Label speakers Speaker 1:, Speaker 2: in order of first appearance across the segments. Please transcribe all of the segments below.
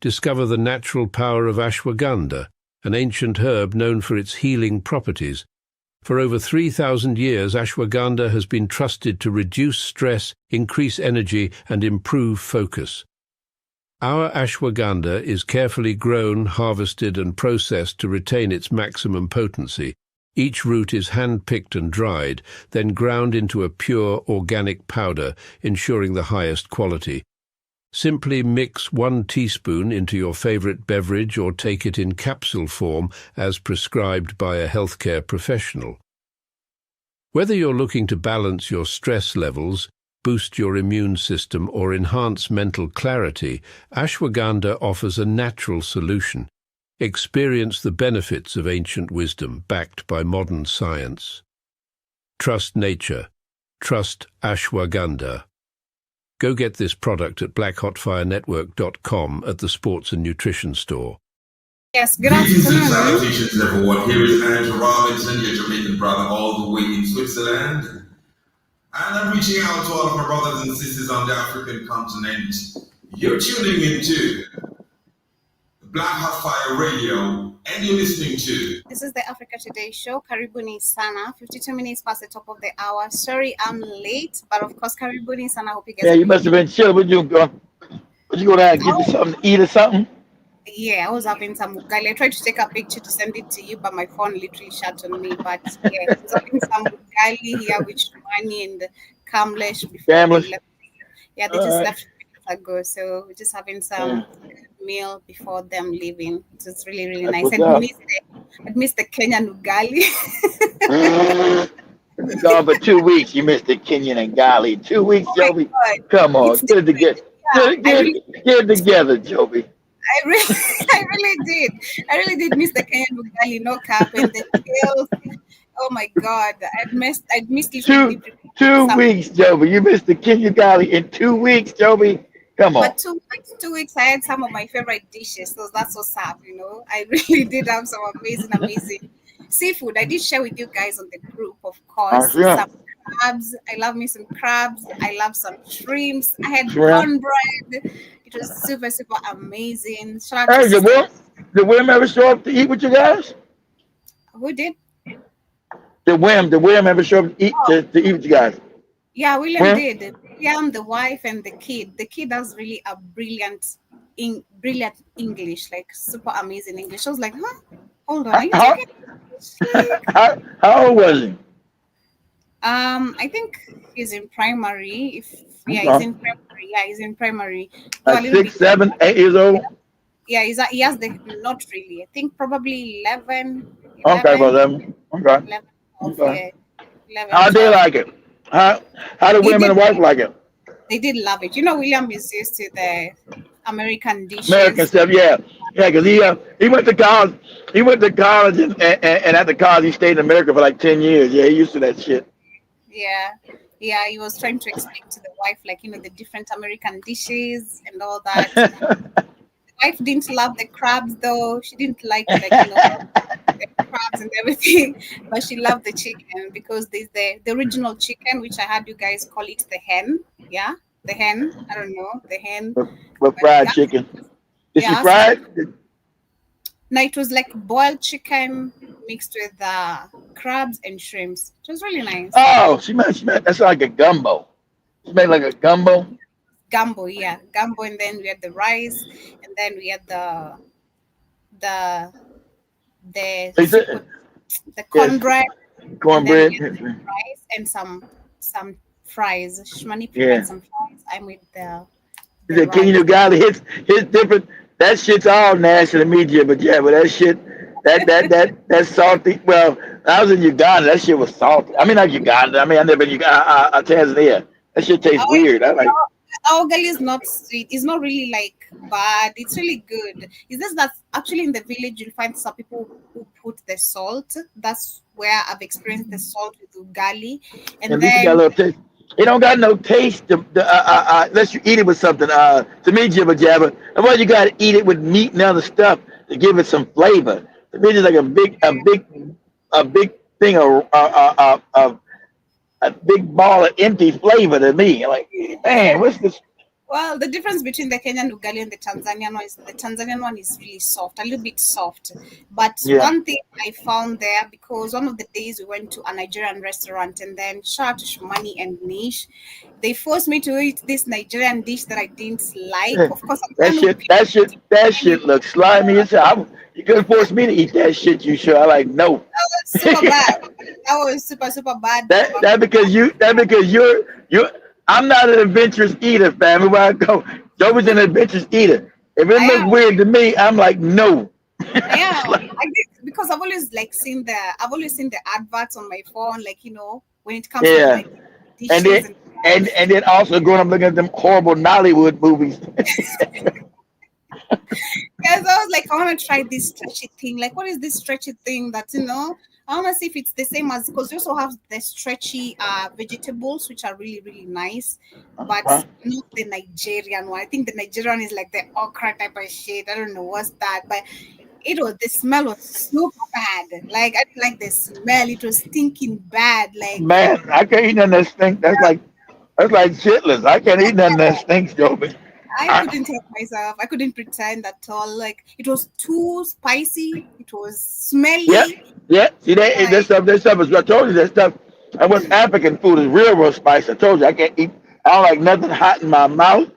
Speaker 1: discover the natural power of ashwagandha, an ancient herb known for its healing properties. For over 3,000 years, ashwagandha has been trusted to reduce stress, increase energy, and improve focus. Our ashwagandha is carefully grown, harvested, and processed to retain its maximum potency. Each root is hand-picked and dried, then ground into a pure organic powder, ensuring the highest quality. Simply mix 1 teaspoon into your favorite beverage or take it in capsule form as prescribed by a healthcare professional. Whether you're looking to balance your stress levels, boost your immune system, or enhance mental clarity, ashwagandha offers a natural solution. Experience the benefits of ancient wisdom backed by modern science. Trust nature. Trust ashwagandha. Go get this product at blackhotfirenetwork.com at the Sports and Nutrition Store.
Speaker 2: Yes, good afternoon.
Speaker 3: Greetings and salutations, everyone. Here is Andrew Robinson, your Jamaican brother, all the way in Switzerland. And I'm reaching out to all of my brothers and sisters on the African continent. You're tuning into Black Hot Fire Radio, and you're listening to...
Speaker 2: This is the Africa Today show. Karibuni sana. 52 minutes past the top of the hour. Sorry I'm late, but of course, Karibuni sana. I hope you guys...
Speaker 4: Yeah, you must have been chill. Would you go down and get you something to eat or something?
Speaker 2: Yeah, I was having some ugali. I tried to take a picture to send it to you, but my phone literally shut on me. But yeah, I was having some ugali here with Shumani and Kamlesh before they left. Yeah, they just left minutes ago. So we're just having some meal before them leaving. So it's really, really nice. I missed the Kenyan ugali.
Speaker 4: Gone for 2 weeks. You missed the Kenyan ugali. 2 weeks, Joby. Come on, get it together. Get it together, Joby.
Speaker 2: I really did. I really did miss the Kenyan ugali, no cap, and the tails. Oh my God, I'd missed it.
Speaker 4: 2 weeks, Joby. You missed the Kenyan ugali in 2 weeks, Joby. Come on.
Speaker 2: But 2 weeks, I had some of my favorite dishes, so that's what's up, you know. I really did have some amazing seafood. I did share with you guys on the group, of course. Some crabs. I love me some crabs. I love some shrimps. I had cornbread. It was super, super amazing.
Speaker 4: Hey, did William ever show up to eat with you guys?
Speaker 2: Who did?
Speaker 4: Did William ever show up to eat with you guys?
Speaker 2: Yeah, William did. William, the wife, and the kid. The kid has really a brilliant English, like super amazing English. I was like, huh? Hold on, are you talking?
Speaker 4: How old was he?
Speaker 2: I think he's in primary. He's in primary. Yeah, he's in primary.
Speaker 4: Like 6, 7, 8 years old.
Speaker 2: Yeah, he has the not really. I think probably 11.
Speaker 4: Okay, about 11. Okay.
Speaker 2: 11.
Speaker 4: How they like it? How do women and wife like it?
Speaker 2: They did love it. You know, William is used to the American dishes.
Speaker 4: American stuff, yeah, because he went to college. He went to college and at the college he stayed in America for like 10 years. Yeah, he used to that shit.
Speaker 2: Yeah, he was trying to explain to the wife, like, you know, the different American dishes and all that. The wife didn't love the crabs, though. She didn't like, the crabs and everything, but she loved the chicken because there's the original chicken, which I had you guys call it the hen. Yeah, the hen. I don't know, the hen.
Speaker 4: But fried chicken. Is she fried?
Speaker 2: No, it was like boiled chicken mixed with crabs and shrimps. It was really nice.
Speaker 4: Oh, she made that's like a gumbo. She made like a gumbo.
Speaker 2: Gumbo, yeah, gumbo, and then we had the rice, and then we had the cornbread.
Speaker 4: Cornbread.
Speaker 2: Rice and some fries. Shmani prepared some fries. I'm with the
Speaker 4: Kenyan ugali. It's different. That shit's all national media, but that shit, that salty. Well, I was in Uganda. That shit was salty. I mean, not Uganda. I mean, I never been Tanzania. That shit tastes weird. I like.
Speaker 2: Our ugali is not sweet. It's not really like bad. It's really good. It's just that actually in the village you'll find some people who put the salt. That's where I've experienced the salt with ugali, and then.
Speaker 4: It don't got no taste unless you eat it with something. To me, jibber jabber. And why you gotta eat it with meat and other stuff to give it some flavor. To me, it's like a big thing of a big ball of empty flavor to me. Like, man, what's this?
Speaker 2: Well, the difference between the Kenyan ugali and the Tanzanian one is the Tanzanian one is really soft, a little bit soft. But
Speaker 4: Yeah.
Speaker 2: one thing I found there, because one of the days we went to a Nigerian restaurant, and then shout out to Shumani and Nish, they forced me to eat this Nigerian dish that I didn't like. Of course, I'm
Speaker 4: That
Speaker 2: trying to
Speaker 4: shit,
Speaker 2: pick
Speaker 4: that shit, that shit looks slimy as hell. You couldn't force me to eat that shit. You sure? I like no.
Speaker 2: super bad. That was super, super bad.
Speaker 4: That because you're. I'm not an adventurous eater, family. Where I go, Joey's an adventurous eater. If it
Speaker 2: I
Speaker 4: looks
Speaker 2: am.
Speaker 4: weird to me, I'm like no.
Speaker 2: I am.
Speaker 4: It's like,
Speaker 2: I did because I've always seen the adverts on my phone, like when it comes to
Speaker 4: yeah,
Speaker 2: like
Speaker 4: and
Speaker 2: dishes
Speaker 4: then
Speaker 2: and
Speaker 4: and then also growing up looking at them horrible Nollywood movies.
Speaker 2: yes, I was like, I want to try this stretchy thing. Like, what is this stretchy thing that I want to see if it's the same as because you also have the stretchy vegetables, which are really, really nice, but
Speaker 4: Huh?
Speaker 2: not the Nigerian one. I think the Nigerian is like the okra type of shit. I don't know what's that, but the smell was super bad. Like I didn't like the smell. It was stinking bad. Like
Speaker 4: Man, I can't eat none of that stink. That's like shitless. I can't eat none of that stinks, Joey.
Speaker 2: I couldn't help myself. I couldn't pretend at all. Like it was too spicy. It was
Speaker 4: Yep,
Speaker 2: smelly.
Speaker 4: yep. See that
Speaker 2: Like
Speaker 4: stuff is. I told you that stuff. And what's African food is real spice. I told you I can't eat. I don't like nothing hot in my mouth.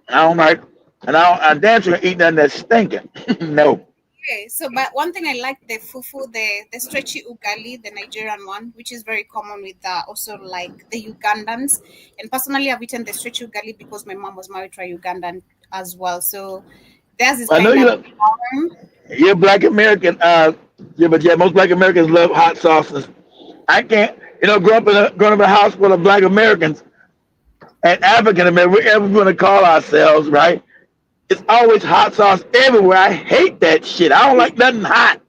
Speaker 4: I don't like, and I damn sure eat nothing that's stinking. No.
Speaker 2: okay, so but one thing I like the fufu, the stretchy ugali, the Nigerian one, which is very common with also like the Ugandans. And personally, I've eaten the stretchy ugali because my mom was married to a Ugandan as well. So theirs is
Speaker 4: I know
Speaker 2: kind
Speaker 4: you
Speaker 2: of
Speaker 4: look.
Speaker 2: warm.
Speaker 4: You're Black American. Yeah, but yeah, most Black Americans love hot sauces. I can't. Growing up in a house full of Black Americans and African Americans, whatever we're going to call ourselves, right? It's always hot sauce everywhere. I hate that shit. I don't like nothing hot.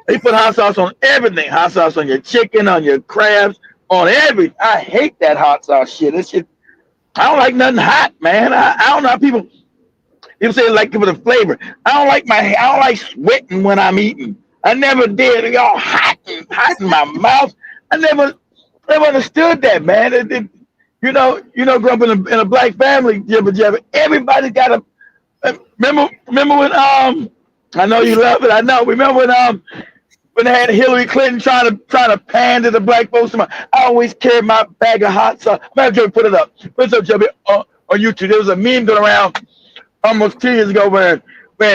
Speaker 4: They put hot sauce on everything. Hot sauce on your chicken, on your crabs, on everything. I hate that hot sauce shit. This shit. I don't like nothing hot, man. I don't know how people say they like it for the flavor. I don't like sweating when I'm eating. I never did. It all hot in my mouth. I never understood that, man. Grew up in a black family, jibber jabber. Everybody got a. Remember when I know you love it. I know. Remember when they had Hillary Clinton trying to pander the black folks. I always carried my bag of hot sauce. Man, Joey, put it up. Put it up, Joey, on YouTube. There was a meme going around almost 2 years ago when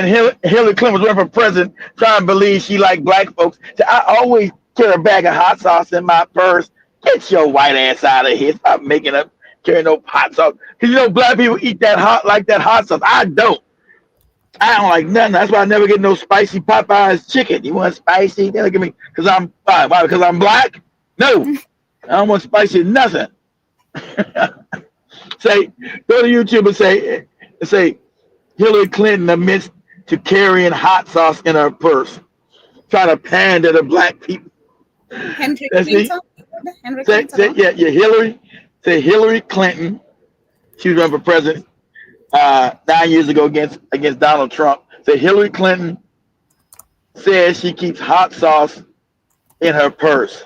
Speaker 4: Hillary Clinton was running for president, trying to believe she liked black folks. So I always carry a bag of hot sauce in my purse. Get your white ass out of here. Stop carrying no hot sauce. Because black people eat that hot sauce. I don't. I don't like nothing. That's why I never get no spicy Popeyes chicken. You want spicy? They don't give me because I'm fine. Why? Because I'm black? No. I don't want spicy nothing. Go to YouTube and say Hillary Clinton admits to carrying hot sauce in her purse, trying to pander to black people.
Speaker 2: Henry
Speaker 4: That's
Speaker 2: Clinton. Henry Clinton.
Speaker 4: Hillary Clinton. She was running for president 9 years ago against Donald Trump. Say Hillary Clinton says she keeps hot sauce in her purse.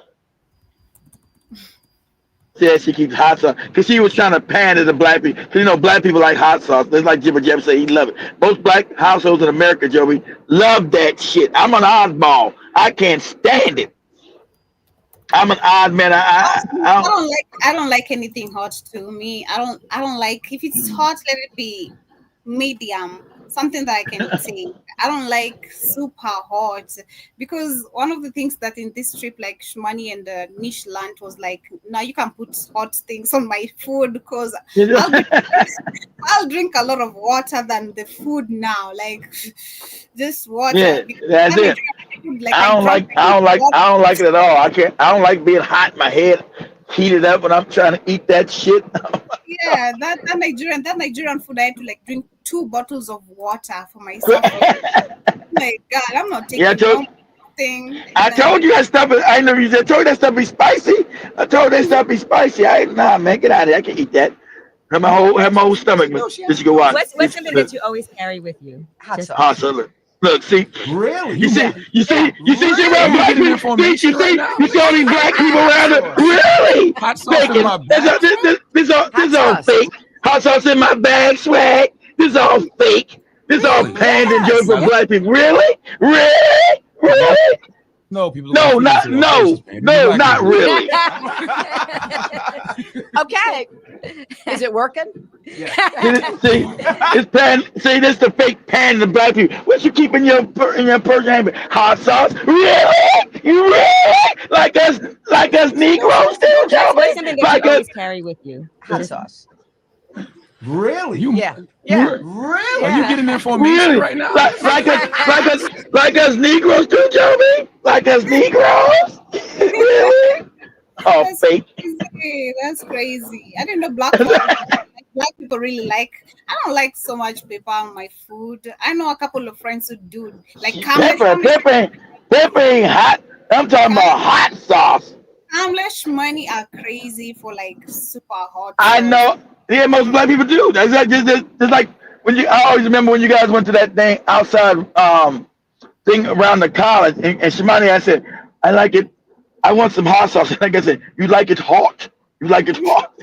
Speaker 4: Says she keeps hot sauce because she was trying to pander to black people. Because black people like hot sauce. That's like Jibber Jabber say he love it. Most black households in America, Joey, love that shit. I'm an oddball. I can't stand it. I'm an odd man.
Speaker 2: I don't like anything hot to me. I don't like if it's hot, let it be medium. Something that I can take. I don't like super hot because one of the things that in this trip, like Shumani and Niche land was like, now you can put hot things on my food because I'll drink a lot of water than the food now. Like just water.
Speaker 4: Yeah, that's it.
Speaker 2: Like,
Speaker 4: I don't like it at all. I don't like being hot. My head heated up when I'm trying to eat that shit.
Speaker 2: Yeah, that Nigerian food, I had to like drink 2 bottles of water for myself. My God, I'm not taking thing.
Speaker 4: I told you that stuff. I know you said. I told you that stuff be spicy. I told you that stuff be spicy. Nah, man, get out of here. I can't eat that. Have my whole stomach. Just go watch.
Speaker 5: What's something that you always carry with you?
Speaker 4: Hot sauce. Look, see.
Speaker 6: Really?
Speaker 4: You see around black people. You see all these black people around it. Really?
Speaker 6: Hot sauce in my
Speaker 4: This all fake. Hot sauce in my bag, swag. This all fake. This all
Speaker 6: Really?
Speaker 4: panned and
Speaker 5: Yes.
Speaker 4: joke for
Speaker 6: No,
Speaker 4: black people. Really? Really?
Speaker 6: no,
Speaker 4: Really?
Speaker 6: no. People are
Speaker 4: No,
Speaker 6: gonna feed
Speaker 4: not
Speaker 6: into the faces,
Speaker 4: no,
Speaker 6: man. These are
Speaker 4: no,
Speaker 6: black
Speaker 4: not
Speaker 6: people.
Speaker 4: really.
Speaker 5: Okay. Is it working?
Speaker 6: Yeah.
Speaker 4: See, it's pan. See, this the fake pan the black people. What you keep in your purse? Hot sauce? Really? You really? Like us Negroes do,
Speaker 5: That's not
Speaker 4: Joey?
Speaker 5: something that you
Speaker 4: Like us.
Speaker 5: always carry with you. Hot sauce.
Speaker 6: Really? You
Speaker 5: Yeah. Yeah.
Speaker 6: really?
Speaker 5: Yeah.
Speaker 6: Are you getting information
Speaker 4: Really?
Speaker 6: right now?
Speaker 4: Like us Negroes do, Joey? Like us Negroes? Really? Oh,
Speaker 2: That's
Speaker 4: fake.
Speaker 2: crazy. That's crazy. I didn't know black people really like. I don't like so much pepper on my food. I know a couple of friends who do. Like
Speaker 4: Pepper ain't hot. I'm talking about hot sauce.
Speaker 2: Kamlesh money are crazy for like super hot
Speaker 4: I
Speaker 2: sauce.
Speaker 4: know. Yeah, most black people do. That's like just like when you. I always remember when you guys went to that thing outside thing around the college, and Shimani, I said, I like it. I want some hot sauce. Like I said, you like it hot. You like it hot.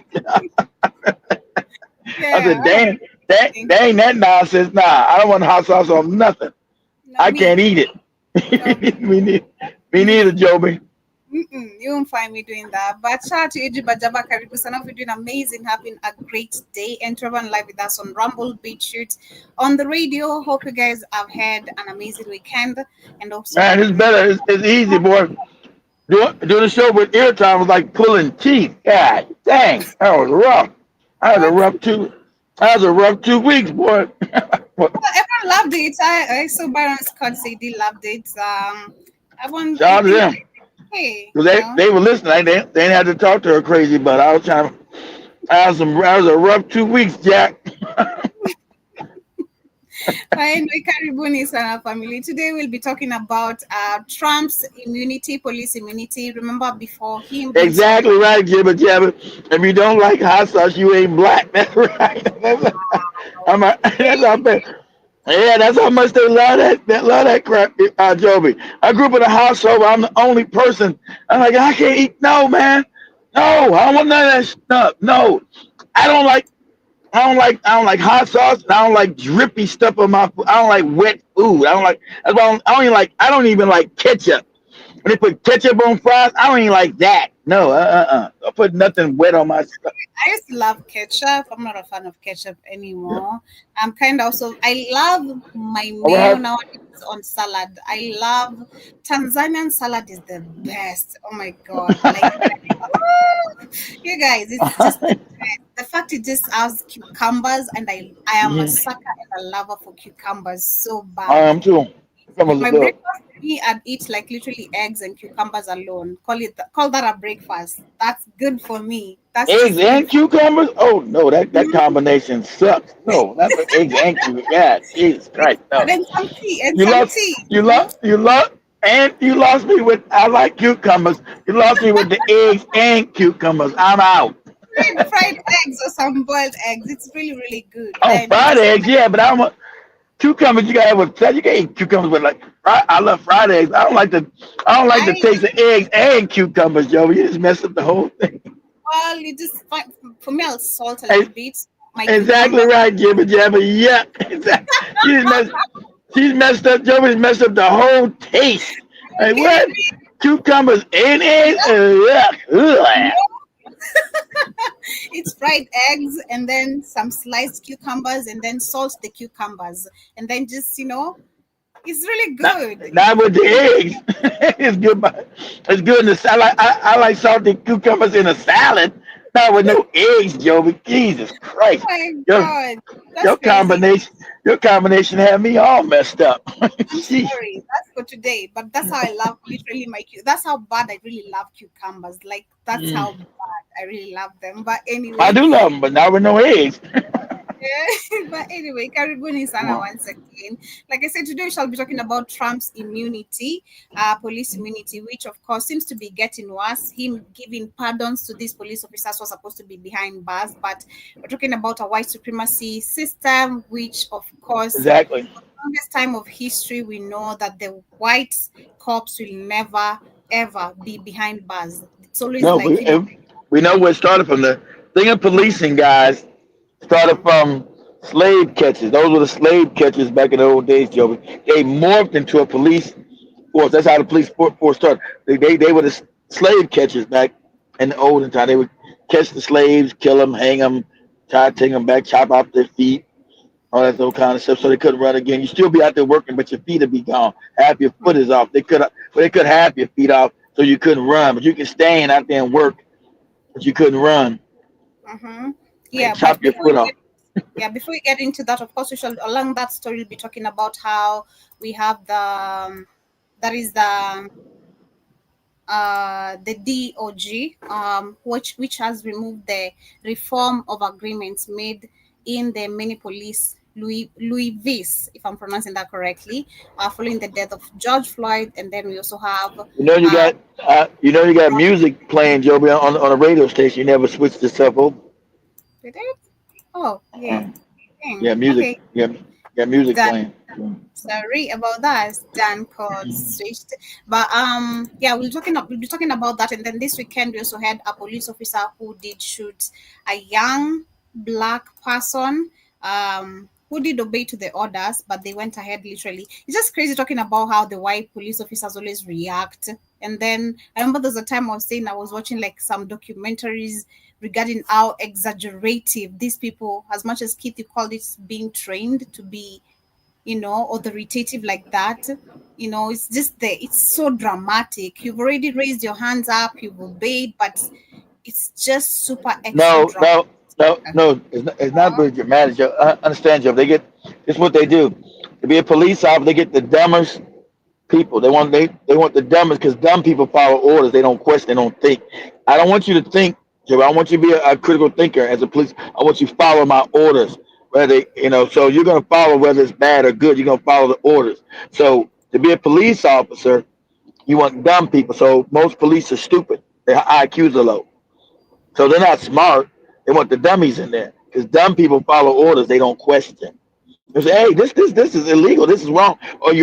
Speaker 4: I said,
Speaker 2: Yeah,
Speaker 4: that ain't that nonsense. Nah, I don't want hot sauce on nothing.
Speaker 2: no,
Speaker 4: I
Speaker 2: me,
Speaker 4: can't eat it.
Speaker 2: no,
Speaker 4: me neither, Joby.
Speaker 2: you won't find me doing that. But shout out to Eji Bajaba Karibu Sana for doing amazing, having a great day, and Trevor live with us on Rumble Beat Shoot on the radio. Hope you guys have had an amazing weekend, and also
Speaker 4: Man, it's better. It's easy, boy. Doing the show with airtime was like pulling teeth. God dang, that was rough. I had a
Speaker 2: what?
Speaker 4: rough two. I had a rough 2 weeks, boy.
Speaker 2: Everyone loved it. I saw Byron Scott say they loved it. Everyone,
Speaker 4: Shout
Speaker 2: I
Speaker 4: out to
Speaker 2: think,
Speaker 4: them.
Speaker 2: hey,
Speaker 4: 'Cause they were listening. They didn't have to talk to her crazy, but I was trying to. I was a rough 2 weeks, Jack.
Speaker 2: Anyway, Karibuni Sana family. Today we'll be talking about Trump's immunity, police immunity. Remember before him being
Speaker 4: Exactly right, Jibba Jabba. If you don't like hot sauce, you ain't black. That's right. That's how bad. Yeah, that's how much they love that crap, Joby. I grew up in a household where I'm the only person. I'm like, I can't eat. No, man. No, I don't want none of that stuff. No, I don't like. I don't like hot sauce. I don't like drippy stuff on my food. I don't like wet food. I don't like. That's why I don't even like ketchup. When they put ketchup on fries, I don't even like that. No, Don't put nothing wet on my stuff.
Speaker 2: I used to love ketchup. I'm not a fan of ketchup anymore. I'm kind of also, I love my
Speaker 4: All
Speaker 2: mayo
Speaker 4: right.
Speaker 2: nowadays on salad. I love Tanzanian salad is the best. Oh my God. Like, you guys, it's just the fact it just has cucumbers, and I am a
Speaker 4: Yeah,
Speaker 2: sucker and a lover for cucumbers so
Speaker 4: I
Speaker 2: bad.
Speaker 4: am too. Cucumbers are
Speaker 2: My
Speaker 4: good.
Speaker 2: breakfast, me, I'd eat like literally eggs and cucumbers alone. Call that a breakfast. That's good for me. That's
Speaker 4: Eggs
Speaker 2: just good.
Speaker 4: and cucumbers? Oh no, that combination sucks. No, not the eggs and cucumbers. God, Jesus Christ,
Speaker 2: And
Speaker 4: no.
Speaker 2: then some tea and
Speaker 4: You
Speaker 2: some
Speaker 4: lost,
Speaker 2: tea.
Speaker 4: you lost, and you lost me with. I like cucumbers. You lost me with the eggs and cucumbers. I'm out.
Speaker 2: Fried eggs or some boiled eggs. It's really, really good.
Speaker 4: Oh,
Speaker 2: Then
Speaker 4: fried
Speaker 2: just
Speaker 4: eggs, yeah, but I don't want cucumbers. You gotta have with. You can't eat cucumbers with like. I love fried eggs. I don't like the. I don't like the
Speaker 2: I
Speaker 4: taste of eggs and cucumbers, Joe. You just messed up the whole thing.
Speaker 2: well, you just find, for me, I'll salt a
Speaker 4: Hey,
Speaker 2: little bit. My
Speaker 4: exactly
Speaker 2: cucumber.
Speaker 4: right, Jibba Jabba. Yeah, exactly. She just messed. She's messed up. Joey's messed up the whole taste.
Speaker 2: Are you
Speaker 4: Like
Speaker 2: kidding
Speaker 4: what?
Speaker 2: me?
Speaker 4: Cucumbers and eggs? Yeah.
Speaker 2: No.
Speaker 4: Ugh.
Speaker 2: It's fried eggs and then some sliced cucumbers and then salt the cucumbers and then just it's really
Speaker 4: Not,
Speaker 2: good.
Speaker 4: not with the eggs. It's good. It's good in the salad. I like salted cucumbers in a salad. Not with no eggs, Joey. Jesus
Speaker 2: Oh
Speaker 4: Christ.
Speaker 2: my
Speaker 4: Your
Speaker 2: God, that's
Speaker 4: your
Speaker 2: crazy.
Speaker 4: combination. Your combination had me all messed up.
Speaker 2: I'm
Speaker 4: Sheesh.
Speaker 2: sorry. That's for today. But that's how I love literally that's how bad I really love cucumbers. Like that's how
Speaker 4: Mm.
Speaker 2: bad I really love them. But
Speaker 4: I
Speaker 2: anyway,
Speaker 4: do love them, but not with no eggs.
Speaker 2: yeah. But anyway, Karibuni Sana once again. Like I said, today we shall be talking about Trump's immunity, police immunity, which of course seems to be getting worse. Him giving pardons to these police officers who are supposed to be behind bars, but we're talking about a white supremacy system, which of course
Speaker 4: Exactly.
Speaker 2: longest time of history, we know that the white cops will never ever be behind bars. It's always
Speaker 4: No,
Speaker 2: like
Speaker 4: we know where it started from. The thing of policing, guys. Started from slave catchers. Those were the slave catchers back in the old days, Joey. They morphed into a police force. That's how the police force started. They were the slave catchers back in the olden time. They would catch the slaves, kill them, hang them, try to take them back, chop off their feet, all that old kind of stuff, so they couldn't run again. You still be out there working, but your feet would be gone. Half your foot is off. They could half your feet off, so you couldn't run. But you can stand out there and work, but you couldn't run.
Speaker 2: Mm-hmm. Yeah,
Speaker 4: Chop your foot off.
Speaker 2: Before we get into that, of course, we shall along that story be talking about how we have that is the DOG, which has removed the reform of agreements made in the Minneapolis Louisville, if I'm pronouncing that correctly, following the death of George Floyd, and then we also have
Speaker 4: You got music playing, Joby, on a radio station. You never switched the stuff over.
Speaker 2: Did it? Oh yeah.
Speaker 4: Yeah, music.
Speaker 2: Okay.
Speaker 4: Yeah, music
Speaker 2: That-
Speaker 4: playing.
Speaker 2: Sorry about that. Dan called switched, but we'll be talking about that. And then this weekend we also had a police officer who did shoot a young black person who did obey to the orders, but they went ahead literally. It's just crazy talking about how the white police officers always react. And then I remember there was a time I was saying I was watching like some documentaries regarding how exaggerative these people, as much as Keith, you called it being trained to be, authoritative like that. It's just it's so dramatic. You've already raised your hands up, you've obeyed, but it's just super extra dramatic.
Speaker 4: No. It's not very dramatic. Joe. I understand, Joe. This is what they do. To be a police officer, they get the dumbest people. They want the dumbest, because dumb people follow orders. They don't question. They don't think. I don't want you to think, Joe. I want you to be a critical thinker as a police. I want you to follow my orders. So you're going to follow whether it's bad or good. You're going to follow the orders. So to be a police officer, you want dumb people. So most police are stupid. Their IQs are low. So they're not smart. They want the dummies in there, because dumb people follow orders. They don't question. They say, "Hey, this is illegal. This is wrong." Or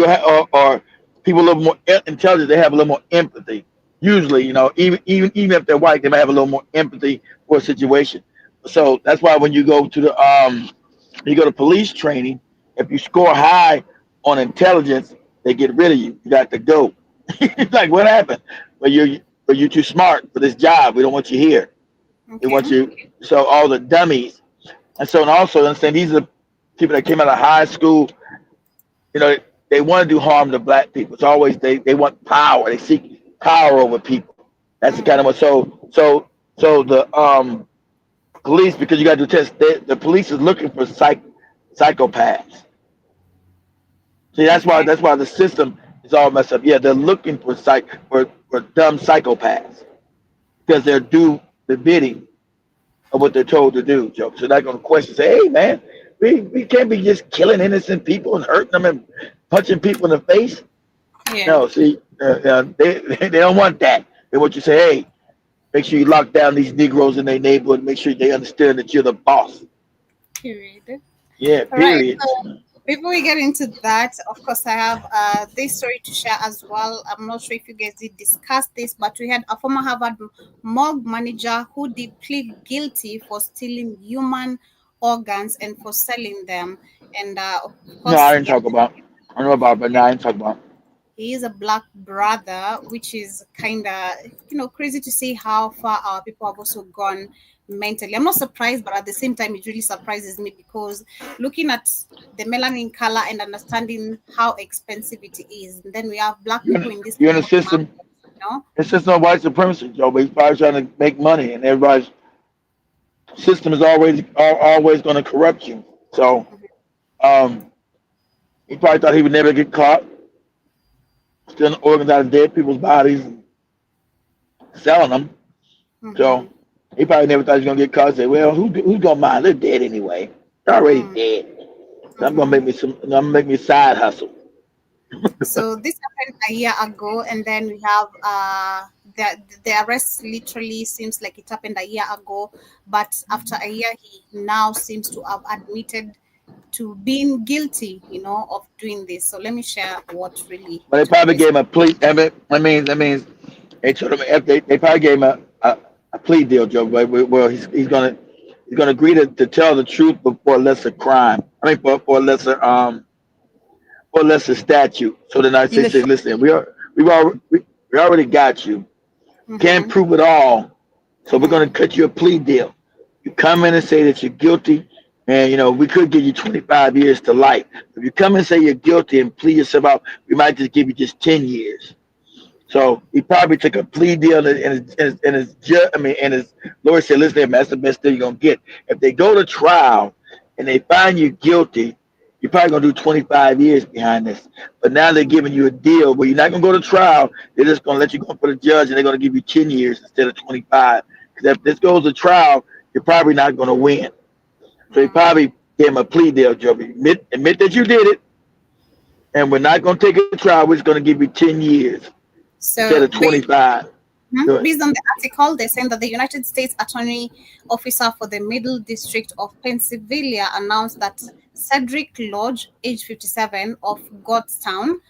Speaker 4: or people a little more intelligent. They have a little more empathy. Usually, even if they're white, they may have a little more empathy for a situation. So that's why when you go to police training, if you score high on intelligence, they get rid of you. You got to go. It's like, what happened? Well, you're too smart for this job. We don't want you here.
Speaker 2: Okay.
Speaker 4: We want you. So all the dummies. And also understand, these are the people that came out of high school. They want to do harm to black people. It's always they want power. They seek power over people. That's the kind of so the police, because you got to do tests. The police is looking for psychopaths. See, that's why the system is all messed up. Yeah, they're looking for dumb psychopaths, because they're do the bidding of what they're told to do, Joe. So they're not going to question, say, "Hey, man, we can't be just killing innocent people and hurting them and punching people in the face."
Speaker 2: Yeah.
Speaker 4: No, see, they don't want that. They want you to say, "Hey, make sure you lock down these Negroes in their neighborhood. Make sure they understand that you're the boss."
Speaker 2: Period.
Speaker 4: Yeah, period.
Speaker 2: All right, so before we get into that, of course, I have this story to share as well. I'm not sure if you guys did discuss this, but we had a former Harvard morgue manager who did plead guilty for stealing human organs and for selling them. And of
Speaker 4: No,
Speaker 2: course,
Speaker 4: I didn't talk about. I know about, but no, I didn't talk about.
Speaker 2: he is a black brother, which is kind of crazy to see how far our people have also gone mentally. I'm not surprised, but at the same time, it really surprises me, because looking at the melanin color and understanding how expensive it is, and then we have black people in this
Speaker 4: You're in a system. It's just no white supremacy, Joe. But he's probably trying to make money, and everybody's system is always going to corrupt you. So, he probably thought he would never get caught stealing organs out of dead people's bodies and selling them. So he probably never thought he was gonna get caught. And say, "Well, who's gonna mind? They're dead anyway. They're already dead. So I'm gonna make me a side hustle."
Speaker 2: So this happened a year ago, and then we have the arrest literally seems like it happened a year ago, but after a year, he now seems to have admitted to being guilty, of doing this. So let me share what really.
Speaker 4: But they probably gave him a plea. That means they told him they probably gave him a plea deal, Joe. Well, he's He's going to agree to tell the truth before a lesser crime. I mean, for a lesser statute. So then I say, listen, we already got you. Can't prove it all. So we're going to cut you a plea deal. You come in and say that you're guilty, and we could give you 25 years to life. If you come and say you're guilty and plead yourself out, we might just give you just 10 years. So he probably took a plea deal, and his lawyer said, "Listen, that's the best deal you're gonna get. If they go to trial and they find you guilty, you're probably gonna do 25 years behind this. But now they're giving you a deal where you're not gonna go to trial. They're just gonna let you go for the judge, and they're gonna give you 10 years instead of 25. Because if this goes to trial, you're probably not gonna win. So he probably gave him a plea deal, Joby. Admit that you did it, and we're not gonna take it to trial. We're just gonna give you 10 years."
Speaker 2: So
Speaker 4: instead of 25.
Speaker 2: Based on the article, they're saying that the United States Attorney Officer for the Middle District of Pennsylvania announced that Cedric Lodge, age 57, of Goffstown,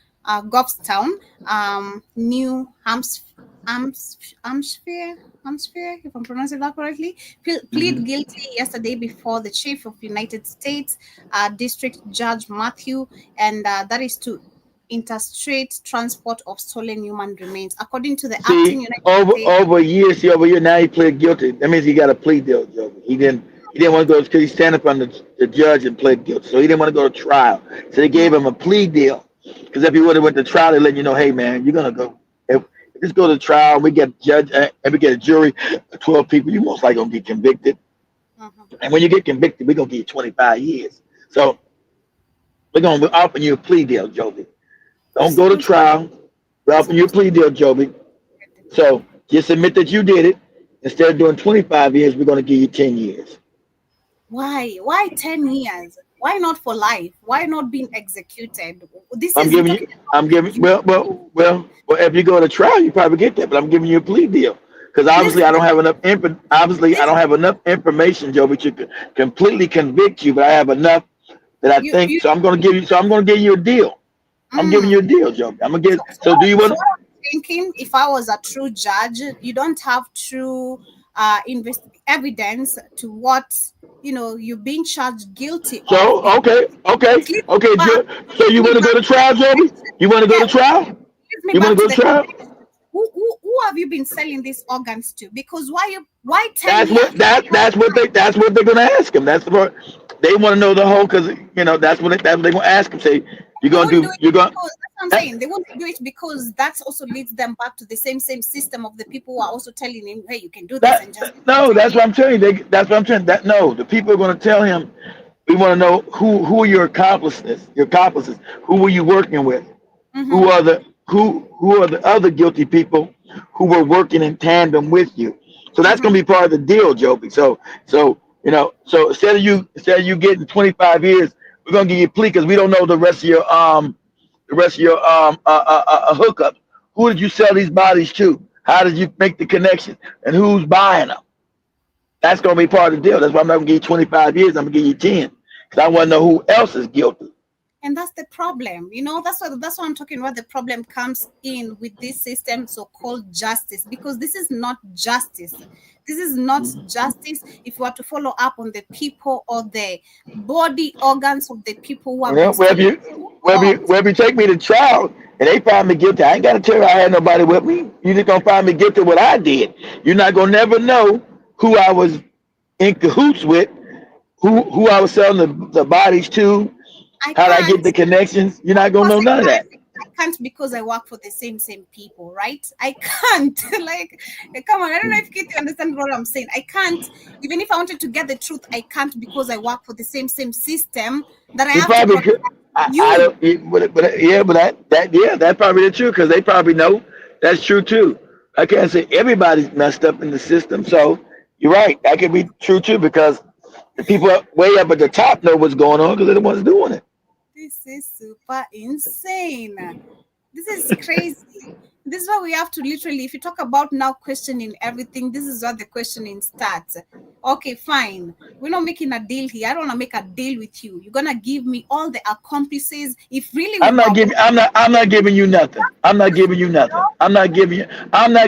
Speaker 2: New Hampshire, if I'm pronouncing that correctly, plead guilty yesterday before the Chief of United States District Judge Matthew, and that is to interstate transport of stolen human remains, according to the acting United States.
Speaker 4: Over a year. Now he pled guilty. That means he got a plea deal, Joe. He didn't want to go because he stand up on the judge and pled guilty, so he didn't want to go to trial. So they gave him a plea deal. Because if he would have went to trial, they let you know, hey man, you're gonna go. If this go to trial, we get a judge and we get a jury of 12 people, you most likely gonna get convicted. And when you get convicted, we're gonna give you 25 years. So we're offering you a plea deal, Joby. Don't go to trial. We're offering you a plea deal, Joby. So just admit that you did it. Instead of doing 25 years, we're going to give you 10 years.
Speaker 2: Why? Why 10 years? Why not for life? Why not being executed?
Speaker 4: Well, if you go to trial, you probably get that. But I'm giving you a plea deal because obviously I don't have enough information, Joby, to completely convict you. But I have enough that I think. So I'm going to give you a deal. I'm giving you a deal, Joe. I'm gonna get. So do you want?
Speaker 2: Thinking, if I was a true judge, you don't have true evidence to what you're being charged guilty.
Speaker 4: So okay. So you want to go to trial, Joby? You want to go to trial? You want to go to trial?
Speaker 2: Who have you been selling these organs to? Because why 10
Speaker 4: That's
Speaker 2: years?
Speaker 4: That's what they're gonna ask him. That's what they want to know the whole because that's what they're gonna ask him. Say. That's what
Speaker 2: I'm saying. They won't do it because that also leads them back to the same system of the people who are also telling him, "Hey, you can do this."
Speaker 4: That's what I'm telling you. That's what I'm saying. The people are going to tell him. We want to know who are your accomplices. Who were you working with? Who are the other guilty people who were working in tandem with you? So that's going to be part of the deal, Joby. So instead of you getting 25 years. We're gonna give you a plea because we don't know the rest of your hookup. Who did you sell these bodies to? How did you make the connection? And who's buying them? That's gonna be part of the deal. That's why I'm not gonna give you 25 years. I'm gonna give you 10 because I want to know who else is guilty.
Speaker 2: And that's the problem, that's what I'm talking about. The problem comes in with this system, so-called justice, because this is not justice. This is not justice if you are to follow up on the people or the body organs of the people who are.
Speaker 4: If you take me to trial and they find me guilty, I ain't got to tell you I had nobody with me. You're just going to find me guilty of what I did. You're not going to never know who I was in cahoots with, who I was selling the bodies to. How did I get the connections? You're not going to know none of that.
Speaker 2: I can't because I work for the same people, right? I can't. Come on. I don't know if you understand what I'm saying. I can't. Even if I wanted to get the truth, I can't because I work for the same system that I have to protect you. That's probably the truth because they probably know that's true too. I can't say everybody's messed up in the system. So you're right. That could be true too because the people way up at the top know what's going on because they're the ones doing it. This is super insane. This is crazy. This is why we have to literally, if you talk about now questioning everything, this is what the questioning starts. Okay, fine. We're not making a deal here. I don't want to make a deal with you. You're gonna give me all the accomplices. If really
Speaker 4: I'm not giving you nothing. I'm not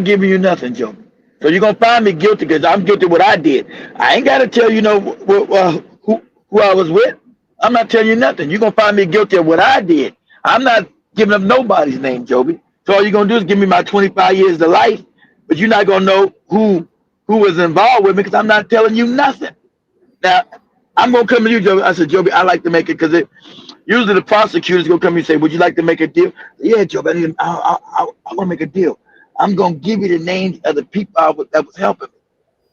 Speaker 4: giving you nothing, Joe. So you're gonna find me guilty because I'm guilty of what I did. I ain't gotta tell you who I was with. I'm not telling you nothing. You're gonna find me guilty of what I did. I'm not giving up nobody's name, Joby. So all you're gonna do is give me my 25 years of life, but you're not gonna know who was involved with me because I'm not telling you nothing. Now I'm gonna come to you, Joby. I said, Joby, I like to make it because usually the prosecutors gonna come to me and say, would you like to make a deal? Yeah, Joby, I want to make a deal. I'm gonna give you the names of the people that was helping me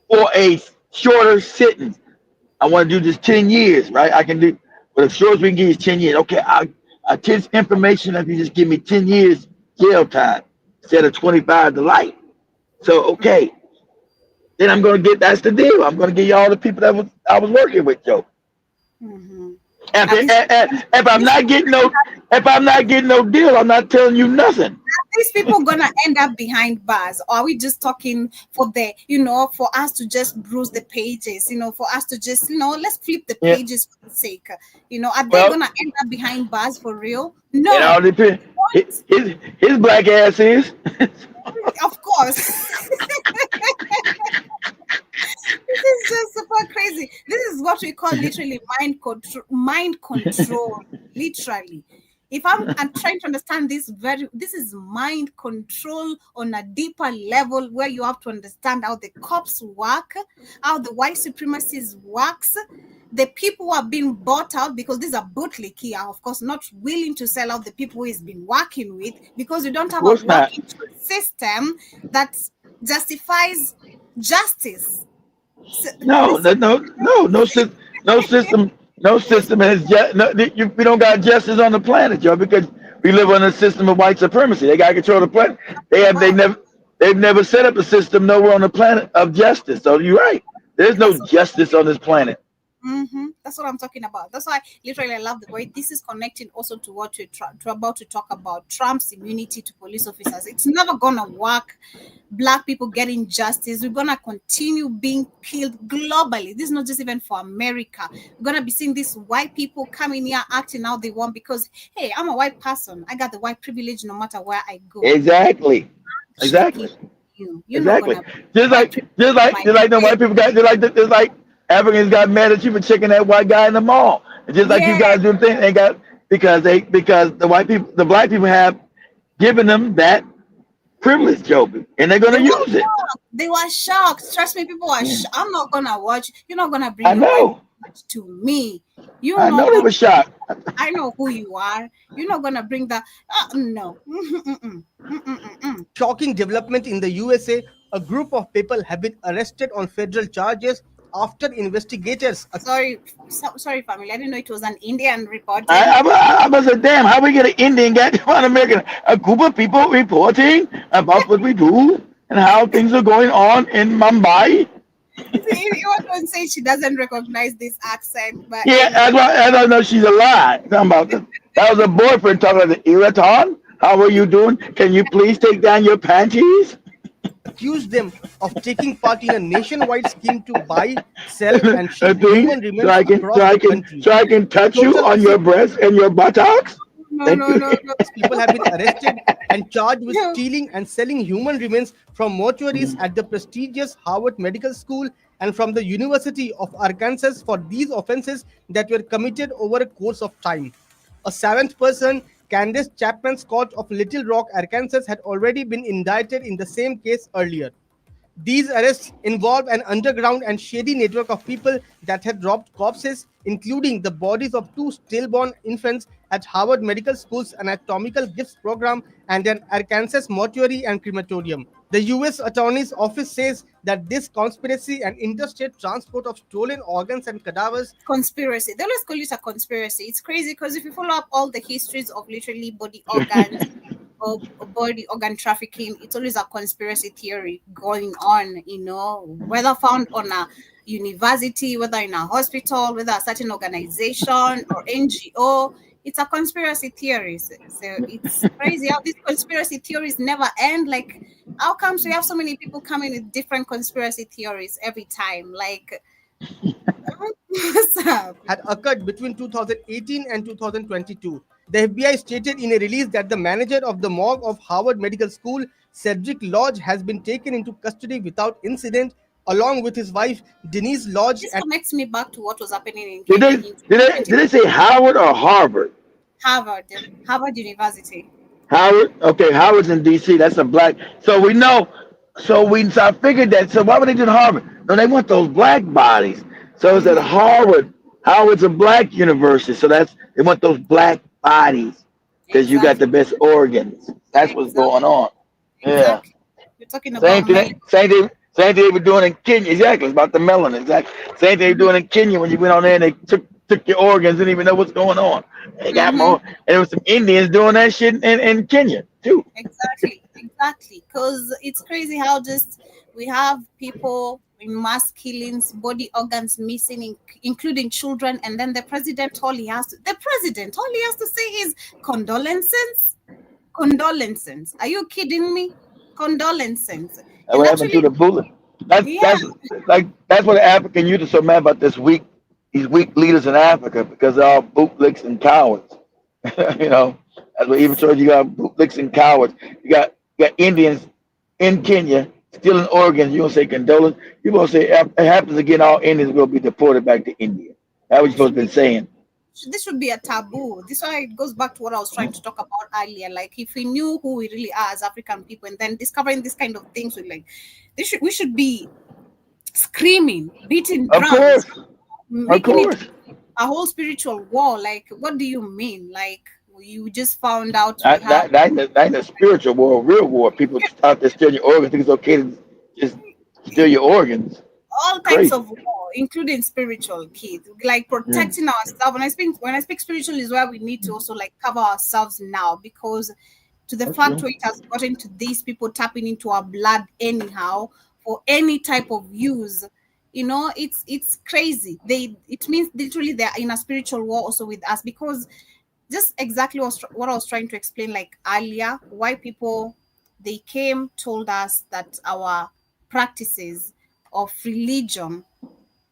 Speaker 4: for a shorter sentence. I want to do this 10 years, right? I can do, but as short as we can give you is 10 years. Okay, I'll take information if you just give me 10 years jail time instead of 25 to life. So okay, then I'm gonna that's the deal. I'm gonna give you all the people that I was working with, Joe.
Speaker 2: Mm-hmm.
Speaker 4: If I'm not getting no deal, I'm not telling you nothing.
Speaker 2: Are these people gonna end up behind bars, or are we just talking for for us to just bruise the pages, for us to just, let's flip the pages for the sake, are they gonna end up behind bars for real? No.
Speaker 4: It all depends. His black ass is.
Speaker 2: Of course. This is just super crazy. This is what we call literally mind control. Literally. If I'm trying to understand this is mind control on a deeper level where you have to understand how the cops work, how the white supremacists works. The people who are being bought out because these are bootleg here, of course, not willing to sell out the people who he's been working with because you don't have a working system that justifies justice.
Speaker 4: No system has we don't got justice on the planet, Joe, because we live on a system of white supremacy. They got to control the planet. They've never set up a system nowhere on the planet of justice. So you're right. There's no justice on this planet.
Speaker 2: Mm-hmm. That's what I'm talking about. That's why literally I love the way this is connecting also to what we're about to talk about, Trump's immunity to police officers. It's never gonna work. Black people getting justice. We're gonna continue being killed globally. This is not just even for America. We're gonna be seeing these white people coming here acting how they want because hey, I'm a white person. I got the white privilege no matter where I go.
Speaker 4: Exactly. Just like the white people got just like Africans got mad at you for checking that white guy in the mall. And just like you guys do the thing, they got because the white people, the black people have given them that privilege, Joby, and they're gonna use it.
Speaker 2: They were shocked. Trust me, people are shocked. I'm not gonna watch. You're not gonna bring to me.
Speaker 4: I know they were shocked.
Speaker 2: I know who you are. You're not gonna bring that. No.
Speaker 7: Shocking development in the USA. A group of people have been arrested on federal charges after investigators.
Speaker 2: Sorry, family. I didn't know it was an Indian report.
Speaker 4: I was like, damn, how we get an Indian guy to American? A group of people reporting about what we do and how things are going on in Mumbai.
Speaker 2: See, you want to say she doesn't recognize this accent, but
Speaker 4: I don't know she's a lie. That was a boyfriend talking to Iraton. How are you doing? Can you please take down your panties?
Speaker 7: Accused them of taking part in a nationwide scheme to buy, sell, and ship human remains across the country.
Speaker 4: So I can touch you on your breast and your buttocks?
Speaker 2: No.
Speaker 7: People have been arrested and charged with stealing and selling human remains from mortuaries at the prestigious Harvard Medical School and from the University of Arkansas for these offenses that were committed over a course of time. A seventh person, Candace Chapman Scott of Little Rock, Arkansas, had already been indicted in the same case earlier. These arrests involve an underground and shady network of people that had robbed corpses, including the bodies of 2 stillborn infants at Harvard Medical School's anatomical gifts program and an Arkansas mortuary and crematorium. The U.S. Attorney's Office says that this conspiracy and interstate transport of stolen organs and cadavers...
Speaker 2: Conspiracy. They always call it a conspiracy. It's crazy because if you follow up all the histories of literally body organs or body organ trafficking, it's always a conspiracy theory going on, whether found on a university, whether in a hospital, whether a certain organization or NGO. It's a conspiracy theory. So it's crazy how these conspiracy theories never end. Like, how comes we have so many people coming with different conspiracy theories every time? Like, what's up?
Speaker 7: Had occurred between 2018 and 2022. The FBI stated in a release that the manager of the morgue of Harvard Medical School, Cedric Lodge, has been taken into custody without incident, along with his wife, Denise Lodge.
Speaker 2: This connects me back to what was happening in
Speaker 4: Did
Speaker 2: Kenya
Speaker 4: they
Speaker 2: in
Speaker 4: did they say Howard or Harvard?
Speaker 2: Harvard University.
Speaker 4: Howard. Okay, Howard's in D.C. That's a black. So we know. So I figured that. So why would they do the Harvard? No, they want those black bodies. So it's at Harvard. Howard's a black university. So they want those black bodies because you got the best organs. That's what's going on. Yeah.
Speaker 2: Exactly. You're talking about
Speaker 4: Same thing. Same thing they were doing in Kenya. Exactly. It's about the melanin. Exactly. Same thing they were doing in Kenya when you went on there and they took your organs, didn't even know what's going on. They got more. And there was some Indians doing that shit in Kenya too.
Speaker 2: Exactly. Because it's crazy how just we have people in mass killings, body organs missing, including children, and then the president all he has to say is condolences. Are you kidding me? Condolences.
Speaker 4: That's what happened to the bullet. That's what the African youth is so mad about these weak leaders in Africa because they're all bootlicks and cowards. You know, that's what even so you got bootlicks and cowards. You got Indians in Kenya stealing organs. You gonna say condolence? You gonna say if it happens again, all Indians will be deported back to India. That's what you're supposed to be saying.
Speaker 2: This should be a taboo. This is why it goes back to what I was trying to talk about earlier. Like if we knew who we really are as African people, and then discovering this kind of things, we should be screaming, beating drums, making it a whole spiritual war. Like, what do you mean? Like you just found out
Speaker 4: that ain't a spiritual war, real war. People out there stealing your organs. Think it's okay to just steal your organs.
Speaker 2: All types of war, including spiritual, kids, like protecting ourselves. When I speak spiritual is where we need to also like cover ourselves now, because to the fact where it has gotten to these people tapping into our blood anyhow for any type of use, you know, it's crazy. It means literally they're in a spiritual war also with us, because just exactly what I was trying to explain like earlier, why people they came told us that our practices of religion,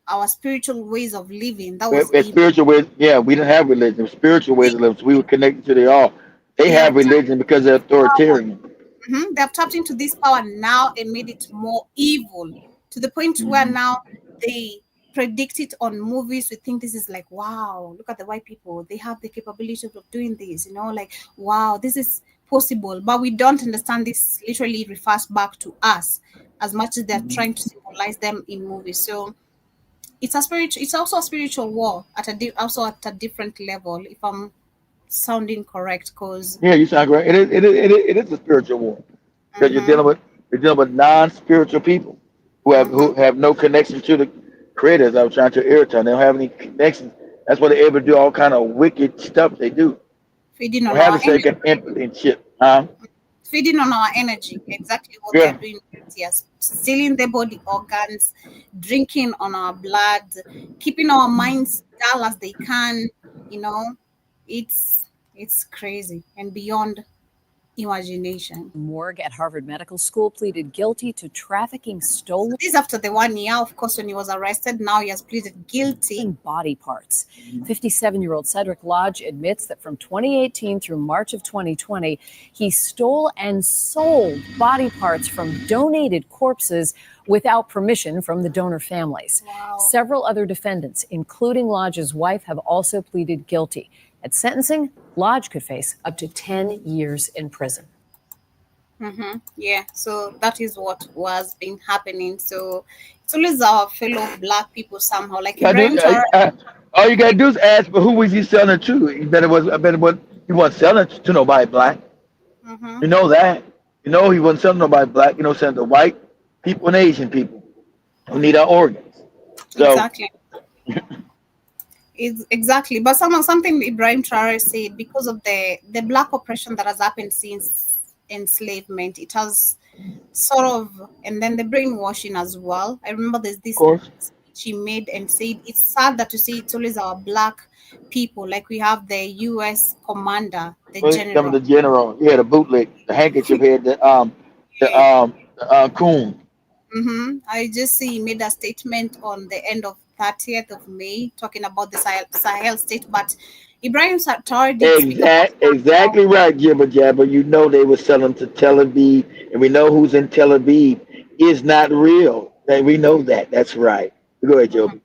Speaker 2: our spiritual ways of living, that was
Speaker 4: spiritual ways. Yeah, we didn't have religion. Spiritual ways of living. So we were connected to the all. They have religion because they're authoritarian.
Speaker 2: They have tapped into this power now and made it more evil to the point where now they predict it on movies. We think this is like, wow, look at the white people. They have the capability of doing this, you know, like, wow, this is possible. But we don't understand this literally refers back to us as much as they're trying to symbolize them in movies. So it's also a spiritual war at a different level, if I'm sounding correct, because
Speaker 4: you sound correct. It is a spiritual war because you're dealing with non-spiritual people who have no connection to the creators. I was trying to irritate. They don't have any connections. That's why they're able to do all kind of wicked stuff they do.
Speaker 2: Feeding on
Speaker 4: our empathy and shit.
Speaker 2: Feeding on our energy, exactly what they're doing. Yes, stealing their body organs, drinking on our blood, keeping our minds dull as they can. You know, it's crazy and beyond imagination.
Speaker 5: Morgue at Harvard Medical School pleaded guilty to trafficking stolen.
Speaker 2: This is after the 1 year, of course, when he was arrested. Now he has pleaded guilty.
Speaker 5: Body parts. 57-year-old Cedric Lodge admits that from 2018 through March of 2020, he stole and sold body parts from donated corpses without permission from the donor families.
Speaker 2: Wow.
Speaker 5: Several other defendants, including Lodge's wife, have also pleaded guilty. At sentencing, Lodge could face up to 10 years in prison.
Speaker 2: Yeah, so that is what was been happening. So it's always our fellow black people somehow. Like
Speaker 4: all you gotta do is ask, but who was he selling it to? He wasn't selling it to nobody black. You know that. You know he wasn't selling nobody black. You know, selling to white people and Asian people who need our organs. So,
Speaker 2: exactly. Exactly, but something Ibrahim Traore said, because of the black oppression that has happened since enslavement, it has sort of, and then the brainwashing as well. I remember there's this speech he made and said it's sad that to see it's always our black people. Like we have the U.S. commander, the general,
Speaker 4: the bootleg, the handkerchief head, the coon.
Speaker 2: I just see he made a statement on the end of 30th of May talking about the Sahel state, but Ibrahim Sartar did speak about
Speaker 4: Exactly right, Jibber Jabber. You know they were selling to Tel Aviv, and we know who's in Tel Aviv is not real. And we know that. That's right. Go ahead,
Speaker 2: how.
Speaker 4: Joby.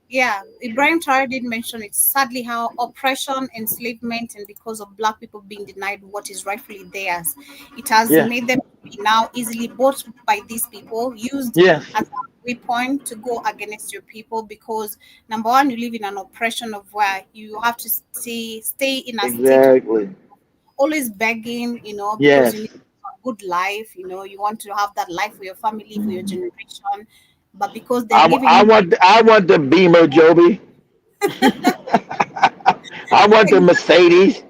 Speaker 2: Yeah, Ibrahim Traore did mention it. Sadly, how oppression, enslavement, and because of black people being denied what is rightfully theirs, it has
Speaker 4: Yeah.
Speaker 2: made them be now easily bought by these people, used
Speaker 4: Yes.
Speaker 2: as a weapon to go against your people. Because number one, you live in an oppression of where you have to stay in a state of
Speaker 4: Exactly.
Speaker 2: always begging, because
Speaker 4: Yes.
Speaker 2: you need a good life. You want to have that life for your family, for your generation, but because they're giving
Speaker 4: I want the Beamer, Joby. I want the Mercedes.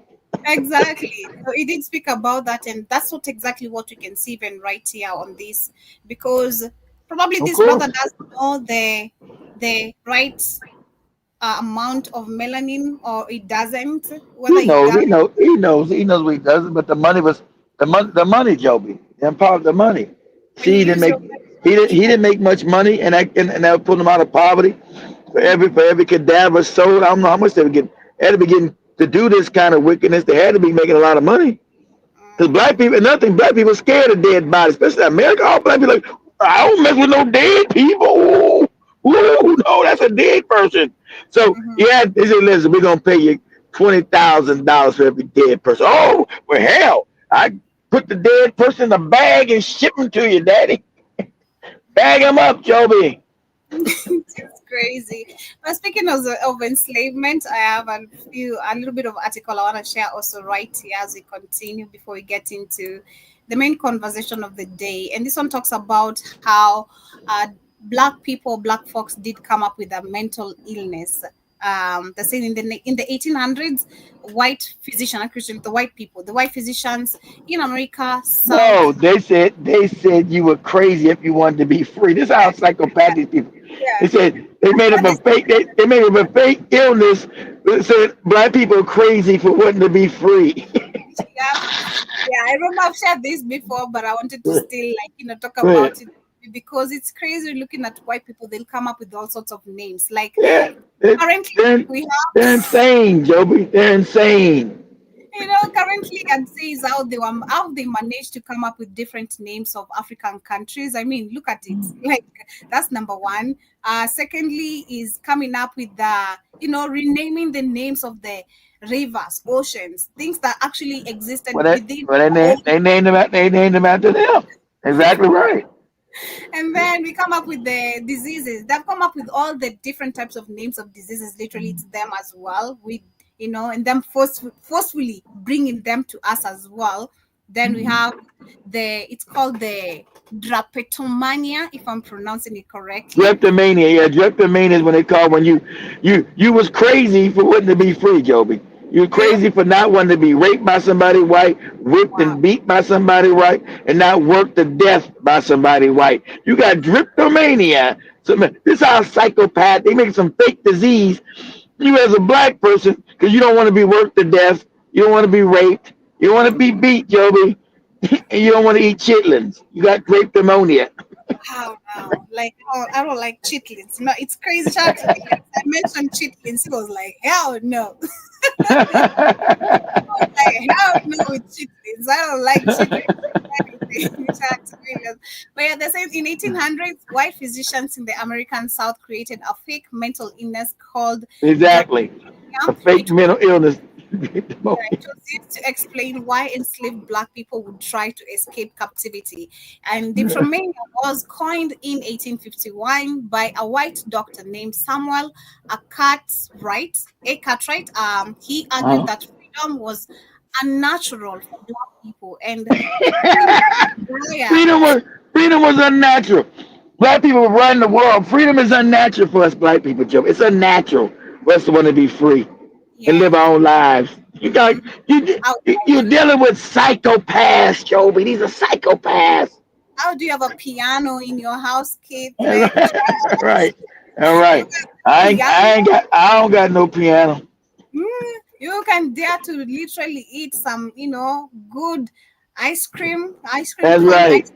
Speaker 2: exactly. So he did speak about that, and that's not exactly what we can see even right here on this, because probably
Speaker 4: Of
Speaker 2: this brother
Speaker 4: course.
Speaker 2: doesn't know the right amount of melanin, or it doesn't. Whether
Speaker 4: He
Speaker 2: he
Speaker 4: knows.
Speaker 2: does,
Speaker 4: He knows what he does. But the money was the money, Joby. And part of the money.
Speaker 2: when
Speaker 4: See,
Speaker 2: you
Speaker 4: he didn't
Speaker 2: use
Speaker 4: make
Speaker 2: your
Speaker 4: he didn't make much money, and that put him out of poverty. For every cadaver sold, I don't know how much they would get. They had to be getting to do this kind of wickedness. They had to be making a lot of money. Because black people, nothing, black people scared of dead bodies, especially America. All black people like, I don't mess with no dead people. Ooh, no, that's a dead person. So
Speaker 2: Mhm.
Speaker 4: yeah, they said, listen, we're gonna pay you $20,000 for every dead person. Oh, well, hell, I put the dead person in a bag and ship him to you, Daddy. Bag him up, Joby.
Speaker 2: It's crazy. But speaking of enslavement, I have a little bit of article I want to share also right here as we continue before we get into the main conversation of the day. And this one talks about how black people, black folks did come up with a mental illness. They said in the 1800s, white physician, actually the white physicians in America,
Speaker 4: No,
Speaker 2: South.
Speaker 4: they said you were crazy if you wanted to be free. This is how psychopathic people. They
Speaker 2: Yeah.
Speaker 4: said they made up
Speaker 2: What
Speaker 4: a
Speaker 2: they
Speaker 4: fake. They made up a fake illness that said black people are crazy for wanting to be free.
Speaker 2: Yeah, yeah, I remember I've shared this before, but I wanted to still talk
Speaker 4: Go ahead.
Speaker 2: about it because it's crazy looking at white people. They'll come up with all sorts of names. Like
Speaker 4: Yeah,
Speaker 2: currently
Speaker 4: they're,
Speaker 2: we
Speaker 4: they're
Speaker 2: have,
Speaker 4: insane, Joby. They're insane.
Speaker 2: currently and says how they managed to come up with different names of African countries. I mean, look at it. Like that's number one. Secondly, is coming up with the renaming the names of the rivers, oceans, things that actually existed
Speaker 4: Well, that,
Speaker 2: within
Speaker 4: well,
Speaker 2: our own.
Speaker 4: they named them after them. Exactly right.
Speaker 2: And then we come up with the diseases. They've come up with all the different types of names of diseases, literally to them as well. And them forcefully bringing them to us as well. Then we have it's called the drapetomania, if I'm pronouncing it correctly.
Speaker 4: Drapetomania, yeah, drapetomania is when they call when you was crazy for wanting to be free, Joby. You were
Speaker 2: Yeah.
Speaker 4: crazy for not wanting to be raped by somebody white, whipped
Speaker 2: Wow.
Speaker 4: and beat by somebody white, and not worked to death by somebody white. You got drapetomania. So man, this is how psychopath. They make some fake disease. You as a black person, because you don't want to be worked to death, you don't want to be raped, you don't want to be beat, Joby, and you don't want to eat chitlins. You got drapetomania.
Speaker 2: How now? Like, oh, I don't like chitlins. No, it's crazy. Shout out to Elias. I mentioned chitlins. He was like, hell no. Like, hell no with chitlins. I don't like chitlins. Anything. Shout out to Elias. But yeah, they said in 1800s, white physicians in the American South created a fake mental illness called
Speaker 4: Exactly. A
Speaker 2: drapetomania.
Speaker 4: fake mental illness.
Speaker 2: It was used to explain why enslaved black people would try to escape captivity. And dipsomania was coined in 1851 by a white doctor named Samuel Cartwright. Cartwright. He argued that freedom was unnatural for black people, and desire.
Speaker 4: freedom was freedom was unnatural. Black people were running the world. Freedom is unnatural for us black people, Joe. It's unnatural for us to want to be free and
Speaker 2: Yeah.
Speaker 4: live our own lives. You're dealing with psychopaths, Joby. These are psychopaths.
Speaker 2: How do you have a piano in your house, kid?
Speaker 4: Right. All
Speaker 2: You
Speaker 4: right.
Speaker 2: got
Speaker 4: I don't got no piano.
Speaker 2: You can dare to literally eat some, good ice cream
Speaker 4: That's
Speaker 2: cone
Speaker 4: right.
Speaker 2: ice.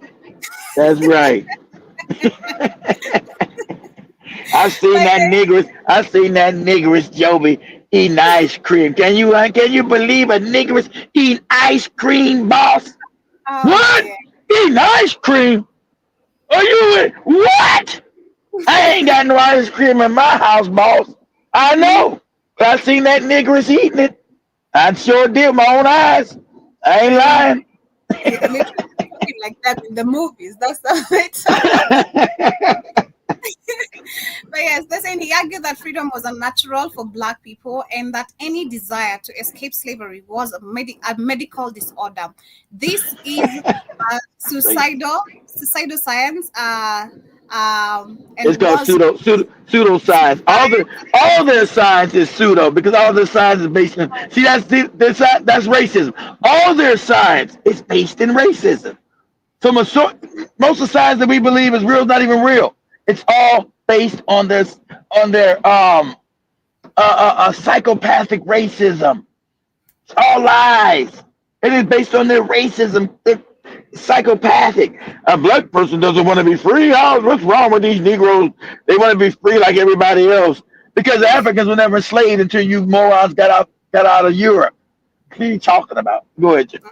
Speaker 4: That's right. I seen
Speaker 2: Like,
Speaker 4: that niggerish Joby eating ice cream. Can you believe a nigger is eating ice cream, boss?
Speaker 2: Oh
Speaker 4: What?
Speaker 2: dear.
Speaker 4: Eating ice cream? Are you what? I ain't got no ice cream in my house, boss. I know. I seen that nigger is eating it. I sure did with my own eyes. I ain't
Speaker 2: Yeah,
Speaker 4: lying.
Speaker 2: yeah, literally talking like that in the movies. That's the way. But yes, they're saying he argued that freedom was unnatural for Black people and that any desire to escape slavery was a medical disorder. This is suicidal science,
Speaker 4: It's
Speaker 2: and
Speaker 4: called
Speaker 2: was
Speaker 4: pseudoscience. All their science is pseudo because all their science is based in. See, that's racism. All their science is based in racism. So most of the science that we believe is real is not even real. It's all based on their psychopathic racism. It's all lies. It is based on their racism. It's psychopathic. A black person doesn't want to be free. Oh, what's wrong with these Negroes? They want to be free like everybody else. Because the Africans were never enslaved until you morons got out of Europe. What are you talking about? Go ahead, Jim.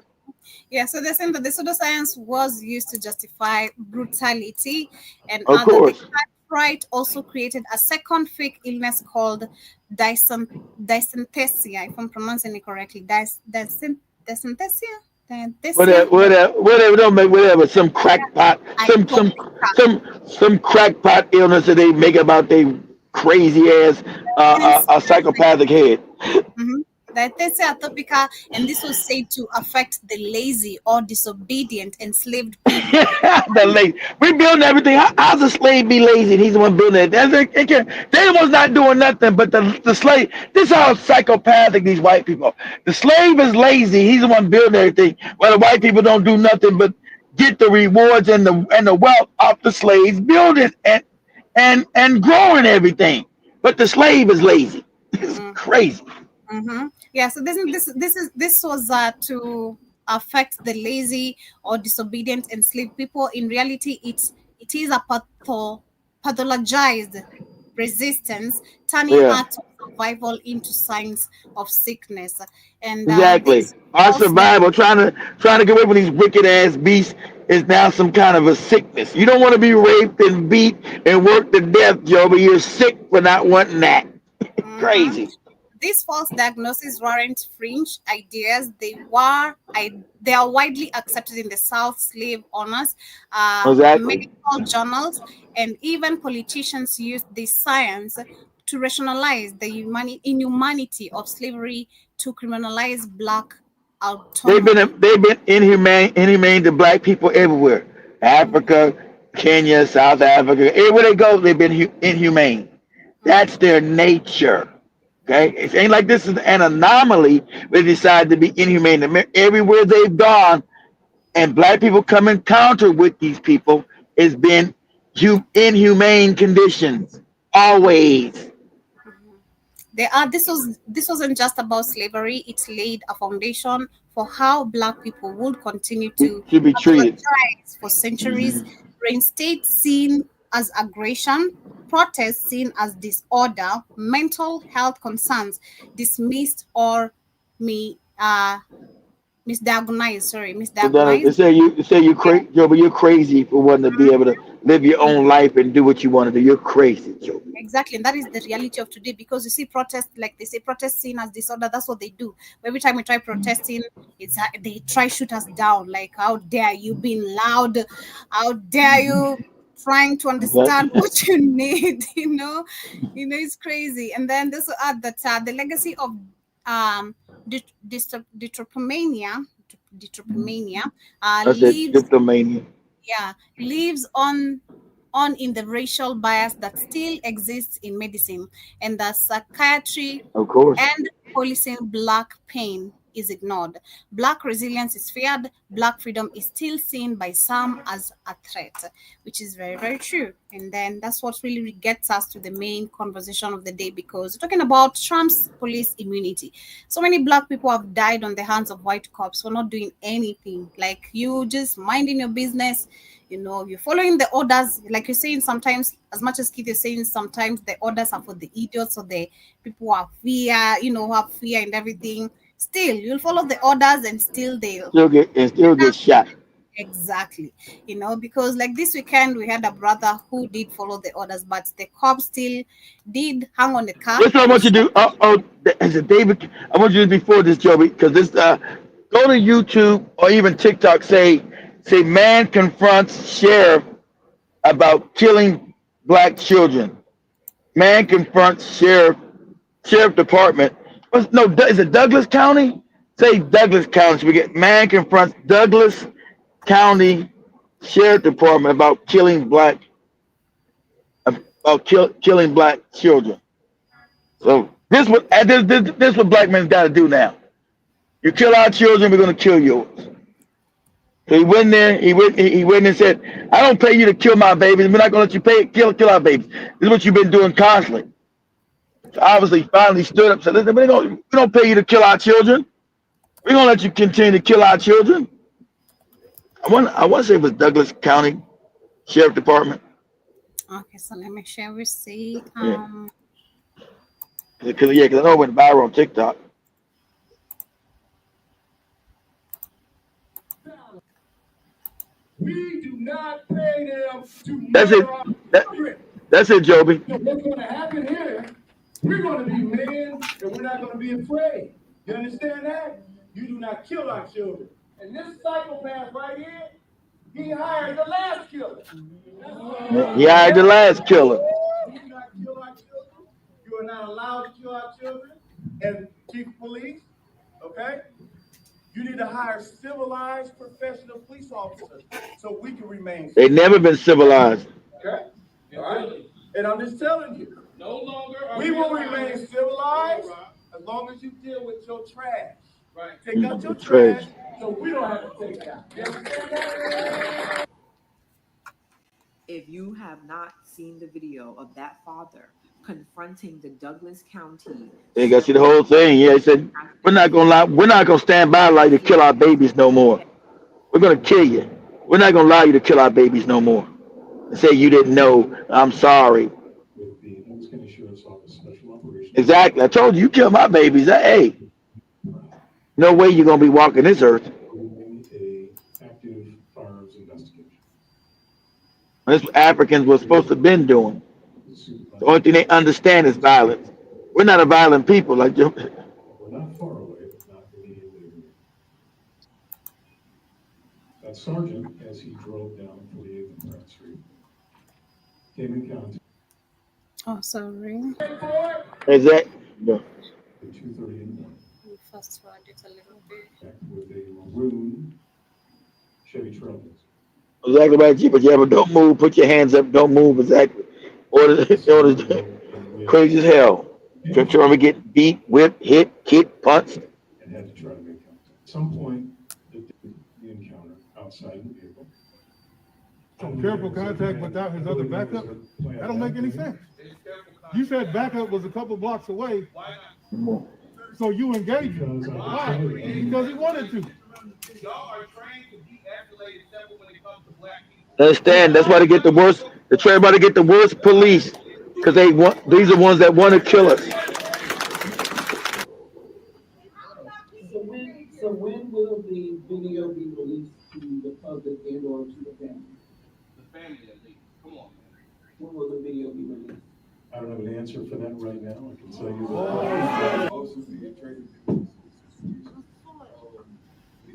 Speaker 2: yeah. So they're saying that the pseudoscience was used to justify brutality and
Speaker 4: Of
Speaker 2: other. The
Speaker 4: course.
Speaker 2: Right also created a second fake illness called dysentesia, if I'm pronouncing it correctly. Dysentesia? Dysentesia?
Speaker 4: Whatever. Don't make whatever. Some crackpot.
Speaker 2: I
Speaker 4: Some crackpot illness that they make about their crazy ass psychopathic head.
Speaker 2: Mhm. Dysentesia atopica, and this was said to affect the lazy or disobedient enslaved people.
Speaker 4: The lazy. We building everything. How's the slave be lazy? And he's the one building it. They the ones not doing nothing, but the slave. This is how psychopathic these white people. The slave is lazy. He's the one building everything. While the white people don't do nothing but get the rewards and the wealth off the slaves building and growing everything. But the slave is lazy. It's crazy.
Speaker 2: Mm-hmm. Yeah, so this was to affect the lazy or disobedient enslaved people. In reality, it is a pathologized resistance, turning
Speaker 4: Yeah.
Speaker 2: art of survival into signs of sickness. And
Speaker 4: Exactly.
Speaker 2: this
Speaker 4: Our
Speaker 2: false
Speaker 4: survival, trying to get away from these wicked ass beasts, is now some kind of a sickness. You don't want to be raped and beat and worked to death, Joe, but you're sick for not wanting that.
Speaker 2: Mhm.
Speaker 4: Crazy.
Speaker 2: These false diagnoses weren't fringe ideas. They are widely accepted in the South slave owners,
Speaker 4: Exactly.
Speaker 2: medical journals, and even politicians used this science to rationalize the inhumanity of slavery, to criminalize Black autonomy.
Speaker 4: They've been inhumane to black people everywhere. Africa, Kenya, South Africa, everywhere they go, they've been inhumane. That's their nature. Okay, it ain't like this is an anomaly. They decide to be inhumane. Everywhere they've gone, and black people come in encounter with these people, it's been inhumane conditions always.
Speaker 2: This wasn't just about slavery. It laid a foundation for how Black people would continue to
Speaker 4: To be treated.
Speaker 2: pathologize for centuries, reinstate seen as aggression, protest seen as disorder, mental health concerns dismissed or me misdiagnosed. Sorry,
Speaker 4: They
Speaker 2: misdiagnosed.
Speaker 4: say you crazy, Joe, but you're crazy for wanting to be able to live your own life and do what you want to do. You're crazy, Joe.
Speaker 2: Exactly, and that is the reality of today. Because you see, protest, like they say, protest seen as disorder. That's what they do. Every time we try protesting, they try shoot us down. Like, how dare you being loud? How dare you trying to understand what you need? It's crazy. And then this will add that the legacy of dystropomania,
Speaker 4: I said
Speaker 2: lives
Speaker 4: dipsomania.
Speaker 2: lives on in the racial bias that still exists in medicine, and the psychiatry
Speaker 4: Of course.
Speaker 2: and policing Black pain is ignored. Black resilience is feared. Black freedom is still seen by some as a threat, which is very, very true. And then that's what really gets us to the main conversation of the day, because we're talking about Trump's police immunity. So many Black people have died on the hands of white cops for not doing anything. Like, you just minding your business, You know, you're following the orders, like you're saying. Sometimes, as much as Keith is saying, sometimes the orders are for the idiots or the people who have fear, you know, who have fear and everything. Still, you'll follow the orders, and still they'll
Speaker 4: still get shot.
Speaker 2: exactly. You know, because like this weekend we had a brother who did follow the orders, but the cops still did hang on the car.
Speaker 4: This is what I want you to do. As a David, I want you to do before this, Joey, because this. Go to YouTube or even TikTok. Say man confronts sheriff about killing black children. Man confronts sheriff department. No, is it Douglas County? Say Douglas County. So we get man confronts Douglas County Sheriff Department about killing black children. So this what black men's got to do now. You kill our children, we're gonna kill yours. So he went there. He went and said, "I don't pay you to kill my babies. We're not gonna let you kill our babies. This is what you've been doing constantly." So obviously, finally stood up and said, "Listen, we don't pay you to kill our children. We're gonna let you continue to kill our children." I want to say it was Douglas County Sheriff Department.
Speaker 2: Okay, so let me share receipt.
Speaker 4: Because I know it went viral on TikTok.
Speaker 8: We do not pay them to
Speaker 4: That's it. That's it, Joby.
Speaker 8: So what's going to happen here? We're going to be men, and we're not going to be afraid. You understand that? You do not kill our children. And this psychopath right here, he hired the last killer.
Speaker 4: He hired the last killer.
Speaker 8: You do not kill our children. You are not allowed to kill our children. And chief of police, okay? You need to hire civilized professional police officers so we can remain.
Speaker 4: They've never been civilized.
Speaker 8: Okay? All right? And I'm just telling you, no longer we will remain civilized as long as you deal with your trash. Right. Take out your trash so we don't have to take it out. You understand that?
Speaker 9: If you have not seen the video of that father confronting the Douglas County,
Speaker 4: You got to see the whole thing. Yeah, he said, "We're not gonna lie. We're not gonna stand by like to kill our babies no more. We're gonna kill you. We're not gonna allow you to kill our babies no more." And say you didn't know. I'm sorry. Exactly. I told you, you killed my babies. Hey, no way you're gonna be walking this earth. That's what Africans were supposed to have been doing. The only thing they understand is violence. We're not a violent people like you.
Speaker 8: We're not far away, but not immediately. That sergeant, as he drove down 48th and Pratt Street, came in contact.
Speaker 2: Oh, sorry.
Speaker 4: Exactly. No.
Speaker 8: At 2:30 in the morning.
Speaker 2: Fast forward it a little bit.
Speaker 8: With a maroon Chevy Trailblazer.
Speaker 4: Exactly right, G. But yeah, but don't move. Put your hands up. Don't move. Exactly. Order crazy as hell. Trying to get beat, whipped, hit, kicked, punched.
Speaker 8: And had to try to make contact. At some point, the encounter outside the vehicle.
Speaker 10: Careful contact without his other backup? That don't make any sense. You said backup was a couple blocks away. So you engaged him. Why? Because he wanted to.
Speaker 8: Y'all are trained to de-escalate except when it comes to black people.
Speaker 4: Understand? That's why they get the worst. They try everybody to get the worst police because these are ones that want to kill us.
Speaker 11: So when will the video be released to the public and or to the family?
Speaker 8: The family, at least. Come on, man.
Speaker 11: When will the video be released?
Speaker 8: I don't have an answer for that right now. I can tell you that.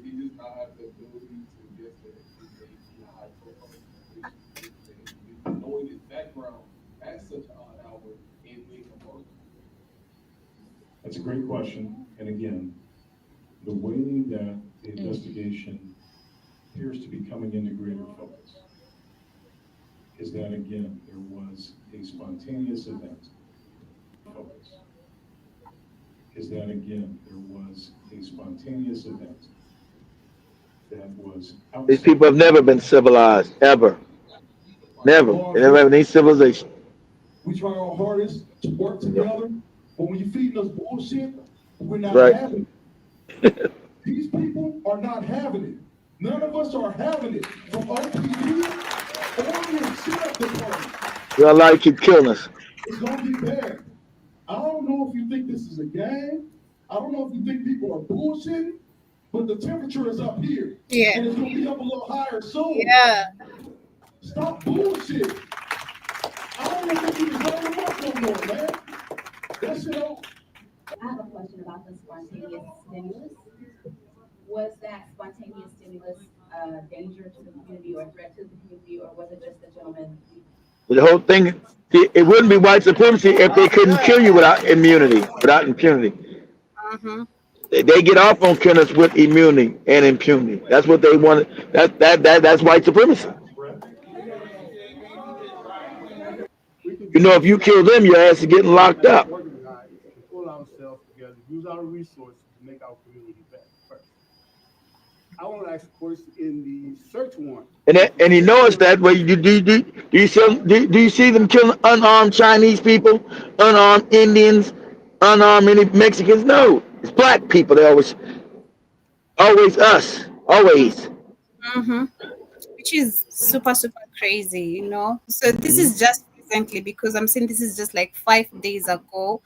Speaker 8: He does not have the ability to get the high profile knowing his background at such an odd hour and being a murder. That's a great question. And again, the way that the investigation appears to be coming into greater focus is that, again, there was a spontaneous event. Focus is that, again, there was a spontaneous event that was outside.
Speaker 4: These people have never been civilized, ever. Never. They never have any civilization.
Speaker 8: We try our hardest to work together, but when you're feeding us bullshit, we're not
Speaker 4: Right.
Speaker 8: having it. These people are not having it. None of us are having it from OPD or the sheriff department.
Speaker 4: Y'all like keep killing us.
Speaker 8: It's gonna be bad. I don't know if you think this is a game. I don't know if you think people are bullshitting, but the temperature is up here.
Speaker 2: Yeah.
Speaker 8: And it's gonna be up a little higher soon.
Speaker 2: Yeah.
Speaker 8: Stop bullshit. I don't even think you deserve to work no more, man. That shit don't.
Speaker 12: I have a question about the spontaneous stimulus. Was that spontaneous stimulus a danger to the community or a threat to the community, or was it just the gentleman?
Speaker 4: The whole thing, it wouldn't be white supremacy if they couldn't kill you without immunity, without impunity.
Speaker 2: Mm-hmm.
Speaker 4: They get off on killing us with immunity and impunity. That's what they want. That's white supremacy. You know, if you kill them, your ass is getting locked up.
Speaker 13: Organize and pull ourselves together, use our resources to make our community better first. I want to ask a question in the search warrant.
Speaker 4: And you notice that way. Do you see them killing unarmed Chinese people, unarmed Indians, unarmed any Mexicans? No, it's black people. They always us, always.
Speaker 2: Mm-hmm. Which is super crazy, you know. So this is just recently, because I'm saying this is just like 5 days ago.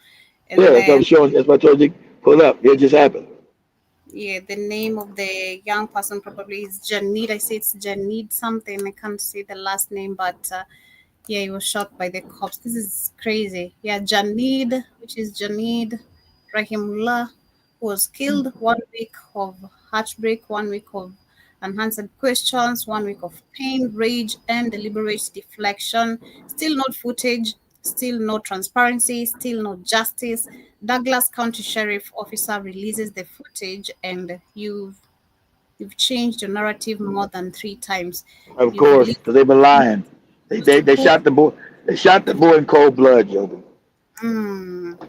Speaker 2: And
Speaker 4: Yeah, that's what I'm showing. That's what I told you. Pull up. It just happened.
Speaker 2: yeah, the name of the young person probably is Janid. I say it's Janid something. I can't say the last name, but yeah, he was shot by the cops. This is crazy. Yeah, Janid, which is Janid Rahimullah, was killed. 1 week of heartbreak, 1 week of unanswered questions, 1 week of pain, rage, and deliberate deflection. Still no footage, still no transparency, still no justice. Douglas County Sheriff Officer releases the footage, and you've changed your narrative more than 3 times.
Speaker 4: Of
Speaker 2: You've
Speaker 4: course,
Speaker 2: released
Speaker 4: because they've been lying. They shot the boy. They shot the boy in cold blood, Joby.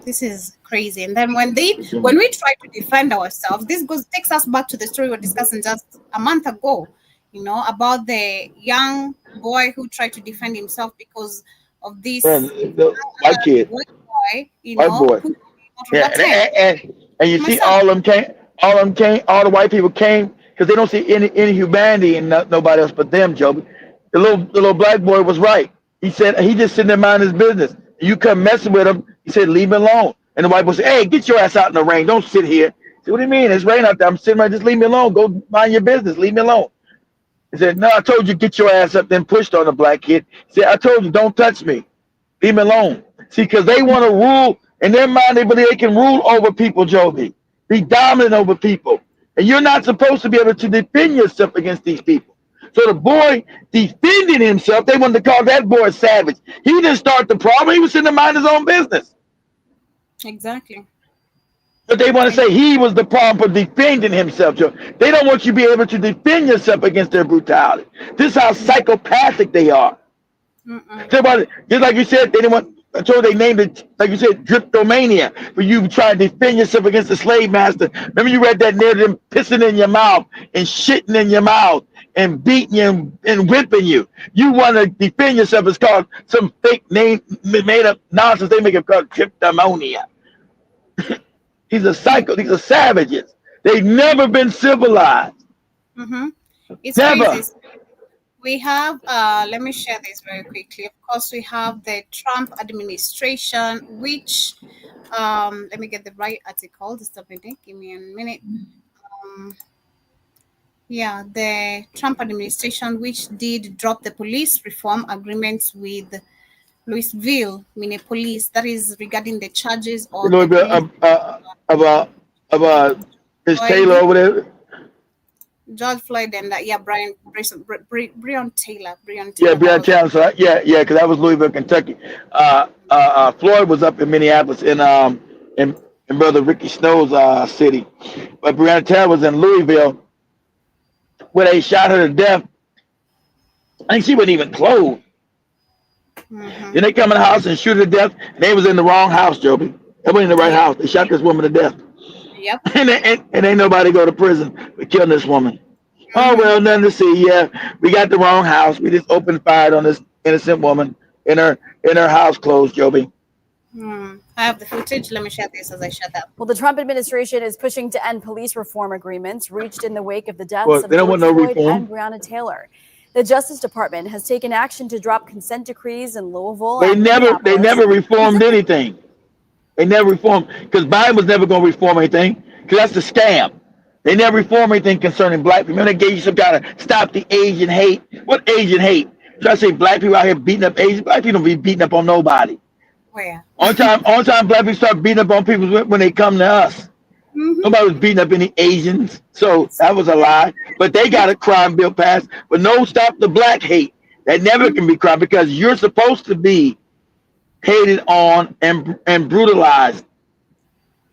Speaker 2: This is crazy. And then when we try to defend ourselves, this takes us back to the story we were discussing just a month ago, you know, about the young boy who tried to defend himself because of this
Speaker 4: The white kid,
Speaker 2: white boy, you
Speaker 4: white
Speaker 2: know,
Speaker 4: boy.
Speaker 2: who
Speaker 4: Yeah, and you see
Speaker 2: myself.
Speaker 4: all the white people came because they don't see any humanity in nobody else but them, Joby. The little black boy was right. He said he just sitting there minding his business. You come messing with him. He said, leave me alone. And the white boy said, hey, get your ass out in the rain. Don't sit here. I said, what do you mean? It's rain out there. I'm sitting right. Just leave me alone. Go mind your business. Leave me alone. He said, no, I told you get your ass up. Then pushed on the black kid. He said, I told you don't touch me. Leave me alone. See, because they want to rule. In their mind, they believe they can rule over people, Joby. Be dominant over people. And you're not supposed to be able to defend yourself against these people. So the boy defending himself, they wanted to call that boy a savage. He didn't start the problem. He was sitting there minding his own business.
Speaker 2: Exactly.
Speaker 4: But they want to say he was the problem for defending himself, Joe. They don't want you to be able to defend yourself against their brutality. This is how psychopathic they are. Just like you said, they didn't want. I told they named it, like you said, dryptomania, for you trying to defend yourself against the slave master. Remember you read that narrative, pissing in your mouth and shitting in your mouth and beating you and whipping you. You want to defend yourself. It's called some fake name, made up nonsense. They make it called dryptomania. These are psycho. These are savages. They've never been civilized.
Speaker 2: It's
Speaker 4: Never.
Speaker 2: crazy. We have, let me share this very quickly. Of course, we have the Trump administration, which, let me get the right article. Just a minute. Give me a minute. Yeah, the Trump administration, which did drop the police reform agreements with Louisville, Minneapolis. That is regarding the charges of
Speaker 4: You know about Miss Taylor over there.
Speaker 2: George Floyd and Breon Taylor.
Speaker 4: Yeah, Breon Taylor. So because that was Louisville, Kentucky. Floyd was up in Minneapolis in Brother Ricky Snow's city, but Breon Taylor was in Louisville where they shot her to death. I think she wasn't even clothed. Then they come in the house and shoot her to death. And they was in the wrong house, Joby. They were in the right house. They shot this woman to death.
Speaker 2: Yep.
Speaker 4: And ain't nobody go to prison for killing this woman. Oh, well, nothing to see. Yeah, we got the wrong house. We just opened fire on this innocent woman in her house clothes, Joby.
Speaker 2: I have the footage. Let me share this as I shut up.
Speaker 5: Well, the Trump administration is pushing to end police reform agreements reached in the wake of the deaths
Speaker 4: Well,
Speaker 5: of
Speaker 4: they don't
Speaker 5: George
Speaker 4: want no
Speaker 5: Floyd
Speaker 4: reform.
Speaker 5: and Breonna Taylor. The Justice Department has taken action to drop consent decrees in Louisville
Speaker 4: They
Speaker 5: and
Speaker 4: never
Speaker 5: Minneapolis.
Speaker 4: reformed anything. They never reformed because Biden was never going to reform anything because that's a scam. They never reformed anything concerning black people. Remember, they gave you some kind of stop the Asian hate. What Asian hate? Try to say black people out here beating up Asians. Black people don't be beating up on nobody.
Speaker 2: Where?
Speaker 4: On time black people start beating up on people when they come to us. Nobody was beating up any Asians. So that was a lie. But they got a crime bill passed. But no, stop the black hate. That never can be crime because you're supposed to be hated on and brutalized.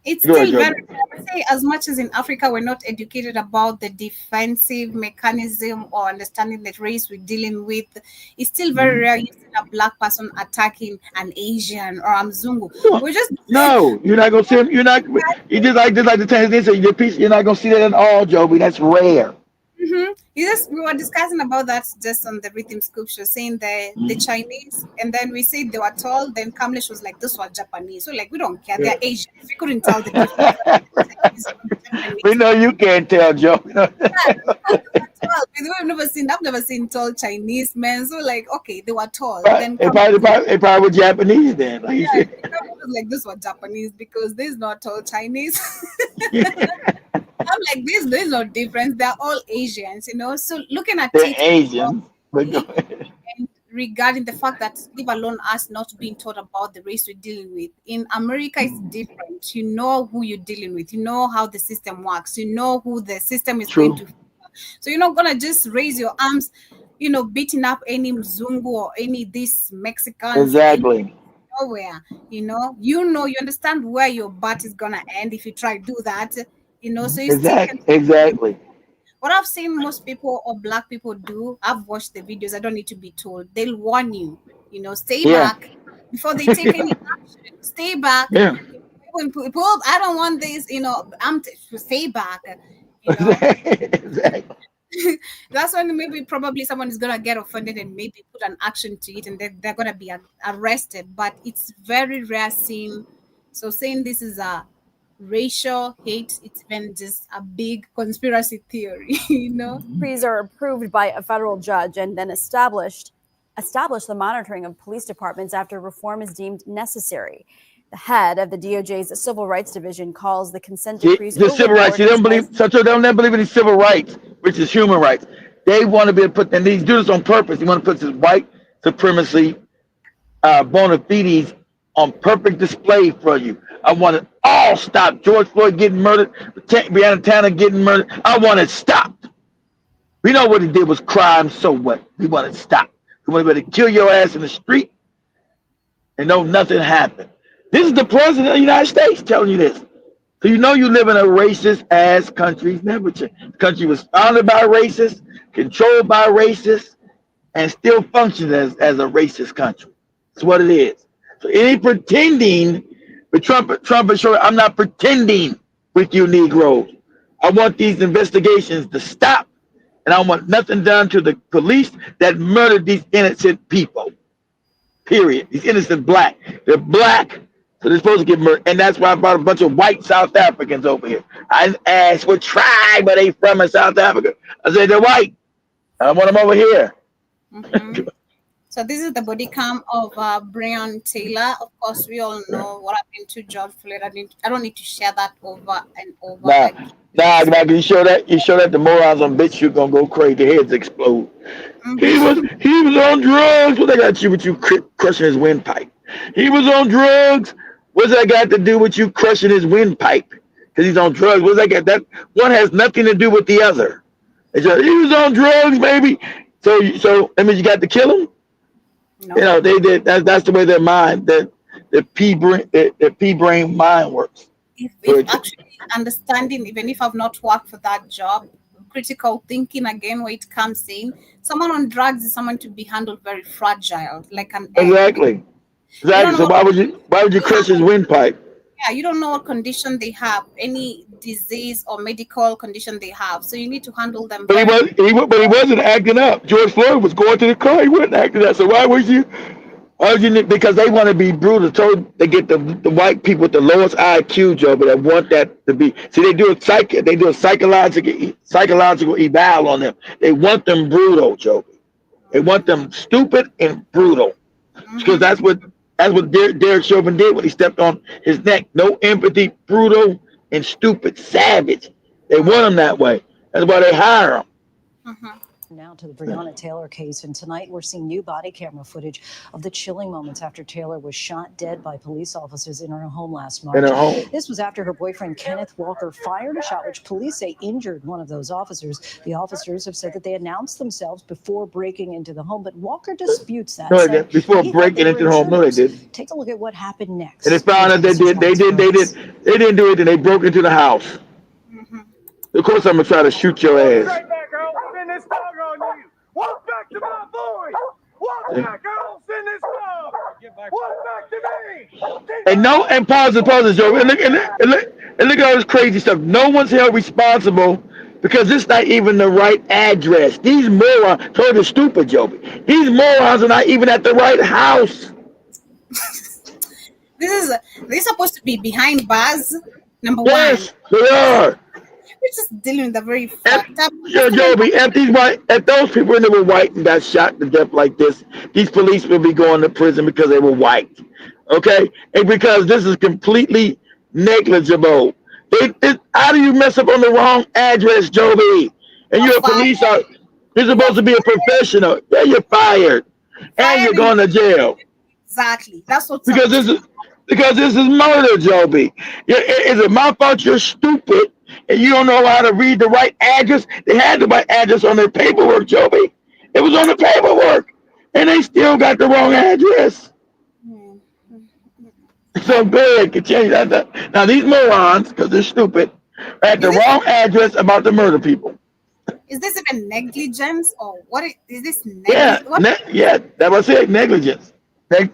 Speaker 2: It's still very, I would say, as much as in Africa we're not educated about the defensive mechanism or understanding the race we're dealing with, it's still very rare you see a black person attacking an Asian or a Mzungu. We're just
Speaker 4: No, you're not gonna see him. You're not. You just like the Tanzanians say, you're not gonna see that at all, Joby. That's rare.
Speaker 2: We were discussing about that just on the Rhythm Scoop show, saying the Chinese, and then we said they were tall. Then Kamlesh was like, "This was Japanese." So like, we don't care. They're Asian. If we couldn't tell the difference,
Speaker 4: we know you can't tell, Joe.
Speaker 2: I've never seen tall Chinese men. So like, okay, they were tall.
Speaker 4: Right.
Speaker 2: Then
Speaker 4: They probably were Japanese then. Like,
Speaker 2: yeah, like this was Japanese because there's not tall Chinese. I'm like, there's no difference. They're all Asians, you know. So looking at
Speaker 4: they're
Speaker 2: it,
Speaker 4: Asians.
Speaker 2: and regarding the fact that, leave alone us not being taught about the race we're dealing with. In America, it's different. You know who you're dealing with. You know how the system works. You know who the system is going to. So you're not gonna just raise your arms, you know, beating up any Mzungu or any this Mexicans.
Speaker 4: Exactly.
Speaker 2: Nowhere, you understand where your butt is gonna end if you try to do that. You know, so
Speaker 4: exactly.
Speaker 2: What I've seen most people or black people do, I've watched the videos. I don't need to be told. They'll warn you, you know, stay back before they take any action. Stay back.
Speaker 4: Yeah.
Speaker 2: People, I don't want this, you know, stay back. You know?
Speaker 4: Exactly.
Speaker 2: That's when probably someone is gonna get offended and maybe put an action to it, and they're gonna be arrested. But it's very rare seeing. So saying this is a racial hate, it's been just a big conspiracy theory, you know.
Speaker 5: Decrees are approved by a federal judge and then establish the monitoring of police departments after reform is deemed necessary. The head of the DOJ's Civil Rights Division calls the consent decrees
Speaker 4: the civil rights. They don't believe. Such of them don't believe in these civil rights, which is human rights. They want to be able to put, and these do this on purpose. They want to put this white supremacy bona fides on perfect display for you. I want it all stopped. George Floyd getting murdered, Breonna Taylor getting murdered. I want it stopped. We know what he did was crime, so what? We want it stopped. We want to be able to kill your ass in the street and know nothing happened. This is the president of the United States telling you this. So you know you live in a racist ass country. Never change. The country was founded by racists, controlled by racists, and still functions as a racist country. That's what it is. So any pretending. But Trump is sure I'm not pretending with you Negroes. I want these investigations to stop, and I want nothing done to the police that murdered these innocent people. Period. These innocent black. They're black, so they're supposed to get murdered. And that's why I brought a bunch of white South Africans over here. I asked what tribe are they from in South Africa. I said they're white. I want them over here.
Speaker 2: So this is the body cam of Breonna Taylor. Of course, we all know what happened to George Floyd. I don't need to share that over and over.
Speaker 4: Nah, you show that the morons on BitChute gonna go crazy. Their heads explode. He was on drugs. What they got you with you crushing his windpipe? He was on drugs. What's that got to do with you crushing his windpipe? Because he's on drugs. What's that got? That one has nothing to do with the other. It's just, he was on drugs, baby. So that means you got to kill him. No. You know, they did. That's the way their mind, the pea brain mind works.
Speaker 2: If actually understanding, even if I've not worked for that job, critical thinking again, where it comes in. Someone on drugs is someone to be handled very fragile, like an
Speaker 4: exactly. So why would you crush his windpipe?
Speaker 2: Yeah, you don't know what condition they have, any disease or medical condition they have. So you need to handle them.
Speaker 4: But he wasn't acting up. George Floyd was going to the car. He wasn't acting up. So why would you All you need, because they want to be brutal. So they get the white people with the lowest IQ, Joe, but they want that to be. See, they do a psychological eval on them. They want them brutal, Joe. They want them stupid and brutal, because that's what Derek Chauvin did when he stepped on his neck. No empathy, brutal and stupid, savage. They want them that way. That's why they hire them.
Speaker 5: Now to the Breonna Taylor case, and tonight we're seeing new body camera footage of the chilling moments after Taylor was shot dead by police officers in her home last March.
Speaker 4: In her home.
Speaker 5: This was after her boyfriend Kenneth Walker fired a shot which police say injured one of those officers. The officers have said that they announced themselves before breaking into the home, but Walker disputes that.
Speaker 4: No, before breaking into the home, no, they did.
Speaker 5: Take a look at what happened next.
Speaker 4: And they found out they didn't do it, and they broke into the house. Of course, I'm gonna try to shoot your ass.
Speaker 14: Walk back to my boy. Walk back, girl. Send this dog. Walk back to me.
Speaker 4: And pause, Joe. And look at all this crazy stuff. No one's held responsible because this is not even the right address. These morons, they're stupid, Joby. These morons are not even at the right house.
Speaker 2: They're supposed to be behind bars. Number
Speaker 4: yes,
Speaker 2: one.
Speaker 4: They are.
Speaker 2: We're just dealing with a very fucked up.
Speaker 4: Joby, if those people that were white and got shot to death like this, these police will be going to prison because they were white. Okay? And because this is completely negligible. How do you mess up on the wrong address, Joby? And you're a police officer. You're supposed to be a professional. Yeah, you're fired. And you're going to jail.
Speaker 2: Exactly. That's what's
Speaker 4: because this is murder, Joby. Is it my fault you're stupid and you don't know how to read the right address? They had the right address on their paperwork, Joby. It was on the paperwork. And they still got the wrong address. So good, can change that. Now these morons, because they're stupid, are at the wrong address about the murder people.
Speaker 2: Is this even negligence or what is this? Negligence?
Speaker 4: Yeah, that was it, negligence.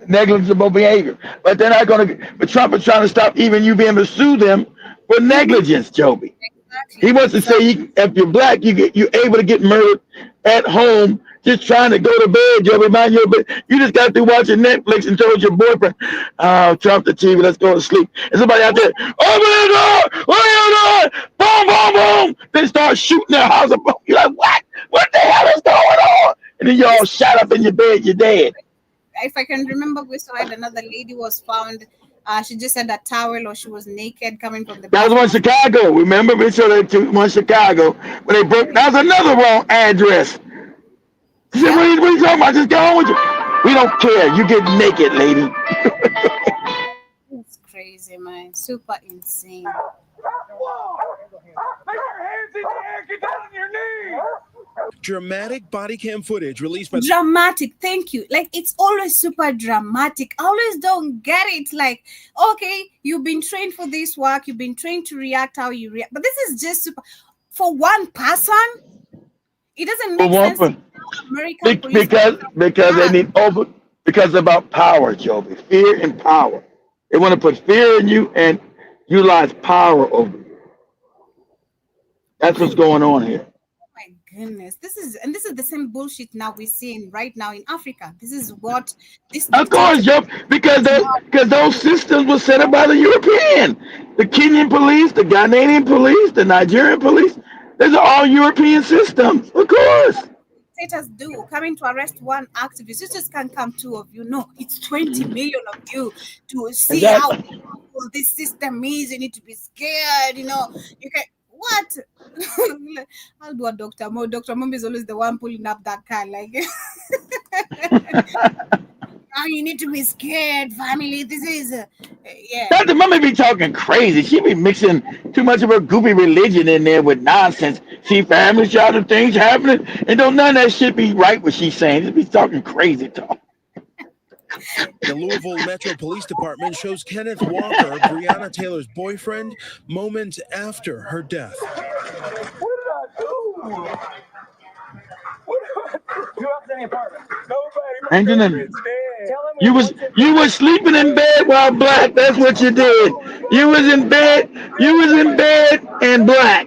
Speaker 4: Negligible behavior. But they're not going to, but Trump is trying to stop even you being able to sue them for negligence, Joby. Exactly. He wants to say if you're black, you're able to get murdered at home just trying to go to bed, Joby. Mind you, but you just got through watching Netflix and told your boyfriend, oh, Trump the TV, let's go to sleep. And somebody out there, open the door, what are you doing? Boom, boom, boom. They start shooting their house up. You're like, what? What the hell is going on? And then you all shot up in your bed, you're dead.
Speaker 2: If I can remember, we saw it, another lady was found. She just had a towel or she was naked coming from the
Speaker 4: That was one Chicago. Remember? We saw that one Chicago when they broke. That was another wrong address. She said, what are you talking about? Just get on with you. We don't care. You get naked, lady.
Speaker 2: It's crazy, man. Super insane.
Speaker 14: Put your hands in the air, get down on your knees.
Speaker 15: Dramatic body cam footage released by
Speaker 2: dramatic. Thank you. Like it's always super dramatic. I always don't get it. Like, okay, you've been trained for this work, you've been trained to react how you react, but this is just super for one person. It doesn't make sense.
Speaker 4: American because they need because about power, Joby. Fear and power. They want to put fear in you and utilize power over you. That's what's going on here.
Speaker 2: Goodness, this is the same bullshit now we're seeing right now in Africa. This is what this.
Speaker 4: Of course, Joe, because those systems were set up by the European, the Kenyan police, the Ghanaian police, the Nigerian police. These are all European systems, of course.
Speaker 2: Dictators do coming to arrest one activist. You just can't come two of you. No, it's 20 million of you to see how powerful this system is. You need to be scared. You know, you can. What? I'll do a Dr. Mo. Dr. Mom is always the one pulling up that car. Like, now you need to be scared, family. This is, yeah.
Speaker 4: Dr. Mommy be talking crazy. She be mixing too much of her goofy religion in there with nonsense. See family shot and things happening, and don't none of that shit be right what she's saying. She be talking crazy talk.
Speaker 15: The Louisville Metro Police Department shows Kenneth Walker, Breonna Taylor's boyfriend, moments after her death.
Speaker 14: What did I do? You up in the apartment? Nobody.
Speaker 4: You was sleeping in bed while black. That's what you did. You was in bed and black.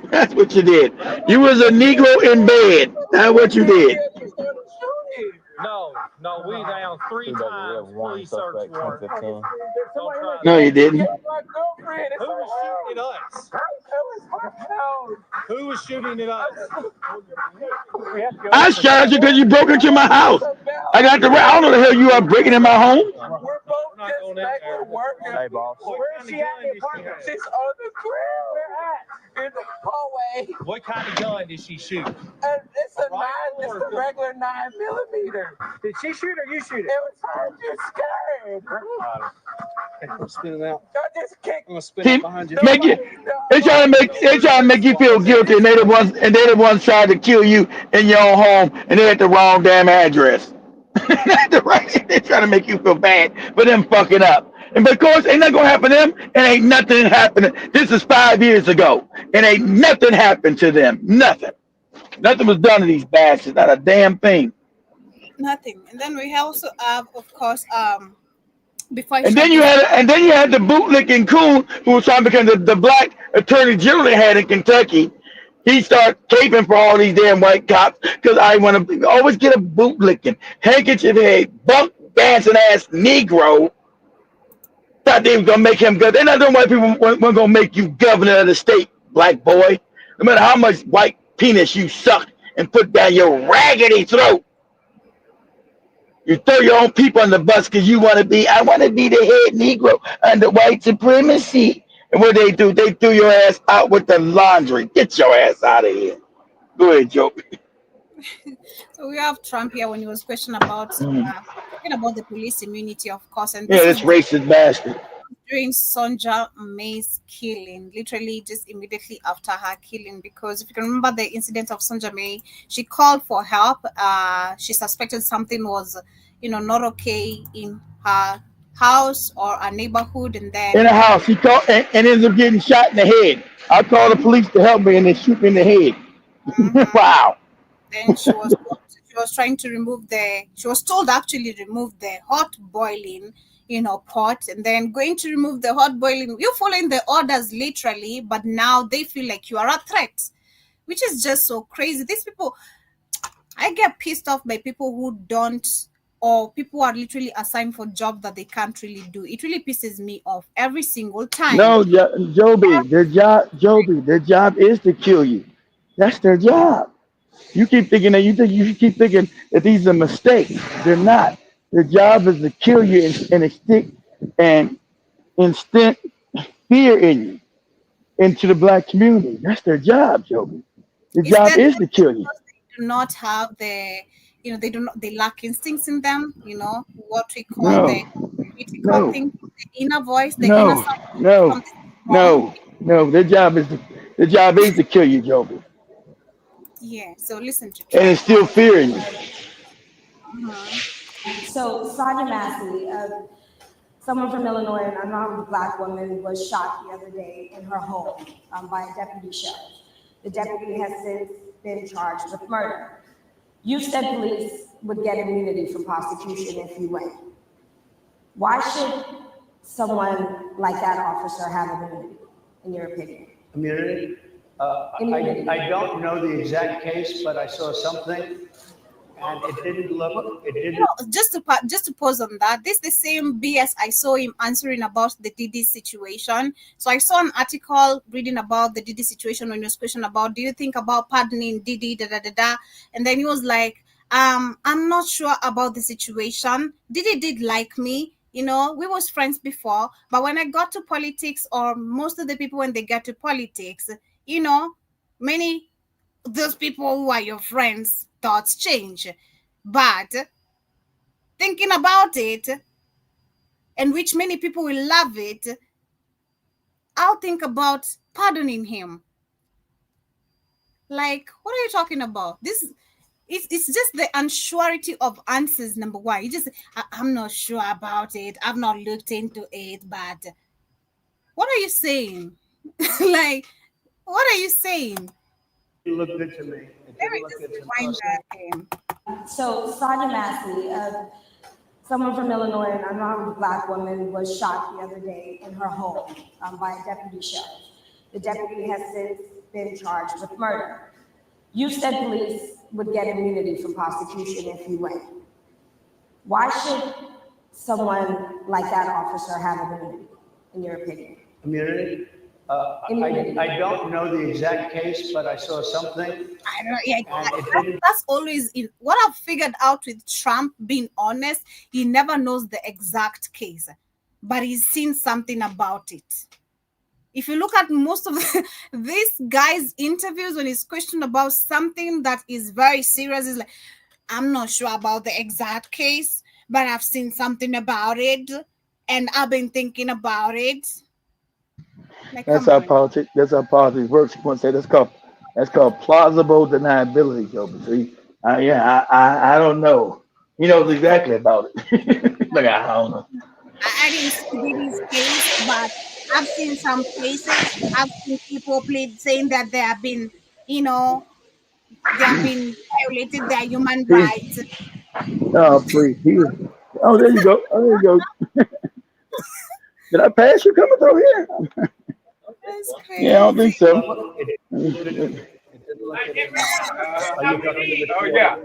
Speaker 4: That's what you did. You was a Negro in bed. That's what you did.
Speaker 16: No, we down 3 times. Police search warrant.
Speaker 4: No, you didn't.
Speaker 16: Who was shooting at us? Who was shooting at us?
Speaker 4: I shot you because you broke into my house. I got the. I don't know the hell you are breaking in my home.
Speaker 16: We're both just regular workers.
Speaker 17: Hey, boss.
Speaker 16: Where is she at in the apartment? She's on the ground. Where at? In the hallway.
Speaker 17: What kind of gun did she shoot?
Speaker 16: It's a regular 9mm.
Speaker 17: Did she shoot or you shoot it?
Speaker 16: It was her. You're scared.
Speaker 17: I'm spinning out.
Speaker 16: I just kicked.
Speaker 17: I'm gonna spin out behind you.
Speaker 4: Make you. They trying to make you feel guilty, and they the ones tried to kill you in your own home, and they at the wrong damn address. They're trying to make you feel bad for them fucking up. And because ain't nothing gonna happen to them, and ain't nothing happening. This is 5 years ago, and ain't nothing happened to them. Nothing. Nothing was done to these bastards. Not a damn thing.
Speaker 2: Nothing. And then we also have, of course, before.
Speaker 4: And then you had the bootlicking coon who was trying to become the black attorney general they had in Kentucky. He started caping for all these damn white cops because I want to always get a bootlicking, handkerchief head, bunk dancing ass Negro. Thought they were gonna make him good. They're not doing white people weren't gonna make you governor of the state, black boy. No matter how much white penis you suck and put down your raggedy throat. You throw your own people on the bus because you want to be. I want to be the head Negro under white supremacy. And what they do, they threw your ass out with the laundry. Get your ass out of here. Go ahead, Joe.
Speaker 2: So we have Trump here when he was questioned about talking about the police immunity, of course. And
Speaker 4: this racist bastard.
Speaker 2: During Sonja May's killing, literally just immediately after her killing, because if you can remember the incident of Sonja May, she called for help. She suspected something was, not okay in her house or a neighborhood, and then
Speaker 4: in a house, he called and ends up getting shot in the head. I called the police to help me, and they shoot me in the head.
Speaker 2: Mm-hmm.
Speaker 4: Wow.
Speaker 2: Then she was trying to remove she was told actually remove the hot boiling, pot, and then going to remove the hot boiling. You're following the orders literally, but now they feel like you are a threat, which is just so crazy. These people, I get pissed off by people who don't, or people who are literally assigned for jobs that they can't really do. It really pisses me off every single time.
Speaker 4: No, Joby, their job is to kill you. That's their job. You keep thinking that you keep thinking that these are mistakes. They're not. Their job is to kill you and instant fear in you into the black community. That's their job, Joby. Their job is to kill you.
Speaker 2: They do not have they lack instincts in them, what we call the critical thing, the inner voice, the inner side.
Speaker 4: No. Their job is to kill you, Joby.
Speaker 2: Yeah, so listen to
Speaker 4: and it's still fearing you.
Speaker 18: So Sonia Massey, someone from Illinois, an unarmed black woman, was shot the other day in her home by a deputy sheriff. The deputy has since been charged with murder. You said police would get immunity from prosecution if you win. Why should someone like that officer have immunity, in your opinion?
Speaker 19: Immunity? I don't know the exact case, but I saw something, and it didn't look. It didn't.
Speaker 2: Just to pause on that, this is the same BS I saw him answering about the Diddy situation. So I saw an article reading about the Diddy situation when he was questioned about, do you think about pardoning Diddy, and then he was like, I'm not sure about the situation. Diddy did like me. We was friends before, but when I got to politics, or most of the people when they get to politics, many those people who are your friends, thoughts change. But thinking about it, and which many people will love it, I'll think about pardoning him. Like, what are you talking about? It's just the unsurety of answers, number one. I'm not sure about it. I've not looked into it, but what are you saying? Like, what are you saying?
Speaker 19: It looked good to me.
Speaker 2: Let me just rewind that.
Speaker 18: So Sonia Massey, someone from Illinois, an unarmed black woman, was shot the other day in her home by a deputy sheriff. The deputy has since been charged with murder. You said police would get immunity from prosecution if you win. Why should someone like that officer have immunity, in your opinion?
Speaker 19: Immunity? I don't know the exact case, but I saw something.
Speaker 2: I don't know. Yeah,
Speaker 19: And it didn't.
Speaker 2: that's always what I've figured out with Trump. Being honest, he never knows the exact case, but he's seen something about it. If you look at most of this guy's interviews, when he's questioned about something that is very serious, he's like, I'm not sure about the exact case, but I've seen something about it, and I've been thinking about it. Like,
Speaker 4: That's
Speaker 2: come
Speaker 4: how
Speaker 2: on.
Speaker 4: politics. That's how politics works. You want to say that's called plausible deniability, Joe. See, I don't know. He knows exactly about it. Look, I don't know.
Speaker 2: I didn't see this case, but I've seen some cases. I've seen people saying that they have been, they have been violated their human rights.
Speaker 4: Oh, please. Oh, there you go. Oh, there you go. Did I pass you coming through here?
Speaker 2: That's crazy.
Speaker 4: Yeah, I don't think so.
Speaker 14: Oh, yeah.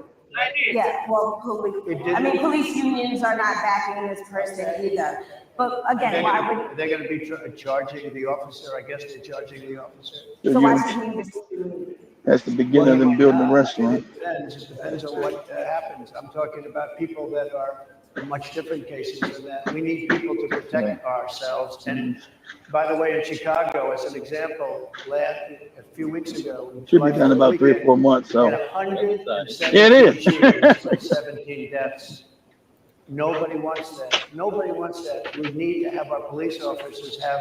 Speaker 18: Yeah, well, police unions are not backing this person either. But again, why would
Speaker 19: They're going to be charging the officer? I guess they're charging the officer.
Speaker 18: so why should we just
Speaker 4: That's the beginning of them building a restaurant.
Speaker 19: It depends on what happens. I'm talking about people that are much different cases than that. We need people to protect ourselves. And by the way, in Chicago, as an example, a few weeks ago,
Speaker 4: Should be done about 3 or 4 months. So
Speaker 19: had 117
Speaker 4: yeah, it is.
Speaker 19: shootings and 17 deaths. Nobody wants that. Nobody wants that. We need to have our police officers have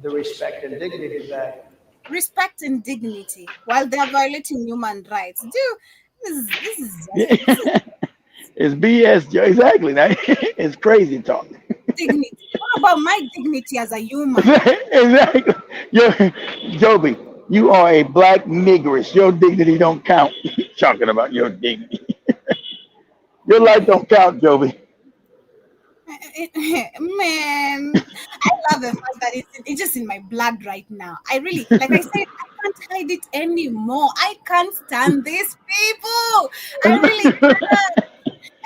Speaker 19: the respect and dignity back.
Speaker 2: Respect and dignity while they're violating human rights. Dude, this is
Speaker 4: it's BS, Joe. Exactly. It's crazy talk.
Speaker 2: dignity. What about my dignity as a human?
Speaker 4: Exactly. Joby, you are a black negress. Your dignity don't count. Talking about your dignity. Your life don't count, Joby.
Speaker 2: Man, I love the fact that it's just in my blood right now. I really, like I said, I can't hide it anymore. I can't stand these people. I really can't.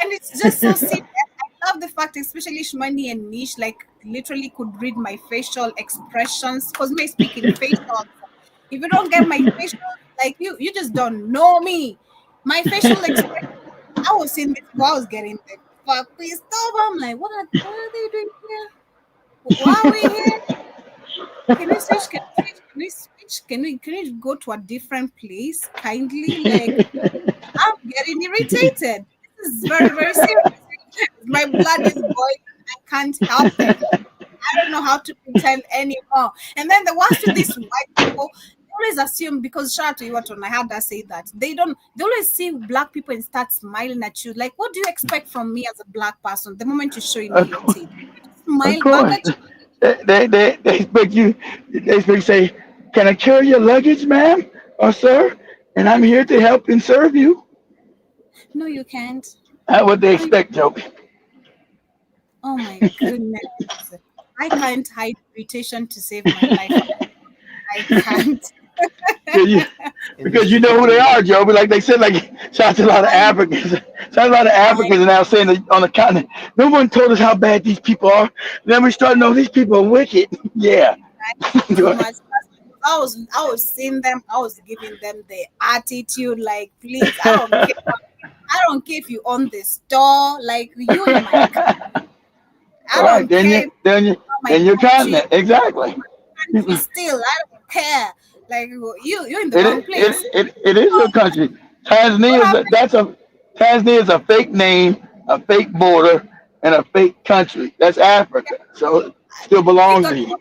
Speaker 2: And it's just so serious. I love the fact, especially Shmani and Nish, like literally could read my facial expressions. Because me speaking facial. If you don't get my facial, like you just don't know me. My facial expression. I was seeing this while I was getting the fuck pissed off. I'm like, what are they doing here? Why are we here? Can we switch? Can we switch? Can we go to a different place? Kindly, like I'm getting irritated. This is very, very serious. My blood is boiling. I can't help it. I don't know how to pretend anymore. And then the worst of these white people, always assume, because shout out to you, Waton, I had to say that they always see black people and start smiling at you. Like, what do you expect from me as a black person the moment you show me your teeth? Smile back at you.
Speaker 4: They expect you. They expect you to say, "Can I carry your luggage, ma'am or sir?" And I'm here to help and serve you.
Speaker 2: No, you can't.
Speaker 4: That's what they expect, Joby.
Speaker 2: Oh my goodness. I can't hide irritation to save my life. I can't.
Speaker 4: Because you know who they are, Joby. Like they said, like shout out to a lot of Africans. Shout out to a lot of Africans are now saying that on the continent, no one told us how bad these people are. Then we start to know these people are wicked. Yeah.
Speaker 2: So much. I was seeing them. I was giving them the attitude, like, please, I don't care if you own the store, like you in my car. I don't care.
Speaker 4: Then you're continent. Exactly.
Speaker 2: Still, I don't care. Like you're in the wrong place.
Speaker 4: It is your country. Tanzania is a fake name, a fake border, and a fake country. That's Africa. So it still belongs to you.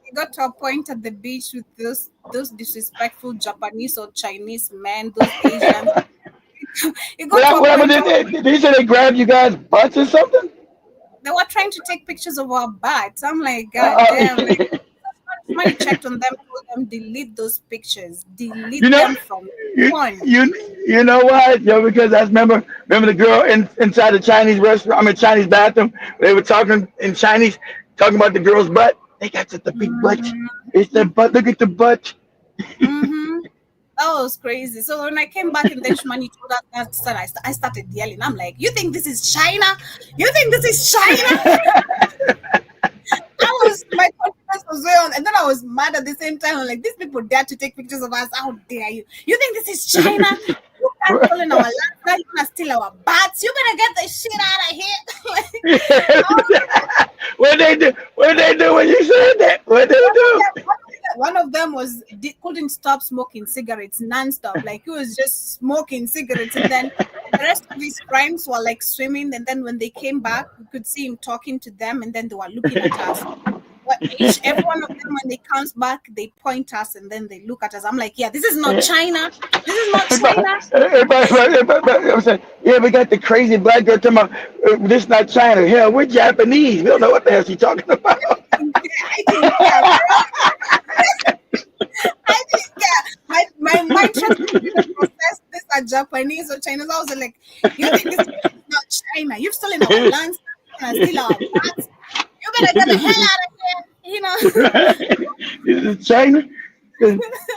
Speaker 2: He got to a point at the beach with those disrespectful Japanese or Chinese men, those Asians.
Speaker 4: Did you say they grabbed you guys' butts or something?
Speaker 2: They were trying to take pictures of our butts. I'm like, God damn. Like, somebody checked on them, told them delete those pictures, delete them from one.
Speaker 4: You know why? Yo, because I remember the girl inside the Chinese restaurant. I mean Chinese bathroom. They were talking in Chinese, talking about the girl's butt. They got such a big butt. It's the butt. Look at the butt.
Speaker 2: That was crazy. So when I came back and then Shumani told us that, son, I started yelling. I'm like, you think this is China? You think this is China? My confidence was way on, and then I was mad at the same time. I'm like, these people dare to take pictures of us. How dare you? You think this is China? You can't steal in our land. Now you're gonna steal our bats. You better get the shit out of here.
Speaker 4: What they do? What they do when you said that? What they do?
Speaker 2: One of them couldn't stop smoking cigarettes nonstop. Like he was just smoking cigarettes, and then the rest of his friends were like swimming. And then when they came back, we could see him talking to them, and then they were looking at us. Every one of them, when they comes back, they point us and then they look at us. I'm like, yeah, this is not China. This is not China.
Speaker 4: I'm saying, yeah, we got the crazy black girl talking about this is not China. Hell, we're Japanese. We don't know what the hell she's talking about.
Speaker 2: My mind tried to process this are Japanese or Chinese. I was like, you think this is not China? You've stolen our lands and steal our bats. You better get the hell out of here. You know.
Speaker 4: This is China.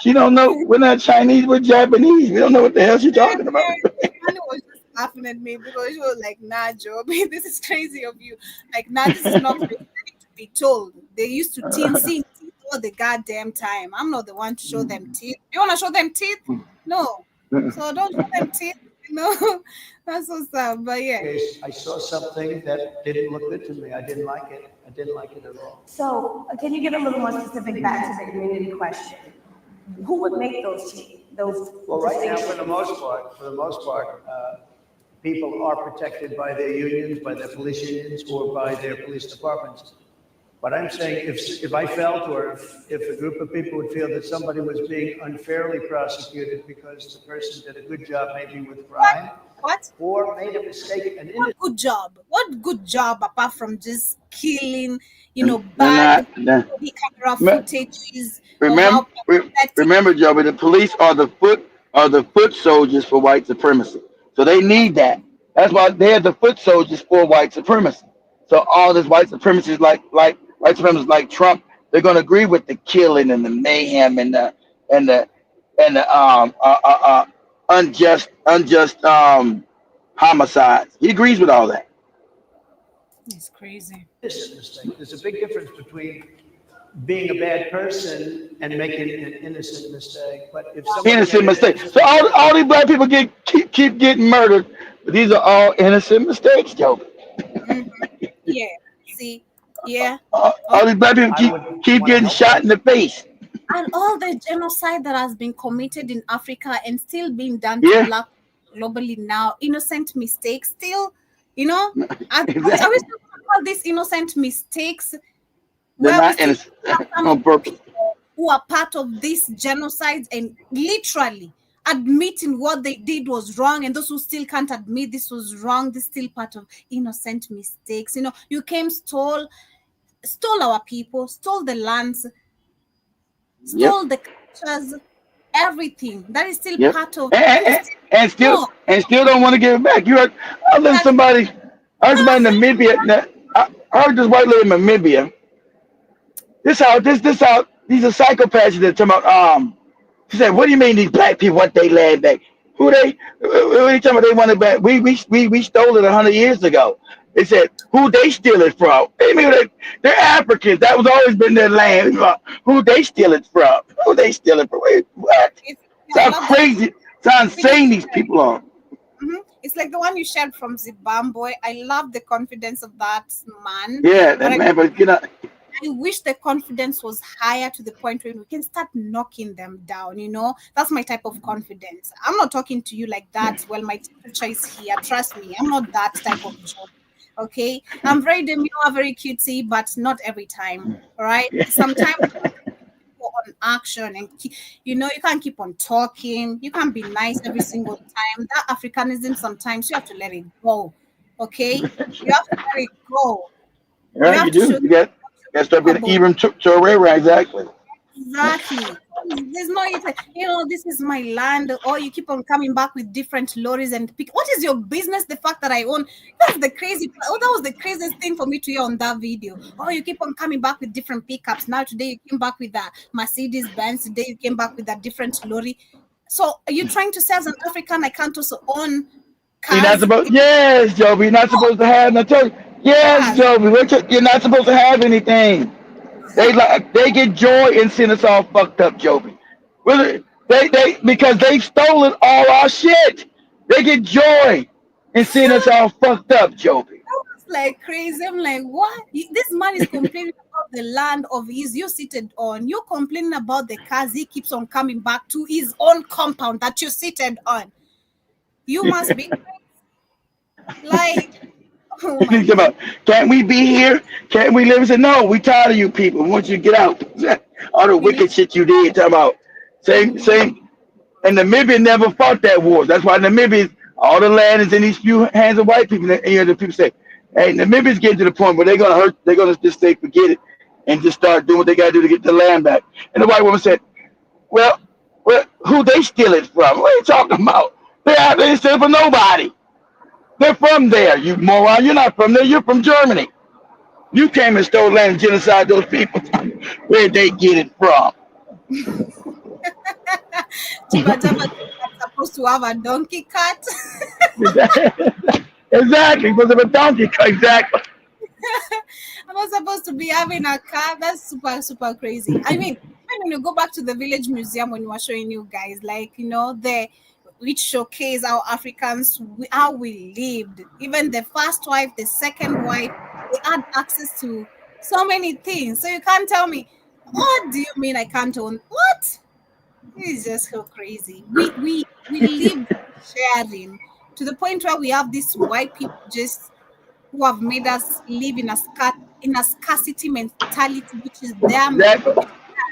Speaker 4: She don't know. We're not Chinese. We're Japanese. We don't know what the hell she's talking about.
Speaker 2: Shani was just laughing at me because she was like, nah, Joby, this is crazy of you. Like, nah, this is not to be told. They used to see teeth all the goddamn time. I'm not the one to show them teeth. You want to show them teeth? No. So don't show them teeth. You know, that's so sad. But yeah.
Speaker 19: I saw something that didn't look good to me. I didn't like it. I didn't like it at all.
Speaker 18: So can you get a little more specific back to the immunity question? Who would make those
Speaker 19: Well, right now, for the most part, people are protected by their unions, by their police unions, or by their police departments. But I'm saying if I felt or if a group of people would feel that somebody was being unfairly prosecuted because the person did a good job maybe with crime, or made a mistake.
Speaker 2: What good job? What good job apart from just killing, bad camera footages?
Speaker 4: Remember, Joby, the police are the foot soldiers for white supremacy. So they need that. That's why they're the foot soldiers for white supremacy. So all this white supremacists like white supremacists like Trump, they're gonna agree with the killing and the mayhem and the unjust homicides. He agrees with all that.
Speaker 2: It's crazy.
Speaker 19: There's a big difference between being a bad person and making an innocent mistake. But if
Speaker 4: innocent mistake. So all these black people keep getting murdered, but these are all innocent mistakes, Joe.
Speaker 2: Yeah. See. Yeah.
Speaker 4: All these black people keep getting shot in the face.
Speaker 2: And all the genocide that has been committed in Africa and still being done to black globally now, innocent mistakes still, are we still call these innocent mistakes?
Speaker 4: They're not innocent on purpose.
Speaker 2: Who are part of these genocides and literally admitting what they did was wrong, and those who still can't admit this was wrong, this is still part of innocent mistakes. You came, stole our people, stole the lands, stole the cultures, everything. That is still part of
Speaker 4: and still don't want to give it back. You heard I heard somebody in Namibia. I heard this white lady in Namibia. This how these are psychopaths that talking about she said, what do you mean these black people want they land back? Who they talking about they want it back? We stole it 100 years ago. They said, who they steal it from? They mean they're Africans. That was always been their land. Who they steal it from? Who they steal it from? Wait, what? How crazy, how insane these people are.
Speaker 2: It's like the one you shared from Zimbabwe. I love the confidence of that man.
Speaker 4: Yeah, that man, but
Speaker 2: I wish the confidence was higher to the point where we can start knocking them down. That's my type of confidence. I'm not talking to you like that. Well, my temperature is here. Trust me, I'm not that type of job. Okay, I'm very demure, very cutesy, but not every time. All right, sometimes on action, and you can't keep on talking. You can't be nice every single time. That Africanism, sometimes you have to let it go. Okay, you have to let it go.
Speaker 4: Yeah, you do. You got to start being even to exactly.
Speaker 2: Exactly. There's no, this is my land. Or you keep on coming back with different lorries and pick. What is your business? The fact that I own. That's the crazy. Oh, that was the craziest thing for me to hear on that video. Oh, you keep on coming back with different pickups. Now today you came back with a Mercedes Benz. Today you came back with a different lorry. So are you trying to say as an African I can't also own
Speaker 4: You're not
Speaker 2: cars?
Speaker 4: supposed. Yes, Joby. You're not supposed to have. Yes, Joby. You're not supposed to have anything. They get joy in seeing us all fucked up, Joby. Really, they because they stolen all our shit. They get joy in seeing us all fucked up, Joby.
Speaker 2: It's like crazy. I'm like, what? This man is complaining about the land of his you seated on. You're complaining about the cars he keeps on coming back to his own compound that you seated on. You must be like, oh my
Speaker 4: God. Can't we be here? Can't we live? I said, no, we tired of you people. We want you to get out. All the wicked shit you did. Talking about same. And Namibia never fought that war. That's why Namibia, all the land is in these few hands of white people. And you know, the people say, hey, Namibia's getting to the point where they're gonna just say forget it and just start doing what they gotta do to get the land back. And the white woman said, well, who they steal it from? What are you talking about? They didn't steal it from nobody. They're from there, you moron. You're not from there. You're from Germany. You came and stole land and genocide those people. Where'd they get it from?
Speaker 2: Supposed to have a donkey cart.
Speaker 4: Exactly, because of a donkey cart. Exactly.
Speaker 2: I'm not supposed to be having a car. That's super crazy. I mean, when you go back to the village museum when you were showing you guys, like, you know, which showcase how Africans, how we lived. Even the first wife, the second wife, they had access to so many things. So you can't tell me, what do you mean I can't own? What? It's just so crazy. We live sharing to the point where we have these white people just who have made us live in a scarcity mentality, which is their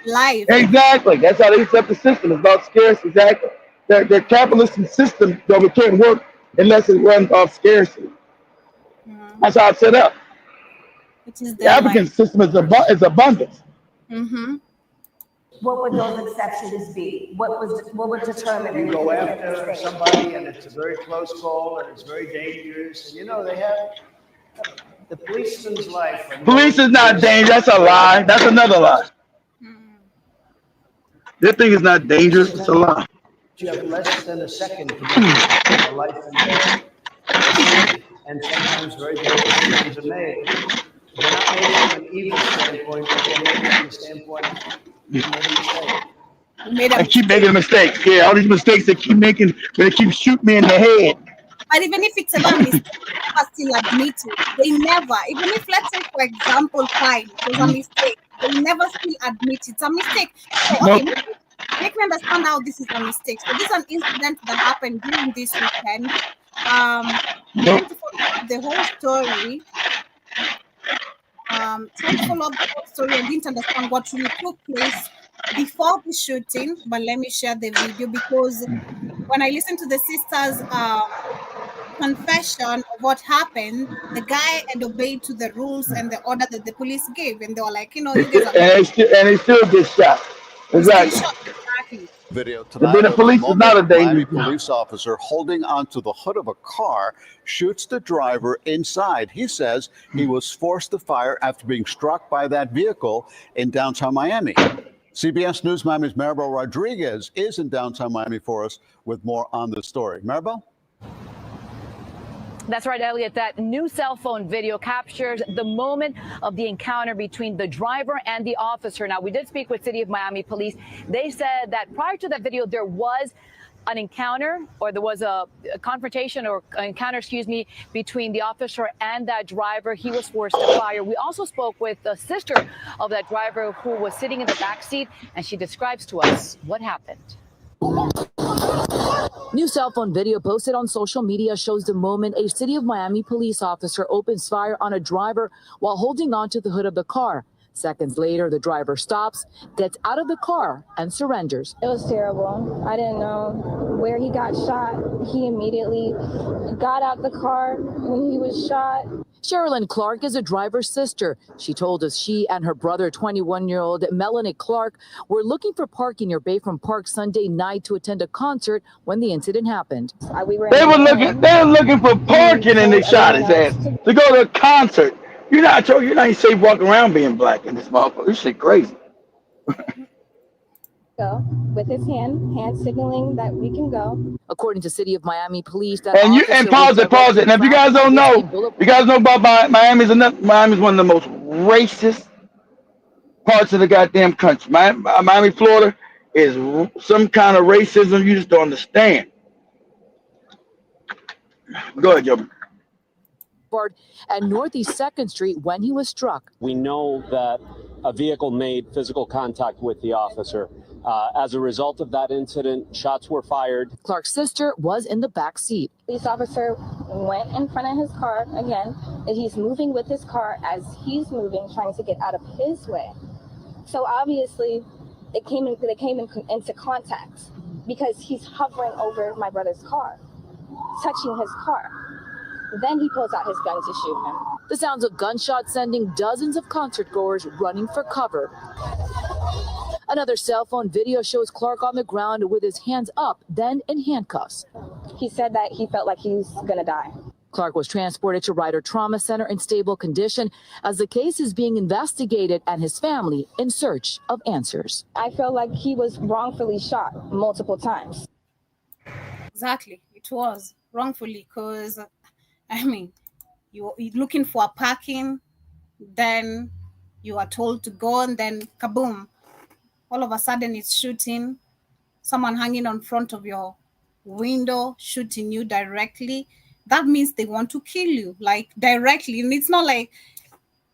Speaker 2: life.
Speaker 4: Exactly. That's how they set the system. It's about scarcity. Exactly. The capitalist system can't work unless it runs off scarcity. That's how it's set up. The African system is abundance.
Speaker 2: Mm-hmm.
Speaker 18: What would those exceptions be? What would determine?
Speaker 19: You go after somebody and it's a very close call and it's very dangerous. And you know, they have the policeman's life.
Speaker 4: Police is not dangerous. That's a lie. That's another lie. This thing is not dangerous. It's a lie.
Speaker 19: You have less than a second to make a life and death. And sometimes very dangerous decisions are made. They're not made from an evil standpoint, but they're made from the standpoint
Speaker 4: I keep making mistakes. Yeah, all these mistakes they keep making, they keep shooting me in the head.
Speaker 2: And even if it's a mistake, they still admit it. They never, even if, let's say, for example, fine, it was a mistake, they never still admit it's a mistake. So, okay, make me understand how this is a mistake. So this is an incident that happened during this weekend. Trying to follow up the whole story. Trying to follow up the whole story. I didn't understand what really took place before the shooting, but let me share the video because when I listened to the sisters' confession of what happened, the guy had obeyed to the rules and the order that the police gave, and they were like, you know, you guys are
Speaker 4: and he still gets shot. Exactly.
Speaker 20: Video tonight.
Speaker 4: The police is not a danger.
Speaker 20: Police officer holding onto the hood of a car shoots the driver inside. He says he was forced to fire after being struck by that vehicle in downtown Miami. CBS News Miami's Maribel Rodriguez is in downtown Miami for us with more on this story. Maribel?
Speaker 21: That's right, Elliot. That new cell phone video captures the moment of the encounter between the driver and the officer. Now, we did speak with City of Miami Police. They said that prior to that video, there was an encounter, or there was a confrontation or encounter, between the officer and that driver. He was forced to fire. We also spoke with the sister of that driver who was sitting in the back seat, and she describes to us what happened.
Speaker 22: New cell phone video posted on social media shows the moment a City of Miami police officer opens fire on a driver while holding on to the hood of the car. Seconds later, the driver stops, gets out of the car, and surrenders.
Speaker 23: It was terrible. I didn't know where he got shot. He immediately got out the car when he was shot.
Speaker 22: Sherilyn Clark is a driver's sister. She told us she and her brother, 21-year-old Melanie Clark, were looking for parking near Bayfront Park Sunday night to attend a concert when the incident happened.
Speaker 4: They were looking for parking and they shot his ass to go to a concert. You're not safe walking around being black in this motherfucker. This shit crazy.
Speaker 23: Go with his hand signaling that we can go.
Speaker 22: According to City of Miami police, that
Speaker 4: And you and pause it. And if you guys don't know, you guys know about Miami's one of the most racist parts of the goddamn country. Miami, Florida is some kind of racism you just don't understand. Go ahead, Joe.
Speaker 22: At Northeast 2nd Street when he was struck.
Speaker 1: We know that a vehicle made physical contact with the officer. As a result of that incident, shots were fired.
Speaker 22: Clark's sister was in the back seat.
Speaker 23: Police officer went in front of his car again, and he's moving with his car as he's moving, trying to get out of his way. So obviously, they came into contact because he's hovering over my brother's car, touching his car. Then he pulls out his gun to shoot him.
Speaker 22: The sounds of gunshots sending dozens of concertgoers running for cover. Another cell phone video shows Clark on the ground with his hands up, then in handcuffs.
Speaker 23: He said that he felt like he was gonna die.
Speaker 22: Clark was transported to Ryder Trauma Center in stable condition as the case is being investigated and his family in search of answers.
Speaker 23: I feel like he was wrongfully shot multiple times.
Speaker 2: Exactly, it was wrongfully because, I mean, you're looking for a parking, then you are told to go, and then kaboom, all of a sudden it's shooting, someone hanging on front of your window, shooting you directly. That means they want to kill you, like directly. And it's not like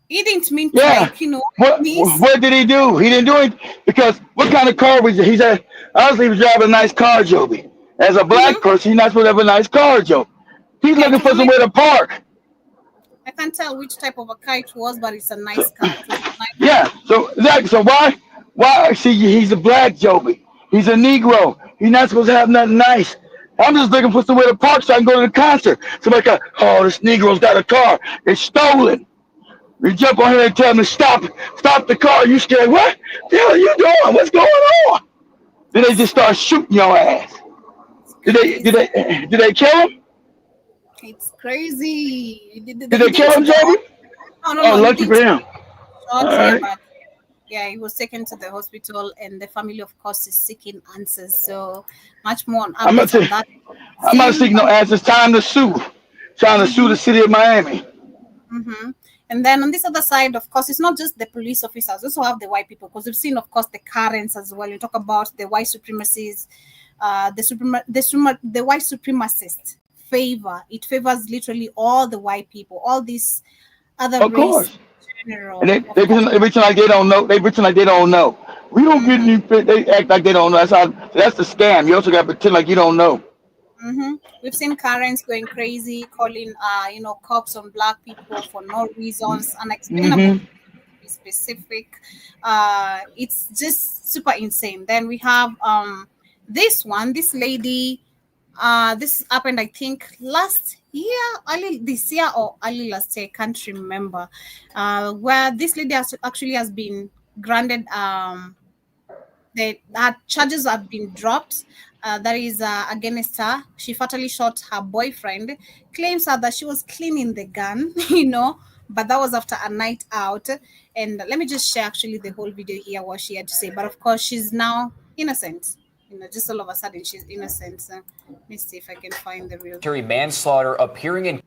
Speaker 2: he didn't mean to, like, you know.
Speaker 4: What did he do? He didn't do it because what kind of car was it? He said, obviously he was driving a nice car, Joby. As a black person, he's not supposed to have a nice car, Joe. He's looking for somewhere to park.
Speaker 2: I can't tell which type of a car it was, but it's a nice car.
Speaker 4: Yeah, so exactly. So why? See, he's a black Joby. He's a Negro. He's not supposed to have nothing nice. I'm just looking for somewhere to park so I can go to the concert. Somebody go, oh, this Negro's got a car. It's stolen. You jump on here and tell them to stop the car. You scared? What the hell are you doing? What's going on? Then they just start shooting your ass. Did they kill him?
Speaker 2: It's crazy.
Speaker 4: Did they kill him, Joby?
Speaker 2: No,
Speaker 4: lucky for him. All right.
Speaker 2: Yeah, he was taken to the hospital, and the family, of course, is seeking answers. So much more on
Speaker 4: I'm not seeking no answers. Time to sue. Trying to sue the city of Miami.
Speaker 2: Mm-hmm. And then on this other side, of course, it's not just the police officers. We also have the white people, because we've seen, of course, the Karens as well. You talk about the white supremacists, the white supremacist favor. It favors literally all the white people, all these other
Speaker 4: Of course.
Speaker 2: races. General,
Speaker 4: And they pretend like they don't know. They pretend like they don't know. We don't get any. They act like they don't know. That's the scam. You also got to pretend like you don't know.
Speaker 2: Mm-hmm. We've seen Karens going crazy, calling cops on black people for no reasons, unexplainable, specific. It's just super insane. Then we have this lady. This happened, I think, last year, this year or early last year, I can't remember, where this lady has been granted, her charges have been dropped. That is against her. She fatally shot her boyfriend, claims that she was cleaning the gun, but that was after a night out. And let me just share actually the whole video here, what she had to say. But of course, she's now innocent. Just all of a sudden she's innocent. So let me see if I can find the real
Speaker 3: manslaughter appearing in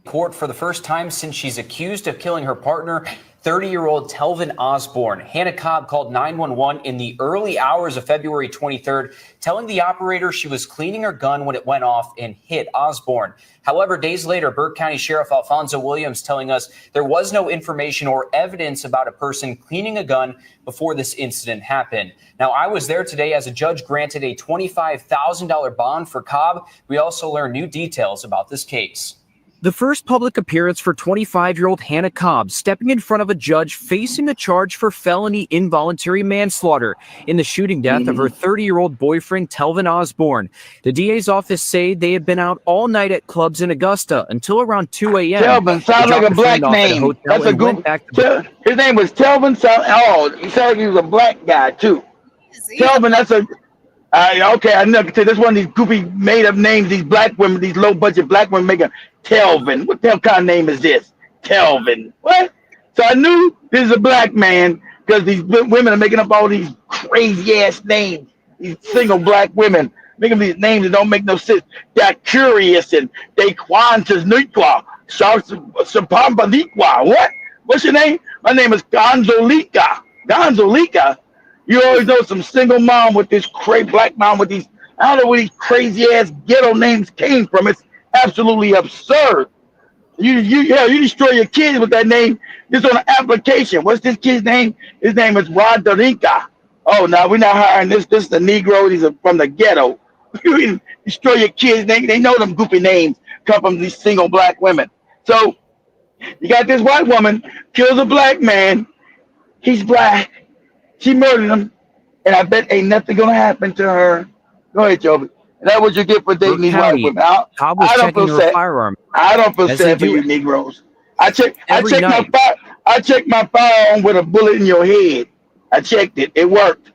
Speaker 3: court for the first time since she's accused of killing her partner, 30-year-old Telvin Osborne. Hannah Cobb called 911 in the early hours of February 23rd, telling the operator she was cleaning her gun when it went off and hit Osborne. However, days later, Burke County Sheriff Alfonso Williams telling us there was no information or evidence about a person cleaning a gun before this incident happened. Now, I was there today as a judge granted a $25,000 bond for Cobb. We also learned new details about this case.
Speaker 6: The first public appearance for 25-year-old Hannah Cobb, stepping in front of a judge facing a charge for felony involuntary manslaughter in the shooting death of her 30-year-old boyfriend, Telvin Osborne. The DA's office say they had been out all night at clubs in Augusta until around 2 a.m.
Speaker 4: Telvin sounds like a black name. That's a good. His name was Telvin. He sounded like he was a black guy too. Telvin, that's a. Okay, I know. That's one of these goofy made-up names. These black women, these low-budget black women make a Telvin. What the hell kind of name is this? Telvin. What? So I knew this is a black man because these women are making up all these crazy ass names. These single black women making these names that don't make no sense. They're curious and they quantas nuqua, sapambaliqua. What? What's your name? My name is Gonzolika. Gonzolika. You always know some single mom with this crazy black mom with these. I don't know where these crazy ass ghetto names came from. It's absolutely absurd. You destroy your kids with that name just on an application. What's this kid's name? His name is Roderica. Oh no, we're not hiring this. This is the Negro. These are from the ghetto. You destroy your kids. They know them goofy names come from these single black women. So you got this white woman kills a black man. He's black. She murdered him, and I bet ain't nothing gonna happen to her. Go ahead, Joby. That's what you get for dating these white women.
Speaker 6: Cobb was checking her firearm.
Speaker 4: I don't feel sad for you Negroes. I checked my firearm with a bullet in your head. I checked it. It worked.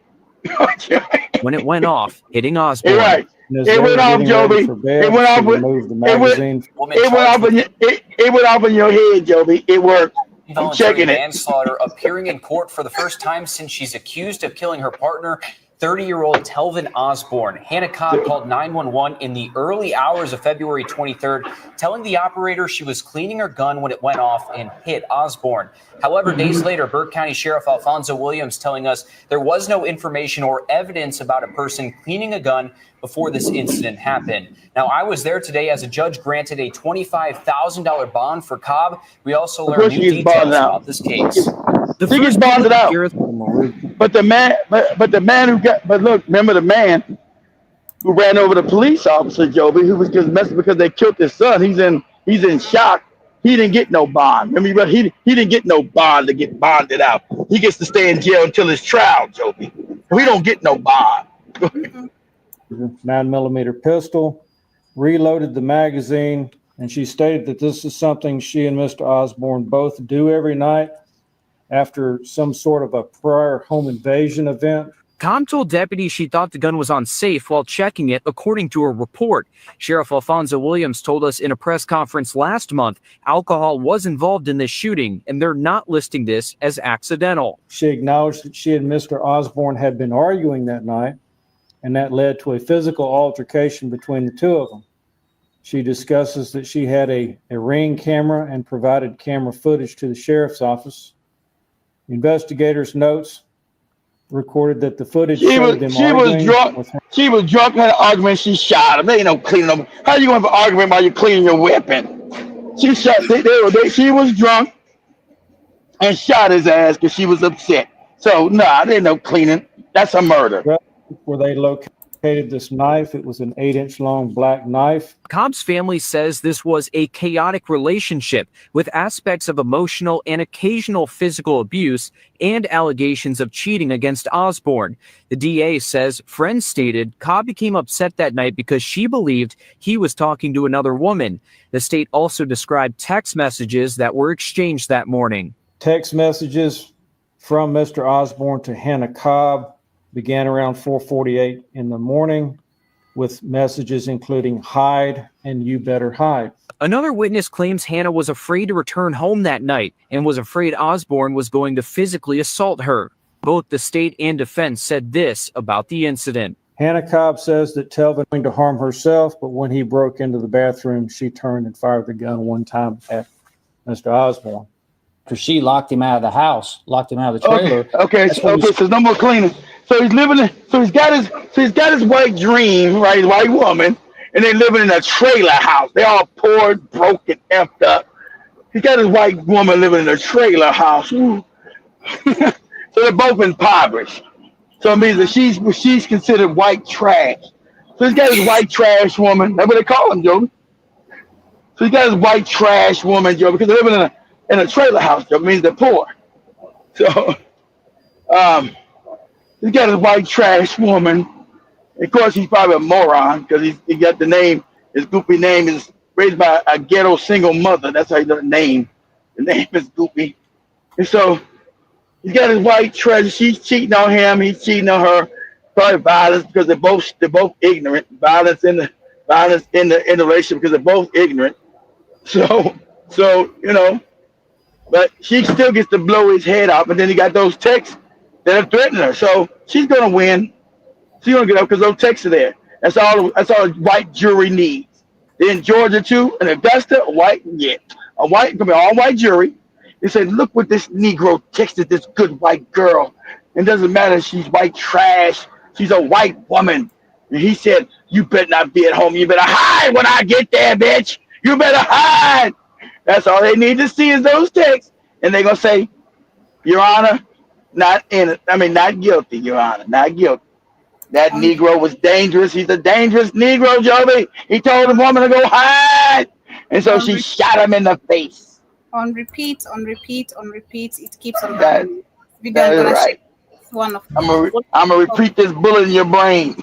Speaker 6: When it went off, hitting Osborne.
Speaker 4: Right. It went off, Joby. It went off. It went off in your head, Joby. It worked. I'm checking it.
Speaker 3: Manslaughter appearing in court for the first time since she's accused of killing her partner, 30-year-old Telvin Osborne. Hannah Cobb called 911 in the early hours of February 23rd, telling the operator she was cleaning her gun when it went off and hit Osborne. However, days later, Burke County Sheriff Alfonso Williams telling us there was no information or evidence about a person cleaning a gun before this incident happened. Now, I was there today as a judge granted a $25,000 bond for Cobb. We also learned new details about this case.
Speaker 4: He gets bonded out. But the man who got, but look, remember the man who ran over the police officer, Joby, who was just messing because they killed his son. He's in shock. He didn't get no bond. Remember, he didn't get no bond to get bonded out. He gets to stay in jail until his trial, Joby. We don't get no bond.
Speaker 7: 9mm pistol, reloaded the magazine, and she stated that this is something she and Mr. Osborne both do every night after some sort of a prior home invasion event.
Speaker 6: Cobb told deputies she thought the gun was on safe while checking it, according to a report. Sheriff Alfonso Williams told us in a press conference last month alcohol was involved in this shooting, and they're not listing this as accidental.
Speaker 7: She acknowledged that she and Mr. Osborne had been arguing that night, and that led to a physical altercation between the two of them. She discusses that she had a Ring camera and provided camera footage to the sheriff's office. Investigators' notes recorded that the footage showed them arguing.
Speaker 4: She was drunk, had an argument, she shot him. They ain't no cleaning up. How you going to have an argument while you're cleaning your weapon? She shot, she was drunk and shot his ass because she was upset. So, nah, there ain't no cleaning. That's a murder.
Speaker 7: Where they located this knife, it was an 8-inch long black knife.
Speaker 6: Cobb's family says this was a chaotic relationship with aspects of emotional and occasional physical abuse and allegations of cheating against Osborne. The DA says friends stated Cobb became upset that night because she believed he was talking to another woman. The state also described text messages that were exchanged that morning.
Speaker 7: Text messages from Mr. Osborne to Hannah Cobb began around 4:48 in the morning with messages including hide and you better hide.
Speaker 6: Another witness claims Hannah was afraid to return home that night and was afraid Osborne was going to physically assault her. Both the state and defense said this about the incident.
Speaker 7: Hannah Cobb says that Telvin was going to harm herself, but when he broke into the bathroom, she turned and fired the gun one time at Mr. Osborne.
Speaker 9: Because she locked him out of the house, locked him out of the trailer.
Speaker 4: Okay, so no more cleaning. So he's living in, so he's got his white dream, right? His white woman, and they're living in a trailer house. They're all poor, broken, effed up. He's got his white woman living in a trailer house. So they're both impoverished. So it means that she's considered white trash. So he's got his white trash woman. That's what they call him, Joe. So he's got his white trash woman, Joe, because they're living in a trailer house. Joe, means they're poor. So he's got his white trash woman. Of course, he's probably a moron because he got the name. His goopy name is raised by a ghetto single mother. That's how he got the name. The name is Goopy. And so he's got his white trash. She's cheating on him. He's cheating on her. Probably violence because they're both ignorant. Violence in the relationship because they're both ignorant. So you know, but she still gets to blow his head off. And then he got those texts that are threatening her. So she's gonna win. She's gonna get up because those texts are there. That's all a white jury needs. In Georgia too, in Augusta, a white gonna be all white jury. They say, look what this Negro texted this good white girl. It doesn't matter if she's white trash. She's a white woman. And he said, you better not be at home. You better hide when I get there, bitch. You better hide. That's all they need to see is those texts. And they're going to say, Your Honor, not guilty, Your Honor, not guilty. That Negro was dangerous. He's a dangerous Negro, Joby. He told the woman to go hide. And so she shot him in the face.
Speaker 2: On repeat, it keeps on
Speaker 4: That
Speaker 2: happening.
Speaker 4: is right.
Speaker 2: One of
Speaker 4: I'm gonna repeat this bullet in your brain.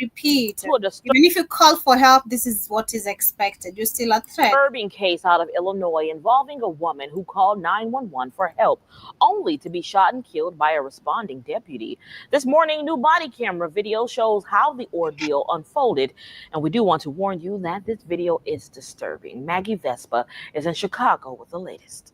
Speaker 2: repeat. Even if you call for help, this is what is expected. You're still a threat.
Speaker 8: Disturbing case out of Illinois involving a woman who called 911 for help, only to be shot and killed by a responding deputy. This morning, new body camera video shows how the ordeal unfolded, and we do want to warn you that this video is disturbing. Maggie Vespa is in Chicago with the latest.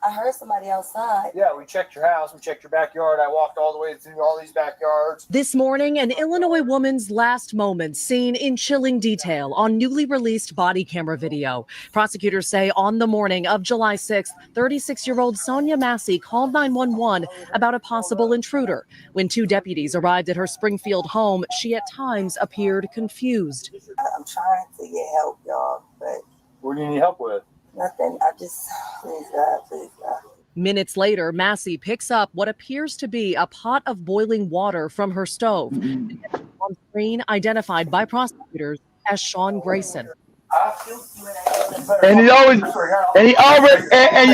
Speaker 10: I heard somebody outside.
Speaker 17: Yeah, we checked your house. We checked your backyard. I walked all the way through all these backyards.
Speaker 11: This morning, an Illinois woman's last moments seen in chilling detail on newly released body camera video. Prosecutors say on the morning of July 6th, 36-year-old Sonia Massey called 911 about a possible intruder. When two deputies arrived at her Springfield home, she at times appeared confused.
Speaker 10: I'm trying to get help, y'all, but
Speaker 17: What do you need help with?
Speaker 10: nothing. I just, please God, please God.
Speaker 11: Minutes later, Massey picks up what appears to be a pot of boiling water from her stove. On screen, identified by prosecutors as Sean Grayson.
Speaker 4: And you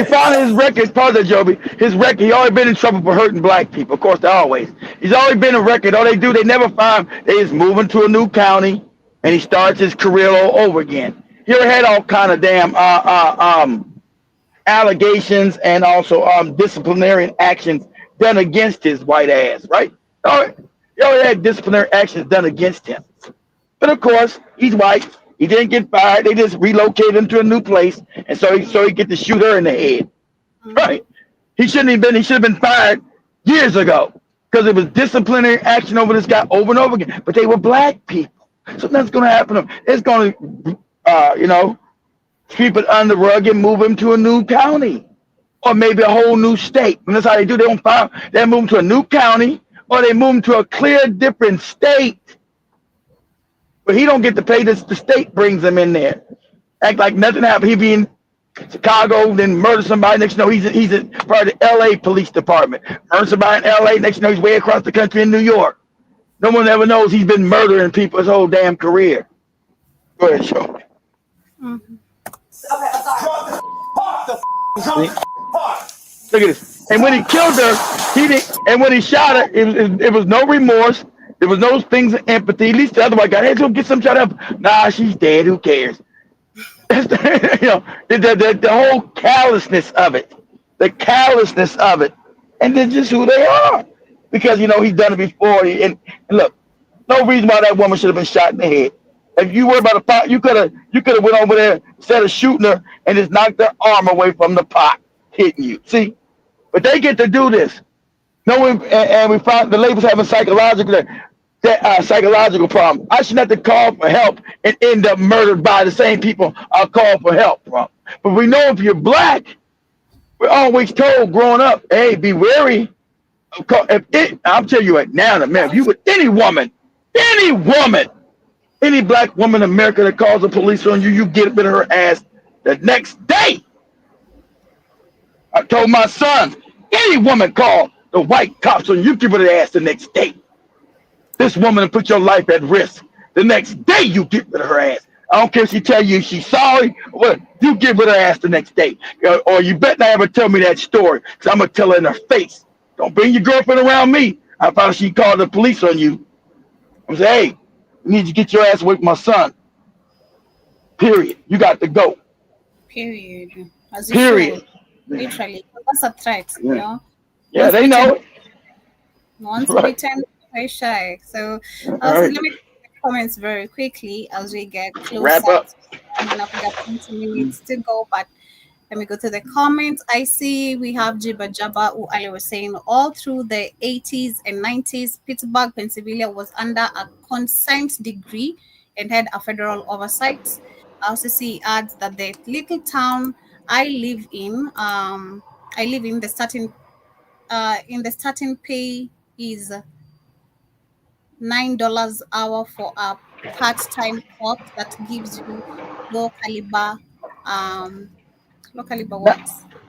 Speaker 4: found his record, part of that, Joby. His record, he always been in trouble for hurting black people. Of course, they always. He's always been a record. All they do, they never find. They just move him to a new county, and he starts his career all over again. He had all kind of damn allegations and also disciplinary actions done against his white ass, right? He already had disciplinary actions done against him. But of course, he's white. He didn't get fired. They just relocated him to a new place, and so he get to shoot her in the head, right? He should have been fired years ago because it was disciplinary action over this guy over and over again. But they were black people, so nothing's going to happen to him. It's going to sweep it under the rug and move him to a new county or maybe a whole new state. And that's how they do. They don't fire. They move him to a new county or they move him to a clear different state. But he don't get to pay this. The state brings him in there. Act like nothing happened. He be in Chicago, then murder somebody. Next you know, he's a part of the LA police department. Murder somebody in LA. Next you know, he's way across the country in New York. No one ever knows he's been murdering people his whole damn career. Go ahead, show.
Speaker 10: Okay, I'm sorry.
Speaker 4: Look at this. And when he killed her, he didn't. And when he shot her, it was no remorse. There was no things of empathy. At least the other white guy, hey, go get some shot up. Nah, she's dead. Who cares? The whole callousness of it. The callousness of it. And then just who they are. Because, he's done it before. And look, no reason why that woman should have been shot in the head. If you worry about a pot, you could have went over there instead of shooting her and just knocked her arm away from the pot, hitting you. See, but they get to do this. And we found the labels having psychological problem. I shouldn't have to call for help and end up murdered by the same people I call for help from. But we know if you're black, we're always told growing up, hey, be wary. I'll tell you right now, man, if you with any woman. Any black woman in America that calls the police on you, you get rid of her ass the next day. I told my son, any woman call the white cops on you, get rid of her ass the next day. This woman will put your life at risk. The next day, you get rid of her ass. I don't care if she tell you she's sorry. What you get rid of her ass the next day. Or you better not ever tell me that story, because I'm going to tell her in her face. Don't bring your girlfriend around me. I found she called the police on you. I'm saying, hey, you need to get your ass away from my son. Period. You got to go.
Speaker 2: Period.
Speaker 4: Period.
Speaker 2: Literally. That's a threat,
Speaker 4: Yeah, they know it.
Speaker 2: Once bitten, very shy. So let me take the comments very quickly as we get closer.
Speaker 4: Wrap up.
Speaker 2: We got 20 minutes to go, but Let me go to the comments. I see we have Jiba Jabba, who Ali was saying all through the 80s and 90s, Pittsburgh, Pennsylvania was under a consent decree and had a federal oversight. I also see adds that the little town I live in the starting pay is $9 hour for a part-time cop that gives you low caliber what?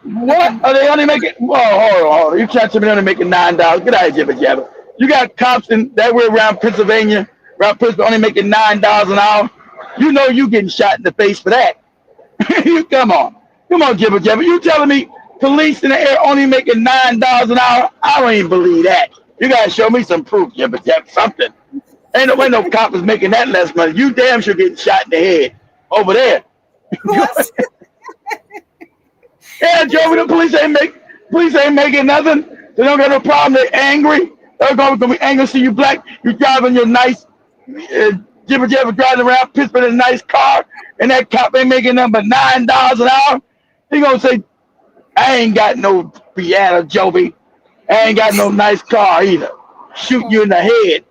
Speaker 4: What? Are they only making? Whoa, hold on. You can't tell me they're only making $9. Get out of here, jibber jabber. You got cops in that way around Pennsylvania, only making $9 an hour. You know you getting shot in the face for that. Come on, jibber jabber. You telling me police in the air only making $9 an hour? I don't even believe that. You gotta show me some proof, jibber jabber, something. Ain't no way no cop is making that less money. You damn sure getting shot in the head over there. Yeah, Joey, the police ain't making nothing. They don't got no problem. They're angry. They're gonna be angry. See you black. You driving your nice jibber jabber driving around Pittsburgh in a nice car, and that cop ain't making nothing but $9 an hour. He gonna say, "I ain't got no piano, Joey. I ain't got no nice car either. Shoot you in the head."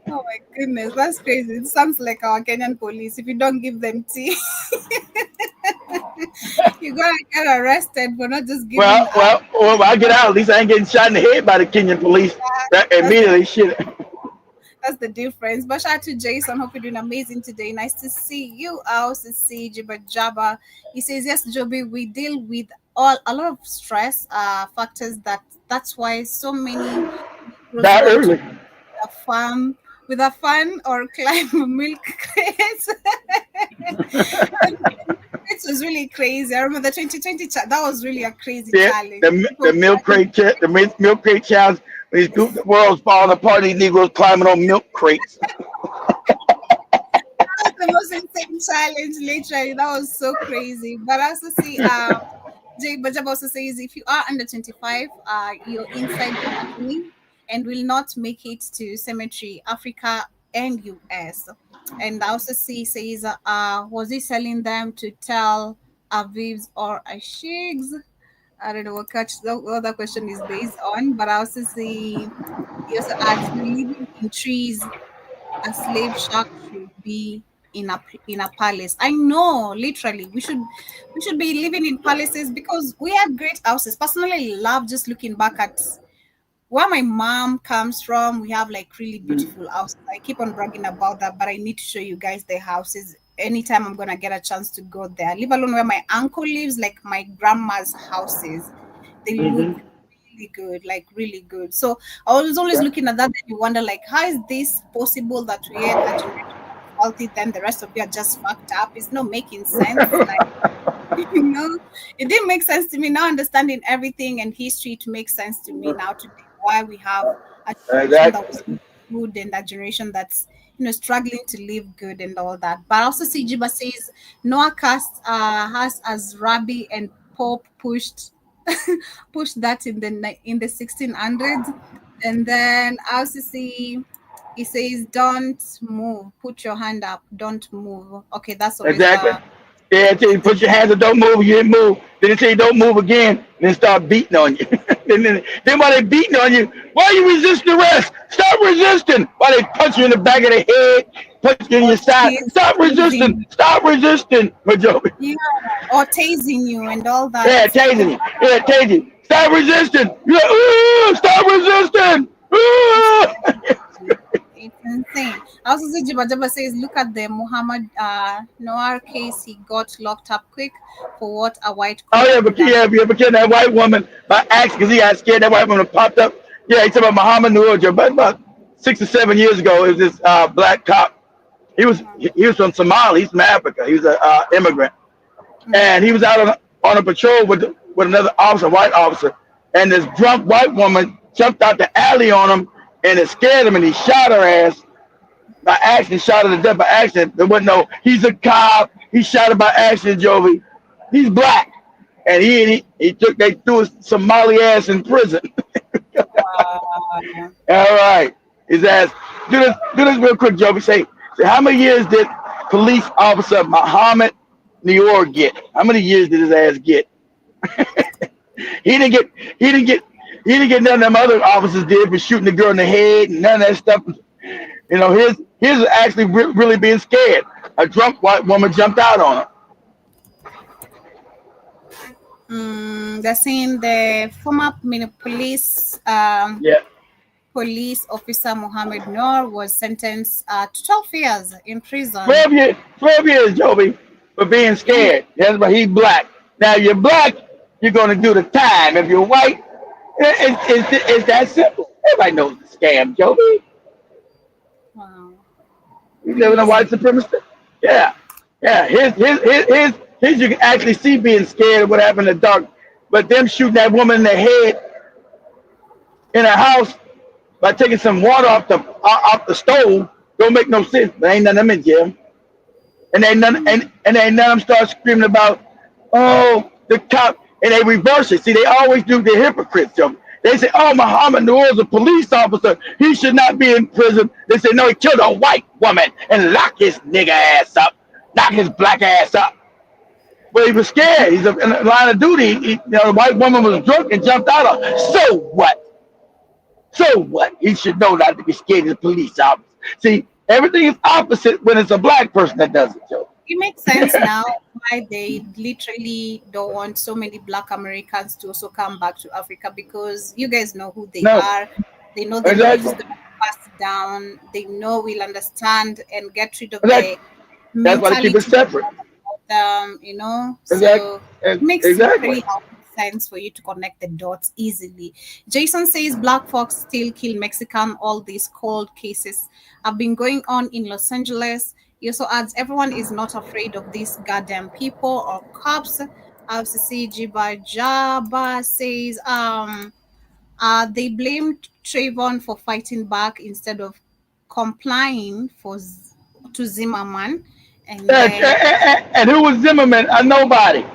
Speaker 2: Oh my goodness, that's crazy. It sounds like our Kenyan police. If you don't give them tea, you're gonna get arrested for not just giving.
Speaker 4: Well, I get out. At least I ain't getting shot in the head by the Kenyan police. That immediately shit.
Speaker 2: That's the difference. But shout out to Jason. Hope you're doing amazing today. Nice to see you. I also see Jibba Jabba. He says, yes, Joby, we deal with a lot of stress factors. That's why so many
Speaker 4: that early.
Speaker 2: With a fun or climb milk crates. It was really crazy. I remember the 2020 that was really a crazy challenge.
Speaker 4: The milk crate challenge. These the world's falling apart. These Negroes climbing on milk crates.
Speaker 2: That was the most insane challenge, literally. That was so crazy. But I also see Jay Bajab also says if you are under 25, you're inside the company and will not make it to cemetery, Africa and US. And I also see says was he selling them to tell Avivs or Ashigs? I don't know what that question is based on, but I also see he also adds living in trees, a slave shark should be in a palace. I know, literally, we should be living in palaces because we have great houses. Personally, I love just looking back at where my mom comes from. We have like really beautiful houses. I keep on bragging about that, but I need to show you guys the houses anytime I'm gonna get a chance to go there. Leave alone where my uncle lives, like my grandma's houses. They look really good, like really good. So I was always looking at that and you wonder, like, how is this possible that we had a generation healthy, then the rest of you are just fucked up? It's not making sense. Like, it didn't make sense to me. Now understanding everything and history, to make sense to me now today why we have a generation that was good and that generation that's struggling to live good and all that. But I also see Jiba says Noah Cast has as Rabbi and Pope pushed that in the 1600s. And then I also see he says don't move, put your hand up, don't move. Okay, that's always
Speaker 4: exactly. Yeah, I tell you, put your hands up, don't move, you didn't move. Then they tell you don't move again, and then start beating on you. then while they beating on you, why you resist arrest? Stop resisting. While they punch you in the back of the head, punch you in your side. Stop resisting. Stop resisting, Majobi.
Speaker 2: Yeah, or tasing you and all that.
Speaker 4: Yeah, tasing you. Yeah, tasing you. Stop resisting. You're like, stop resisting.
Speaker 2: It's insane. I also see Jiba Jaba says, look at the Muhammad Noir case. He got locked up quick for what a white.
Speaker 4: Oh yeah, but that white woman by accident, because he got scared. That white woman popped up. Yeah, he talking about Muhammad Noir, but about 6 or 7 years ago, it was this black cop. He was from Somalia. He's from Africa. He was an immigrant, and he was out on a patrol with another officer, white officer, and this drunk white woman jumped out the alley on him. And it scared him, and he shot her ass by accident. Shot her to death by accident. There wasn't no. He's a cop. He shot her by accident, Jovi. He's black, and they threw his Somali ass in prison. All right, his ass. Do this real quick, Jovi. Say how many years did police officer Muhammad Noor get? How many years did his ass get? He didn't get none of them other officers did for shooting the girl in the head and none of that stuff. You know, his is actually really being scared. A drunk white woman jumped out on him.
Speaker 2: They're saying the former police police officer Mohammed Noor was sentenced to 12 years in prison.
Speaker 4: 12 years, Joby, for being scared. That's why he's black. Now, you're black, you're going to do the time. If you're white, it's that simple. Everybody knows the scam, Joby.
Speaker 2: Wow.
Speaker 4: You live in a white supremacist? Yeah. Yeah. His you can actually see being scared of what happened in the dark. But them shooting that woman in the head in her house by taking some water off the stove don't make no sense. But ain't none of them in jail. And ain't none of them start screaming about, oh, the cop, and they reverse it. See, they always do the hypocrites, Joe. They say, oh, Mohammed Noor is a police officer. He should not be in prison. They say, no, he killed a white woman and locked his nigga ass up, knocked his black ass up. But he was scared. He's in the line of duty. The white woman was drunk and jumped out on him. So what? So what? He should know not to be scared of the police officer. See, everything is opposite when it's a black person that does it, Joe.
Speaker 2: It makes sense now why they literally don't want so many black Americans to also come back to Africa, because you guys know who they are. They know the law is going to pass down. They know we'll understand and get rid of the
Speaker 4: That's why they keep it separate.
Speaker 2: You know, so it makes really sense for you to connect the dots easily. Jason says black folks still kill Mexican. All these cold cases have been going on in Los Angeles. He also adds, everyone is not afraid of these goddamn people or cops. FCC Jiba Jaba says they blamed Trayvon for fighting back instead of complying to Zimmerman.
Speaker 4: And who was Zimmerman? A nobody.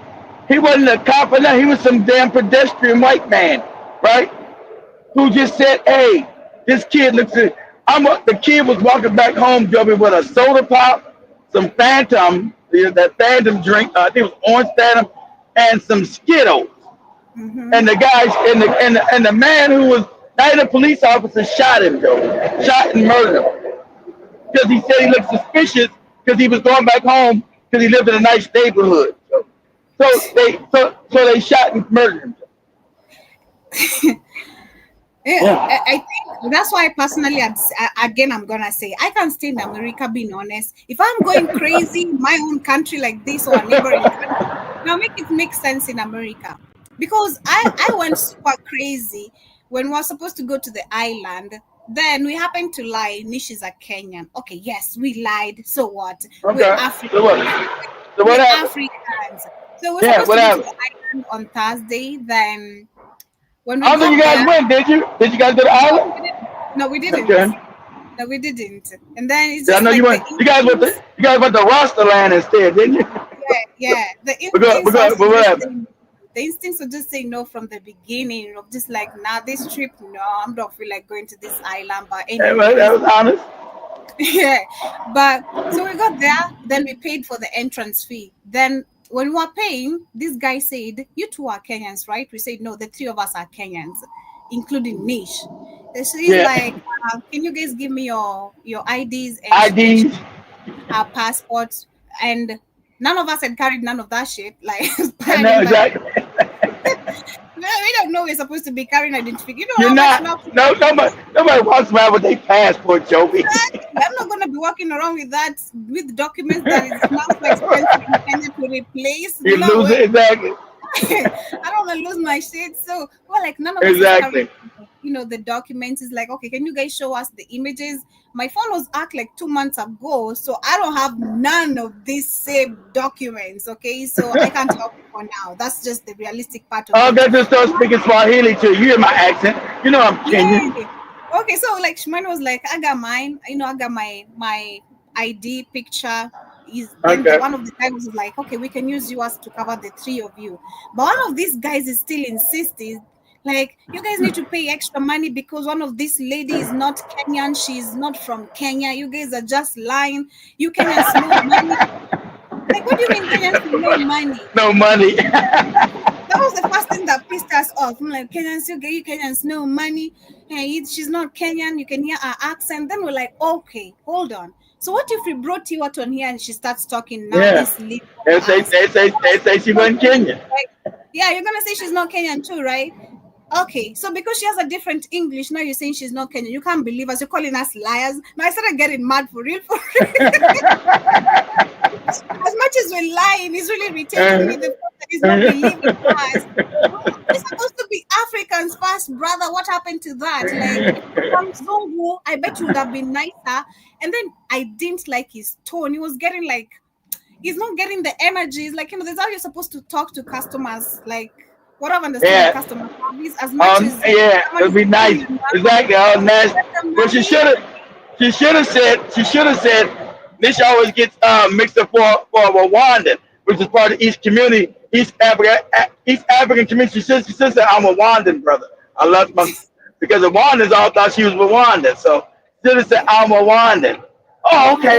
Speaker 4: He wasn't a cop or nothing. He was some damn pedestrian white man, right? Who just said, hey, this kid looks at the kid was walking back home, Joby, with a soda pop, some Phantom, that Phantom drink, I think it was Orange Phantom, and some Skittles. Mm-hmm. And the guys and the man who was not even a police officer shot him, Joby. Shot and murdered him. Because he said he looked suspicious because he was going back home because he lived in a nice neighborhood. So they shot and murdered him.
Speaker 2: I think that's why personally, again, I'm gonna say I can't stay in America. Being honest, if I'm going crazy in my own country like this or a neighboring country, now make it make sense in America, because I went super crazy when we were supposed to go to the island. Then we happened to lie. Nish is a Kenyan. Okay, yes, we lied. So what?
Speaker 4: Okay.
Speaker 2: We're Africans.
Speaker 4: So what happened?
Speaker 2: Africans. So we're supposed to go to the island on Thursday. Then when we
Speaker 4: I don't think you guys went, did you? Did you guys go to the island?
Speaker 2: No, we didn't.
Speaker 4: Okay.
Speaker 2: No, we didn't. And then it's just
Speaker 4: I know you went. You guys went to Rosterland instead, didn't you?
Speaker 2: Yeah. The instincts would just say no from the beginning, just like, nah, this trip, no, I don't feel like going to this island. But anyway,
Speaker 4: that was honest.
Speaker 2: Yeah, but so we got there, then we paid for the entrance fee. Then when we were paying, this guy said, you two are Kenyans, right? We said, no, the three of us are Kenyans, including Nish. So he's like, can you guys give me your IDs and our passports? And none of us had carried none of that shit. Like,
Speaker 4: no, exactly.
Speaker 2: We don't know we're supposed to be carrying identification.
Speaker 4: You're not. Nobody walks around with their passport, Joby.
Speaker 2: I'm not going to be walking around with that, with documents that is not so expensive in Kenya to replace.
Speaker 4: You lose it, exactly.
Speaker 2: I don't want to lose my shit. So, well, like none of us carrying, the documents. Is like, okay, can you guys show us the images? My phone was hacked like 2 months ago, so I don't have none of these saved documents. Okay, so I can't help you for now. That's just the realistic part of it.
Speaker 4: Oh, that's just start speaking Swahili too. You hear my accent? You know I'm Kenyan.
Speaker 2: Yeah. Okay, so like Shimano was like, I got mine. I got my ID picture. One of the guys was like, okay, we can use yours to cover the three of you. But one of these guys is still insisting, like, you guys need to pay extra money because one of these ladies is not Kenyan. She's not from Kenya. You guys are just lying. You Kenyans no money. Like, what do you mean Kenyans no money?
Speaker 4: No money.
Speaker 2: That was the first thing that pissed us off. I'm like, Kenyans, you Kenyans no money. Hey, she's not Kenyan. You can hear her accent. Then we're like, okay, hold on. So what if we brought you out on here and she starts talking now?
Speaker 4: Yeah.
Speaker 2: This lead
Speaker 4: They say she wasn't Kenyan.
Speaker 2: Yeah, you're gonna say she's not Kenyan too, right? Okay, so because she has a different English, now you're saying she's not Kenyan. You can't believe us. You're calling us liars. Now I started getting mad for real. As much as we're lying, he's really irritating me. The fact that he's not believing us. We're supposed to be Africans first, brother. What happened to that? Like, from Zongo, I bet you would have been nicer. And then I didn't like his tone. He was getting like, he's not getting the energy. It's like, that's how you're supposed to talk to customers. Like, what I've understood customer service as much as
Speaker 4: it'd be nice. Exactly. But she should have said this always gets mixed up for Rwandan, which is part of East community, East African community. She should have said, I'm a Rwandan, brother. I love my because the Rwandans all thought she was Rwandan. So she should have said, I'm a Rwandan. Oh, okay.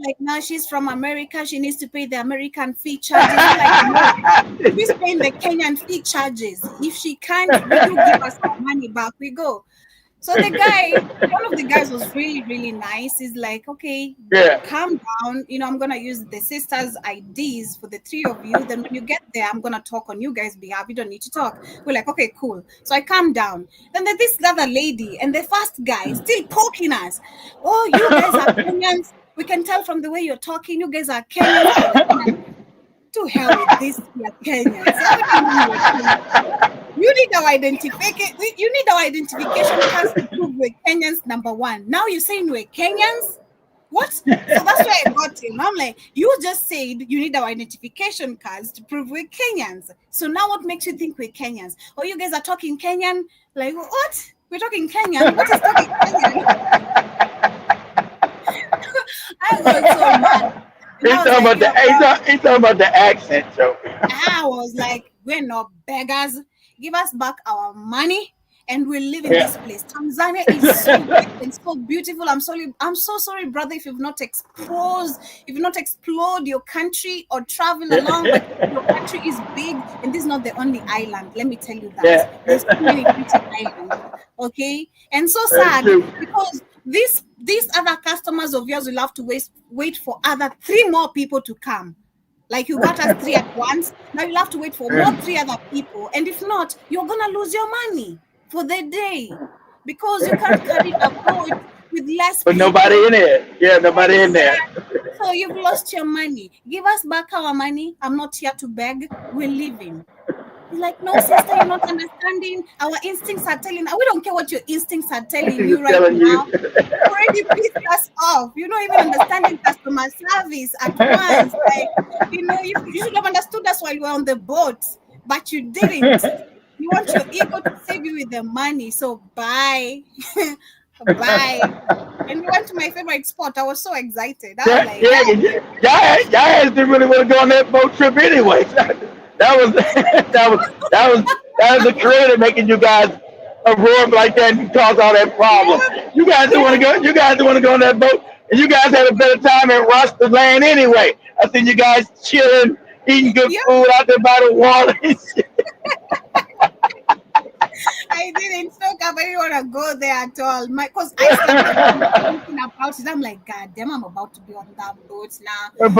Speaker 2: Like, now she's from America. She needs to pay the American fee charges. Like, no, she's paying the Kenyan fee charges. If she can't, we do give us our money back. We go. So the guy, one of the guys was really, really nice. He's like, okay, calm down. I'm going to use the sisters' IDs for the three of you. Then when you get there, I'm going to talk on you guys' behalf. You don't need to talk. We're like, okay, cool. So I calm down. Then there's this other lady and the first guy still poking us. Oh, you guys are Kenyans. We can tell from the way you're talking. You guys are Kenyans. To hell with this, you're Kenyans. You need our identification. You need our identification cards to prove we're Kenyans, number one. Now you're saying we're Kenyans? What? So that's why I got him. I'm like, you just said you need our identification cards to prove we're Kenyans. So now what makes you think we're Kenyans? Oh, you guys are talking Kenyan? Like, what? We're talking Kenyan? What is talking Kenyan? I got so mad.
Speaker 4: He's talking about the accent, Joe.
Speaker 2: I was like, we're not beggars. Give us back our money and we'll live in this place. Tanzania is so big and so beautiful. I'm so sorry, brother, if you've not explored your country or traveled along, but your country is big and this is not the only island. Let me tell you that. There's too many beautiful islands. Okay? And so sad because these other customers of yours will have to wait for other 3 more people to come. Like you got us 3 at once. Now you'll have to wait for more 3 other people. And if not, you're going to lose your money for the day. Because you can't carry a boat with less people.
Speaker 4: But nobody in there. Yeah, nobody in there.
Speaker 2: So you've lost your money. Give us back our money. I'm not here to beg. We're leaving. He's like, no, sister, you're not understanding. Our instincts are telling us. We don't care what your instincts are telling you right now. You already pissed us off. You're not even understanding customer service at once. Like, you should have understood us while we were on the boat, but you didn't. You want your ego to save you with the money. So bye. Bye. And we went to my favorite spot. I was so excited. I was like,
Speaker 4: y'all didn't really want to go on that boat trip anyway. That was the creator making you guys a roar like that and cause all that problem. You guys didn't want to go. You guys didn't want to go on that boat, and you guys had a better time at Rasta Land anyway. I seen you guys chilling, eating good food out there by the water.
Speaker 2: I didn't talk about. I didn't want to go there at all. Because I started thinking about it. I'm like, God damn, I'm about to be on that boat now. And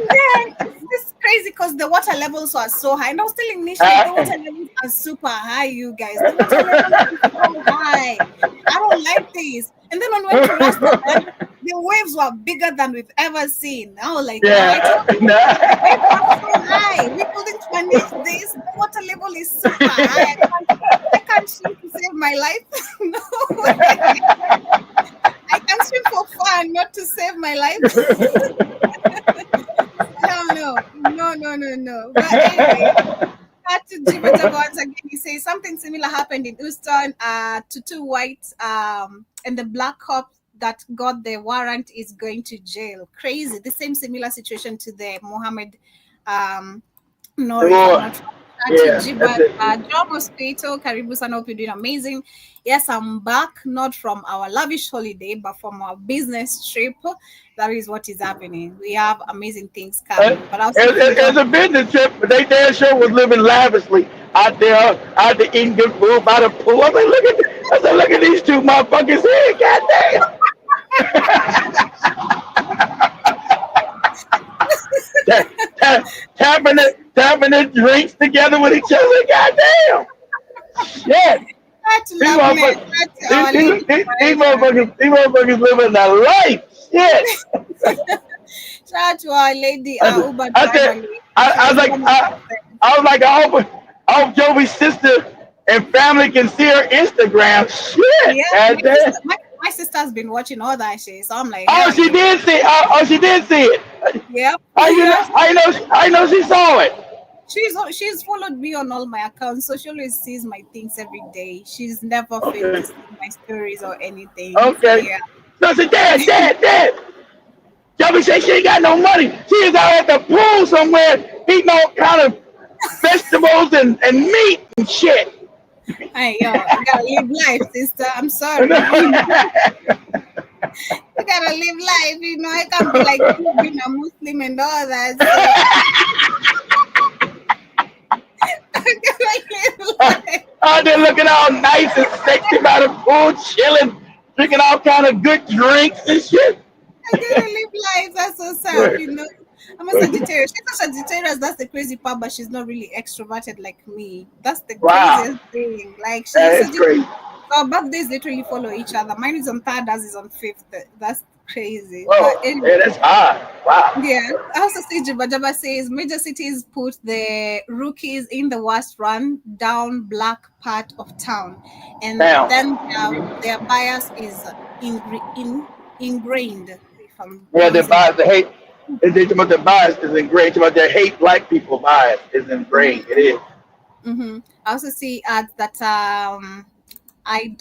Speaker 2: then it's crazy because the water levels are so high. And I was telling Nisha, the water levels are super high, you guys. The water levels are so high. I don't like this. And then when we went to Rasta, the waves were bigger than we've ever seen. I was like, the waves are so high. We couldn't manage this. The water level is super high. I can't swim to save my life. No way. I can swim for fun, not to save my life. No. But anyway, back to Jibata once again. He says something similar happened in Houston to 2 whites and the black cop that got the warrant is going to jail. Crazy. The same similar situation to the Mohammed
Speaker 4: Yeah,
Speaker 2: Ati
Speaker 4: that's
Speaker 2: Jibat,
Speaker 4: it.
Speaker 2: Job Mosquito, Karibu Sana, hope you're doing amazing. Yes, I'm back, not from our lavish holiday, but from our business trip. That is what is happening. We have amazing things coming. But I'll see you,
Speaker 4: It's
Speaker 2: Job.
Speaker 4: a business trip, but they damn sure was living lavishly out there, out there eating good food by the pool. I was like, look at these two motherfuckers here, goddamn. Tapping the drinks together with each other, goddamn. Shit.
Speaker 2: That's
Speaker 4: These
Speaker 2: lovely.
Speaker 4: motherfuckers,
Speaker 2: That's our lady.
Speaker 4: these motherfuckers living their life. Shit.
Speaker 2: Shout out to our lady,
Speaker 4: I,
Speaker 2: our Uber
Speaker 4: I
Speaker 2: driver
Speaker 4: said,
Speaker 2: lady. She
Speaker 4: I was
Speaker 2: was
Speaker 4: like,
Speaker 2: one of them.
Speaker 4: I hope Joey's sister and family can see her Instagram. Shit,
Speaker 2: Yeah,
Speaker 4: goddamn.
Speaker 2: my sister's been watching all that shit. So I'm like,
Speaker 4: Oh,
Speaker 2: hell
Speaker 4: she
Speaker 2: yeah.
Speaker 4: did see. She did see it.
Speaker 2: Yep.
Speaker 4: I I know she saw it.
Speaker 2: She's followed me on all my accounts, so she always sees my things every day. She's never failed
Speaker 4: Okay.
Speaker 2: to see my stories or anything. So
Speaker 4: Okay.
Speaker 2: yeah.
Speaker 4: So I said, Dad. Joey said she ain't got no money. She is out at the pool somewhere eating all kind of vegetables and meat and shit.
Speaker 2: Hey yo, you gotta live life, sister. I'm sorry. You gotta live life, I can't be like you being a Muslim and all that. So I gotta live life.
Speaker 4: Out there looking all nice and sexy by the pool, chilling, drinking all kind of good drinks and shit.
Speaker 2: I gotta live life. That's so sad. I'm a Sagittarius. She's a Sagittarius. That's the crazy part, but she's not really extroverted like me. That's the
Speaker 4: Wow,
Speaker 2: craziest thing. Like she's
Speaker 4: that
Speaker 2: a
Speaker 4: is
Speaker 2: Sagittarius.
Speaker 4: crazy.
Speaker 2: Our birthdays literally follow each other. Mine is on third, ours is on fifth. That's crazy. But
Speaker 4: Whoa,
Speaker 2: anyway,
Speaker 4: yeah, that's hard. Wow.
Speaker 2: yeah. I also see Jabba says major cities put the rookies in the worst run down black part of town, and
Speaker 4: Now,
Speaker 2: then their bias is ingrained. If I'm
Speaker 4: yeah, their
Speaker 2: pronouncing
Speaker 4: bias, the hate, they talking about their bias is ingrained. Talking about their hate black people bias is ingrained. It is.
Speaker 2: Mm-hmm. I also see that I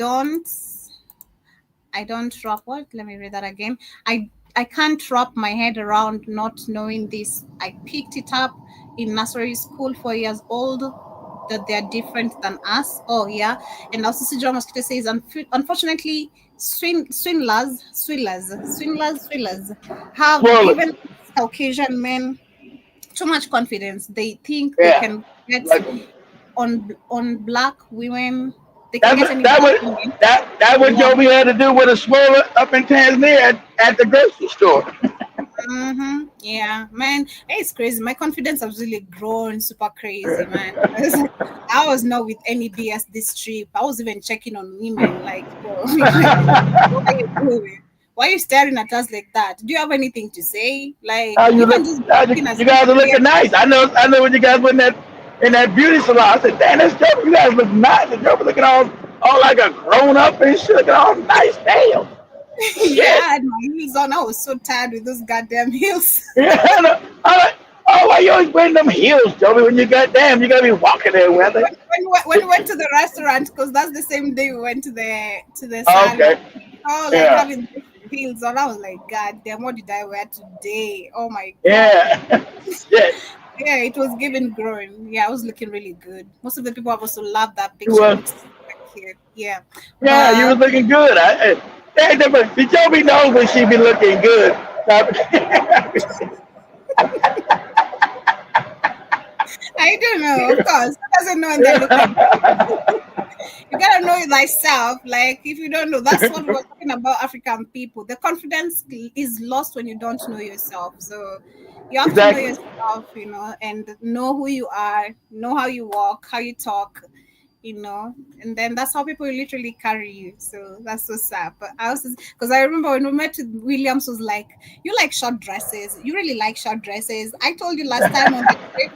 Speaker 2: don't wrap what? Let me read that again. I can't wrap my head around not knowing this. I picked it up in nursery school, 4 years old, that they're different than us. Oh yeah. And also see John Mosquito says unfortunately swindlers have
Speaker 4: Swirling.
Speaker 2: given Caucasian men too much confidence. They think they
Speaker 4: Yeah.
Speaker 2: can get
Speaker 4: Like
Speaker 2: on black women. They can get any
Speaker 4: that
Speaker 2: black
Speaker 4: would
Speaker 2: women.
Speaker 4: that what
Speaker 2: Yeah.
Speaker 4: Joby had to do with a swirler up in Tanzania at the grocery store.
Speaker 2: Mm-hmm. Yeah, man, it's crazy. My confidence has really grown super crazy, man. I was not with any BS this trip. I was even checking on women, like, what are you doing? Why are you staring at us like that? Do you have anything to say? Like,
Speaker 4: How you
Speaker 2: you
Speaker 4: look?
Speaker 2: can just be looking as
Speaker 4: You guys are
Speaker 2: clear.
Speaker 4: looking nice. I know when you guys were in that beauty salon. I said, damn, that's Joby. You guys look nice. And Joby looking all like a grown up and shit, looking all nice. Damn.
Speaker 2: Yeah,
Speaker 4: Shit.
Speaker 2: I had my heels on. I was so tired with those goddamn heels.
Speaker 4: Yeah, I know. I'm like, oh, why you always wearing them heels, Joby? When you goddamn, you gotta be walking there with it.
Speaker 2: When we went to the restaurant, because that's the same day we went to the
Speaker 4: Oh,
Speaker 2: salon.
Speaker 4: okay.
Speaker 2: Oh, like
Speaker 4: Yeah.
Speaker 2: having heels on. I was like, God damn, what did I wear today? Oh my god.
Speaker 4: Yeah. Shit.
Speaker 2: Yeah, it was giving growing. Yeah, I was looking really good. Most of the people have also loved that
Speaker 4: You
Speaker 2: picture. It
Speaker 4: was.
Speaker 2: looks super cute. Yeah.
Speaker 4: Yeah, you was
Speaker 2: But
Speaker 4: looking good. Hey, the Joby knows when she be looking good.
Speaker 2: I don't know, of course. Who doesn't know when they look at you gotta know thyself. Like if you don't know, that's what we're talking about African people. The confidence is lost when you don't know yourself. So you have to know
Speaker 4: Exactly.
Speaker 2: yourself, and know who you are, know how you walk, how you talk, and then that's how people literally carry you. So that's so sad. But I also, because I remember when we met with Williams, was like, you like short dresses. You really like short dresses. I told you last time on the trip.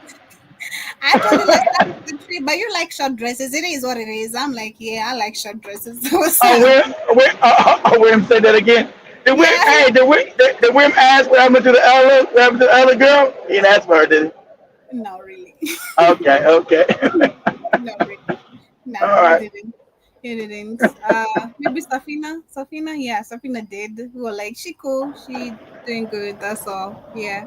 Speaker 2: I told you last time on the trip, but you like short dresses. It is what it is. I'm like, yeah, I like short dresses. What's
Speaker 4: Oh,
Speaker 2: up?
Speaker 4: William said that again.
Speaker 2: Yeah.
Speaker 4: Did William ask what happened to the other girl? He didn't ask for her, did
Speaker 2: No, really.
Speaker 4: he? Okay.
Speaker 2: No, really. No,
Speaker 4: All
Speaker 2: he
Speaker 4: right.
Speaker 2: didn't. He didn't. Maybe Safina, yeah, Safina did. We were like, she cool, she doing good. That's all. Yeah.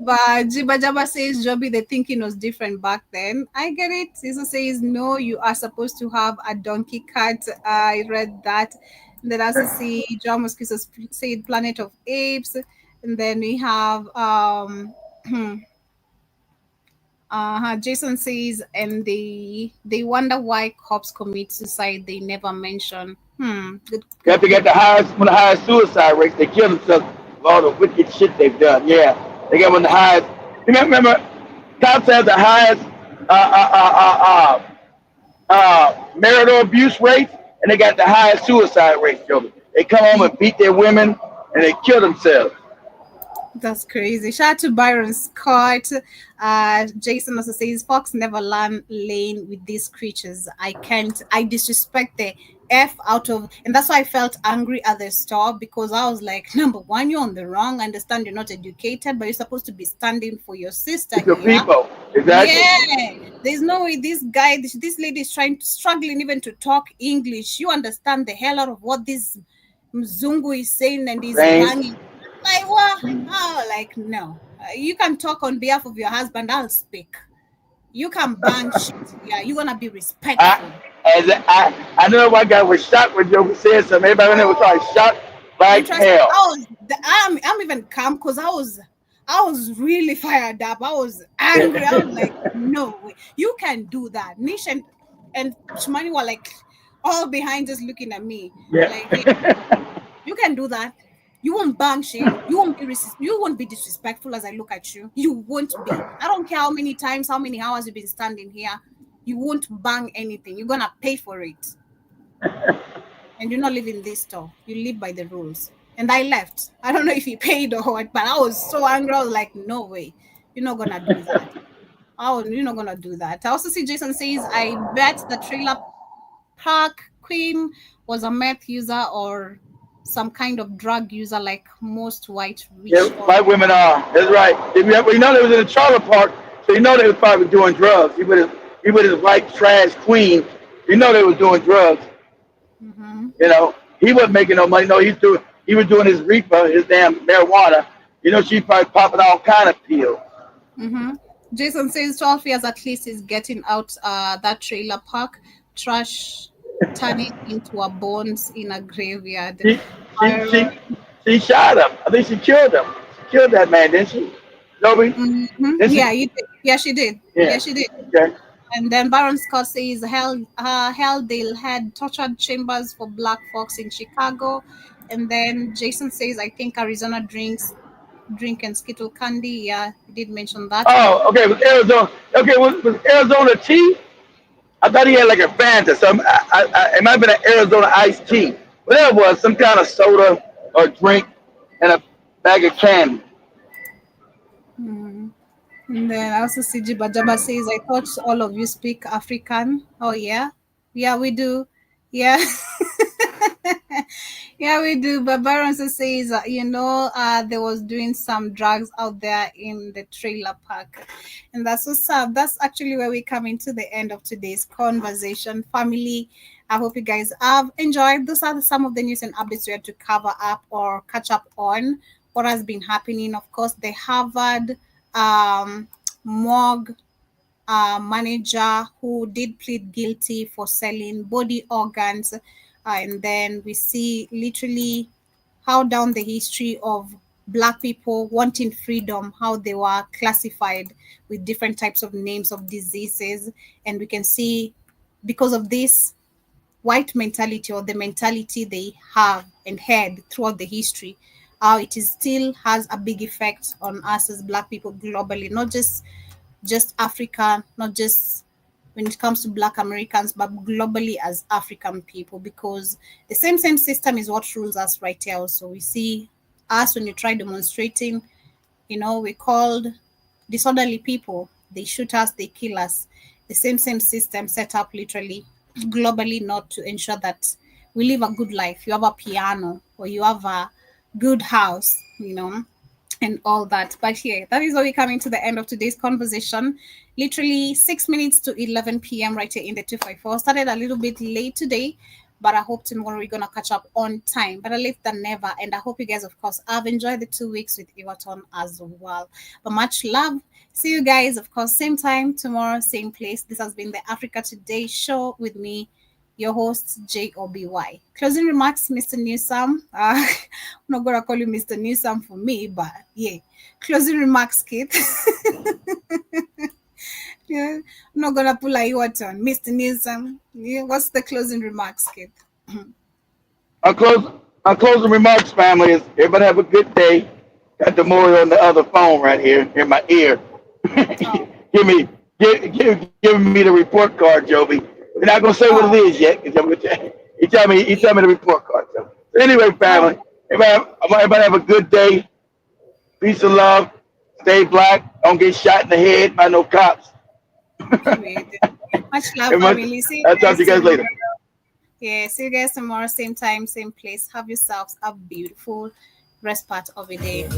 Speaker 2: But Jiba Jaba says Joby, the thinking was different back then. I get it. Caesar says no, you are supposed to have a donkey cart. I read that. And then also see John Mosquito said Planet of Apes. And then we have Jason says, and they wonder why cops commit suicide. They never mention. Good,
Speaker 4: You have
Speaker 2: good,
Speaker 4: to get
Speaker 2: good.
Speaker 4: one of the highest suicide rates. They kill themselves with all the wicked shit they've done. Yeah, they got one of the highest. You remember, cops have the highest marital abuse rates, and they got the highest suicide rates. Yo. They come home and beat their women, and they kill themselves.
Speaker 2: That's crazy. Shout out to Byron Scott. Jason also says Fox never learn lane with these creatures. I can't. I disrespect the F out of, and that's why I felt angry at the store because I was like, number one, you're on the wrong. I understand you're not educated, but you're supposed to be standing for your sister
Speaker 4: It's your
Speaker 2: here.
Speaker 4: people, exactly.
Speaker 2: Yeah, there's no way this guy, this lady is struggling even to talk English. You understand the hell out of what this Mzungu is saying and he's
Speaker 4: Same.
Speaker 2: banging. Like what? Oh, like no. You can talk on behalf of your husband. I'll speak. You can bang shit. Yeah, you wanna be respectful.
Speaker 4: I know one guy was shocked when Joe said something. Everybody in there was like shocked like
Speaker 2: Interesting.
Speaker 4: hell.
Speaker 2: I'm even calm because I was really fired up. I was angry. I was like, no way. You can do that. Nish and Shmani were like all behind just looking at me.
Speaker 4: Yeah.
Speaker 2: Like, you can do that. You won't bang shit. You won't be disrespectful as I look at you. You won't be. I don't care how many times, how many hours you've been standing here. You won't bang anything. You're gonna pay for it. And you not live in this store. You live by the rules. And I left. I don't know if he paid or what, but I was so angry. I was like, no way. You're not gonna do that. You're not gonna do that. I also see Jason says, I bet the trailer park queen was a meth user or some kind of drug user like most white rich.
Speaker 4: Yeah, white women are. That's right. You know they was in a trailer park, so you know they was probably doing drugs. He with his white trash queen. You know they was doing drugs.
Speaker 2: Mm-hmm.
Speaker 4: You know he wasn't making no money. No, he was doing his reefer, his damn marijuana. You know she's probably popping all kind of pills.
Speaker 2: Mm-hmm. Jason says 12 years at least is getting out that trailer park trash, turning into a bones in a graveyard.
Speaker 4: She shot him. I think she killed him. She killed that man, didn't she? Nobody?
Speaker 2: Mm-hmm. Yeah, you did. Yeah, she did. Yeah, she did.
Speaker 4: Okay.
Speaker 2: And then Baron Scott says Helldale had tortured chambers for black folks in Chicago. And then Jason says, I think Arizona drink and Skittle candy. Yeah, he did mention that.
Speaker 4: Oh, okay. Was Arizona? Okay, was Arizona tea? I thought he had like a Fanta. So it might have been an Arizona iced tea. Whatever it was, some kind of soda or drink and a bag of candy.
Speaker 2: Mm. And then I also see Jiba Jaba says, I thought all of you speak African. Oh, yeah? Yeah, we do. Yeah. Yeah, we do. But Baron also says, there was doing some drugs out there in the trailer park. And that's what's up. That's actually where we come into the end of today's conversation. Family, I hope you guys have enjoyed. Those are some of the news and updates we had to cover up or catch up on what has been happening. Of course, the Harvard morgue manager who did plead guilty for selling body organs. And then we see literally how down the history of Black people wanting freedom, how they were classified with different types of names of diseases. And we can see because of this white mentality or the mentality they have and had throughout the history, how it is still has a big effect on us as Black people globally, not just Africa, not just when it comes to Black Americans, but globally as African people, because the same system is what rules us right here. So we see us when you try demonstrating, we're called disorderly people. They shoot us, they kill us. The same system set up literally globally, not to ensure that we live a good life. You have a piano or you have a good house, and all that. But yeah, that is why we're coming to the end of today's conversation. Literally 6 minutes to 11 p.m. right here in the 254. Started a little bit late today, but I hope tomorrow we're gonna catch up on time. Better late than never. And I hope you guys, of course, have enjoyed the 2 weeks with Everton as well. But much love. See you guys, of course, same time tomorrow, same place. This has been the Africa Today show with me, your host, JOBY. Closing remarks, Mr. Newsome. I'm not going to call you Mr. Newsome for me, but yeah. Closing remarks, Kit. Yeah, I'm not going to pull a what on. Mr. Newsome. Yeah, what's the closing remarks, Kit?
Speaker 4: Our closing remarks, family, is everybody have a good day. Got the Maury on the other phone right here in my ear. Give me the report card, Joby. We're not gonna say what it is yet. He tell me the report card. So anyway, family, everybody have a good day. Peace and love. Stay black. Don't get shot in the head by no cops.
Speaker 2: Much love, family.
Speaker 4: I'll talk to you guys later.
Speaker 2: Yeah, see you guys tomorrow, same time, same place. Have yourselves a beautiful rest part of the day.